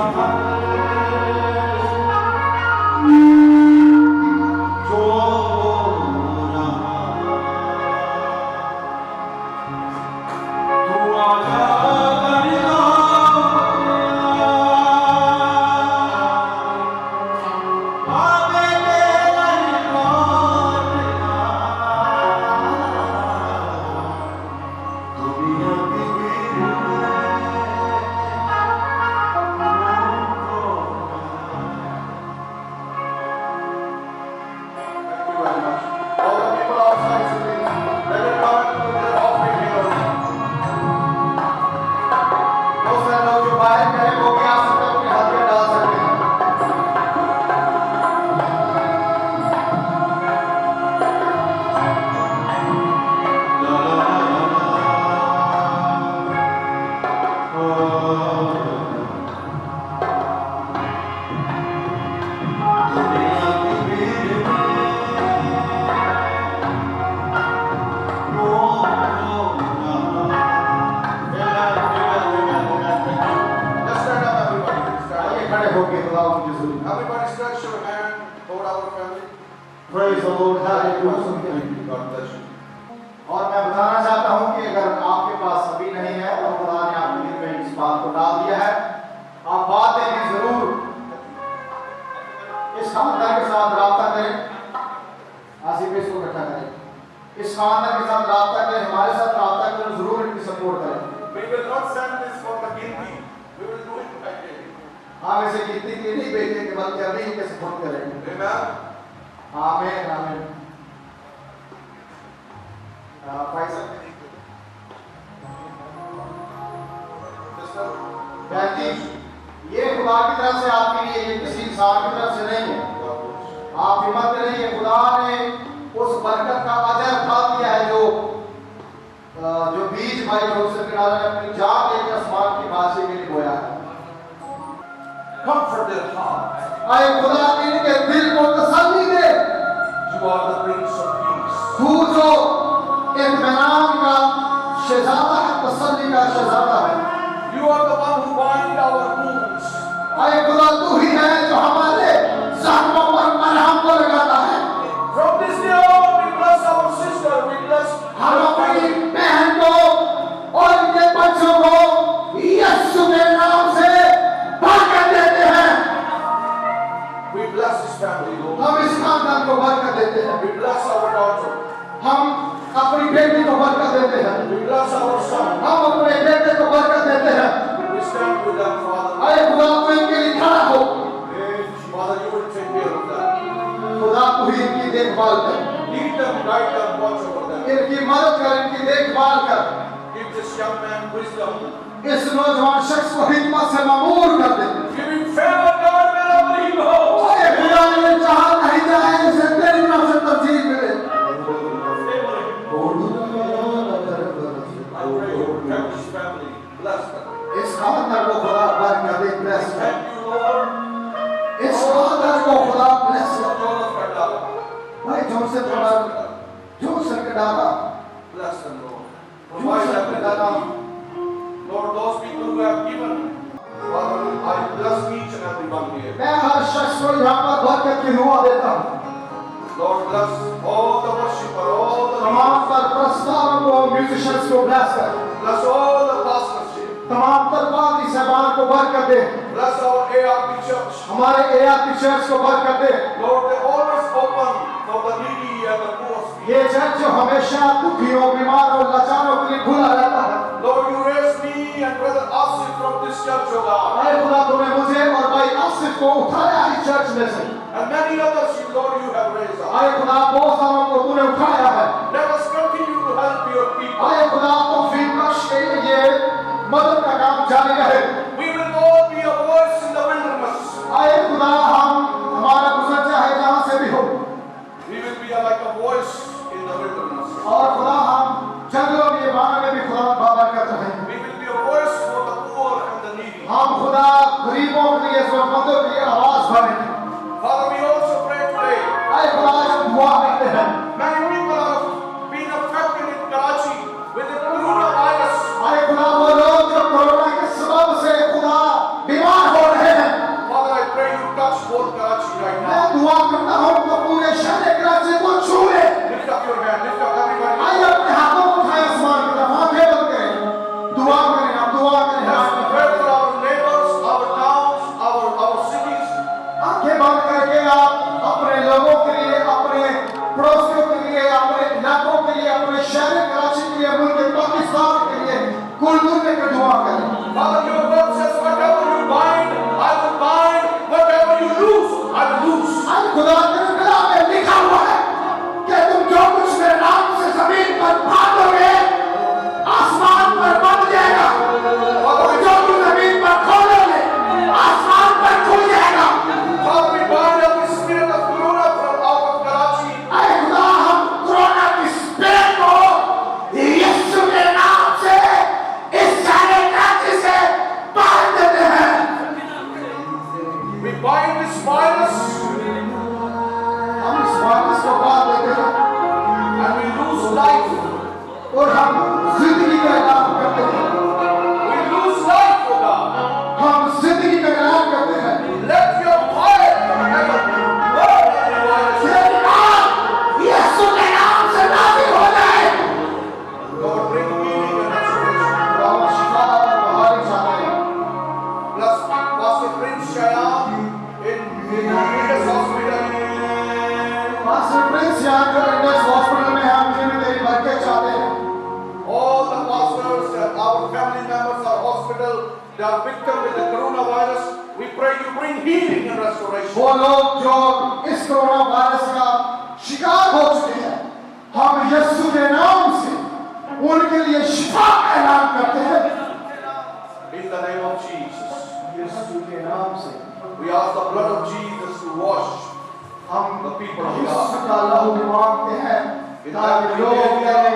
Everybody stretch your hand over our family. Praise the Lord. Hallelujah. God bless you. और मैं बताना चाहता हूँ कि अगर आपके पास अभी नहीं है और खुदा ने आपके दिल में इस बात को डाल दिया है, आप बात है कि जरूर इस खानदान के साथ राब्ता करें. आसिफ इसको इकट्ठा करें. इस खानदान के साथ राब्ता करें, हमारे साथ राब्ता करें, जरूर इनकी सपोर्ट करें. We will not send this for the guilty. We will do it by day. हम इसे गिनती के नहीं भेजेंगे बल्कि अभी इनके सपोर्ट करेंगे. आमीन आमीन. ये खुदा की तरफ से आपके लिए, ये किसी इंसान की तरफ से नहीं है. आप हिम्मत करें. ये खुदा ने उस बरकत का अजर उठा दिया है जो बीज भाई जोसेफ के नारा ने अपनी जान लेकर आसमान की बादशाह के लिए बोया है. Comfort their heart. आए खुदा इनके दिल को तसल्ली दे. You are the Prince of Peace. तू जो इत्मीनान का शहजादा है, तसल्ली का शहजादा है. You are the one who bind our wounds. आए खुदा तू ही है जो हमारे जख्मों पर मरहम को लगाता है. From this day on we bless our sister. We bless. हम अपनी बहन को और उनके बच्चों को यीशु के नाम से बरकत देते हैं. We bless this family, Lord. हम इस खानदान को बरकत देते हैं. We bless our daughter. हम अपनी बेटी को बरकत देते हैं. We bless our son. हम अपने बेटे को इस नौजवान शख्स को हिकमत से मामूर कर दे। Give him favor, God, wherever he goes. अरे खुदा ने चाहा नहीं जाए इसे तेरी तरफ से तरजीह मिले। I pray you protect his family. Bless them. इस खातर को खुदा बरकत दे, bless कर। Thank you, Lord. इस खातर को खुदा bless कर। Jonas Kandala. भाई Joseph कडारा, Bless them, Lord. Provide them with that need. Lord, those people who have given, Father, I bless each and every one here. मैं हर शख्स को यहाँ पर बरकत की दुआ देता हूँ। Lord, bless all the worshipers, all the तमाम leaders. सरपरस्तारों को, म्यूजिशियंस को bless कर। Bless all the pastorship. तमाम तरबाती साहबान को बरकत दे। Bless our ARP church. हमारे ARP चर्च को बरकत दे। Lord, they always open for the needy and the poor. ये चर्च जो हमेशा दुखियों, बीमार और लाचारों के लिए खुला रहता है। Lord, you raised me and brother Asif from this church, O God. ऐ खुदा तूने मुझे और भाई आसिफ को उठाया इस चर्च में से। And many others, Lord, you have raised up. ऐ खुदा बहुत सारों को तूने उठाया है। Let us continue to help your people. ऐ खुदा तौफीक बख्श के ये मदद का काम जारी रहे। We will all be a voice in the wilderness. ऐ खुदा हम हमारा गुजर चाहे जहाँ से भी हो, We will be like a voice in the wilderness. और खुदा हम जंगलों के बारे में भी खुदा बाबरकत रहे। We will be a voice for the poor and the needy. हम खुदा गरीबों के लिए, जरूरतमंदों के लिए आवाज बनेंगे। Father, we also pray today. ऐ खुदा हम दुआ करते हैं। Many people have been affected in Karachi with the coronavirus. ऐ खुदा वो लोग जो कोरोना के सबब से खुदा बीमार हो रहे हैं, Father, I pray you touch whole Karachi right मैं now. दुआ करता हूँ तो पूरे शहर कराची को छू ले। Lift up your hand, lift up everybody. आइए अपने हाथों को उठाएं आसमान की तरफ, आंखें बंद करें, दुआ करें, आप दुआ करें। Let's pray for our neighbors, our towns, our cities. आंखें बंद करके आप अपने लोगों के लिए, अपने पड़ोसियों के लिए, अपने इलाकों के लिए, अपने शहर कराची के लिए, मुल्क पाकिस्तान के लिए कुल दुनिया की दुआ करें। Father, your word says, whatever you bind, I will bind. Whatever you loose, I will loose. आज खुदा तेरे कलाम में लिखा हुआ है कि तुम जो कुछ मेरे नाम से जमीन पर बांधोगे, आसमान पर बंध जाएगा, और जो कुछ जमीन पर खोलोगे, आसमान पर खुल जाएगा। Father, we bind every spirit of corona from out of Karachi. ऐ खुदा हम कोरोना की स्पिरिट को यीशु के नाम से इस सारे कराची से बांध देते हैं। We bind this virus हम इस वायरस को बांध देते हैं and we lose life. और हम जिंदगी का ऐलान करते हैं। We lose life, O God. हम जिंदगी का ऐलान करते हैं। Let your fire from heaven burn every virus. यीशु के नाम से नाज़िल हो जाए। Lord, bring healing and restoration. हम शिफा और बहाली चाहते हैं। Bless Pastor Prince Shayam in Indus Hospital. Master Prince यहाँ जो इंडस हॉस्पिटल में हम जिन्हें तेरी बरकत चाहते हैं। All the pastors and our family members are hospital. They are victim with the coronavirus. We pray you bring healing and restoration. वो लोग जो इस कोरोना वायरस का शिकार हो चुके हैं, हम यीशु के नाम से उनके लिए शिफा का ऐलान करते हैं। In the name of Jesus. यीशु के नाम से We ask the blood of Jesus to wash हम the people of Yeshu God. का लहू मांगते हैं ताकि लोग तेरे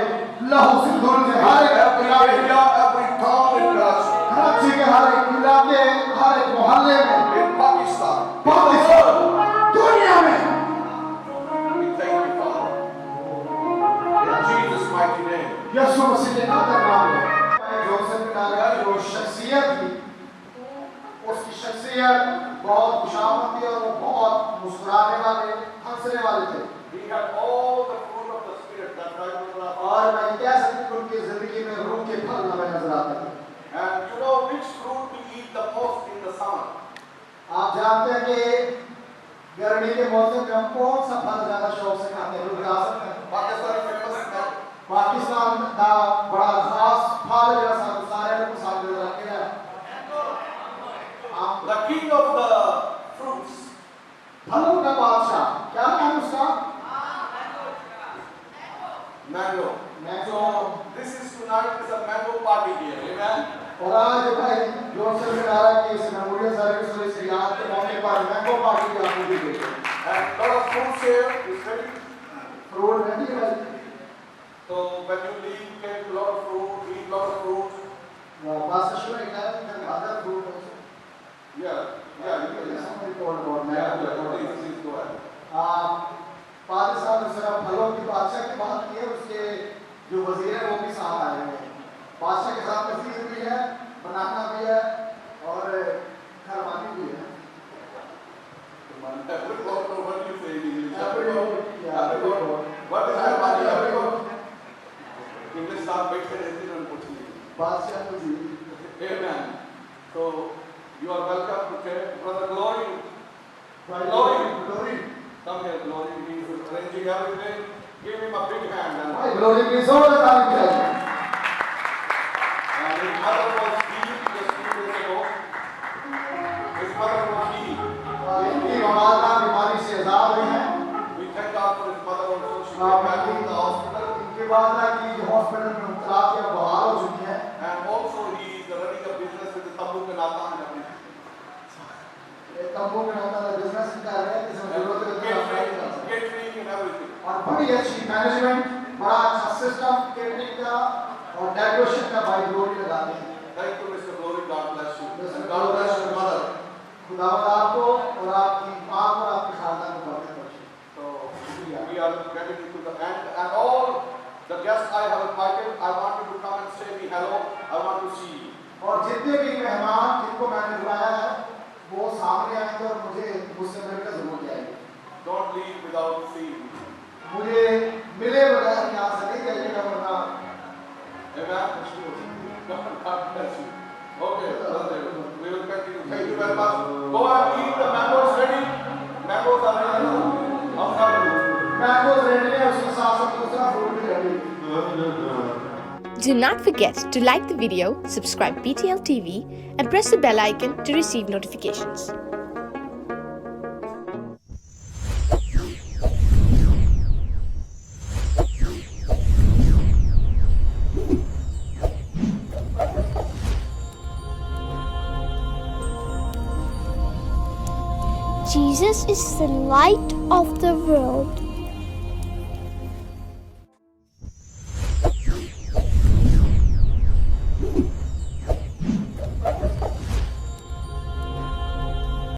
लहू से धुल जाए। हर एक Every इलाके, area, every town in Karachi, Karachi के हर एक इलाके, हर एक मोहल्ले में, in Pakistan, पाकिस्तान, दुनिया में we thank you, Father. In Jesus' mighty name. यीशु मसीह के नाम में जोसेफ कडारा की जो शख्सियत थी, उसकी शख्सियत बहुत खुशामद थी और वो बहुत मुस्कुराने वाले, हंसने वाले थे। He had all the fruit of the Spirit that right from the और मैं कह सकती हूँ उनकी जिंदगी में रूह के फल हमें नजर आते थे। And you know which fruit we eat the most in the summer? आप जानते हैं कि गर्मी के मौसम में हम कौन सा फल ज्यादा शौक से खाते हैं? बता सकते हैं? Pakistan is famous for Pakistan का बड़ा खास फल जैसा सारे लोग सामने रखे हैं। the king of the fruits. फलों का बादशाह, क्या नाम उसका? Mango. मैं So this is tonight is a mango party here. Amen. और आज भाई जॉनसन कंडारा की इस मेमोरियल सर्विस और इस याद के मौके पर मैंगो पार्टी आपको दी गई है। And lot of fruits here is ready. Fruit ready है भाई। So when you leave, get a lot of fruit, eat a lot of fruit. Pastor Shura, you can other fruit also. Yeah, you can. Somebody told about Please go ahead. Father साहब ने सिर्फ फलों की बादशाह की बात की है, उसके जो वजीर है वो भी साथ आए हुए हैं। बादशाह के साथ नफीस भी है, बनाना भी है और खरवानी भी है। What is happening? English साथ बैठे रहते हैं पूछने। बादशाह को जी। Amen. So you are welcome to Brother Glory. Glory. Come here, Glory. He is arranging everything. Give him a big hand. भाई Glory की जोर से ताली बजाइए। And his mother was healed just 2 days ago. His mother was healed. इनकी माता बीमारी से आजाद हुई है। We thank God for his mother also. She हाँ, came back from the hospital. इनके माता की हॉस्पिटल में मुबतला थी, अब बहाल हो चुकी है। And also he is running a business with the Tambu ke Natan and everything. तंबू के नाता बिजनेस कर रहे हैं, जिसमें जरूरत है Catering and everything. और बड़ी अच्छी मैनेजमेंट, बड़ा अच्छा सिस्टम केटरिंग का और डेकोरेशन का भाई ग्लोरी लगाते हैं। Thank you, Mr. Glory. God bless you. And God bless your mother. खुदावंद आपको और आपकी माँ को और आपके खानदान को बरकत बख्शे। So we are getting to the end, and all the guests I have invited, I want you to come and say me hello. I want to see you. और जितने भी मेहमान जिनको मैंने बुलाया है, वो सामने आएंगे और मुझसे मिलकर जरूर जाएंगे। Don't leave without seeing me. मुझे मिले बगैर यहाँ से नहीं जाइएगा, वरना Amen. God bless you. Okay, brother, we will continue. Thank you very much. Go and eat the mangoes ready. Mangoes are ready. Mangoes ready है, उसके साथ साथ दूसरा फ्रूट भी रेडी है। Do not forget to like the video, subscribe BTL TV, and press the bell icon to receive notifications. Jesus is the light of the world.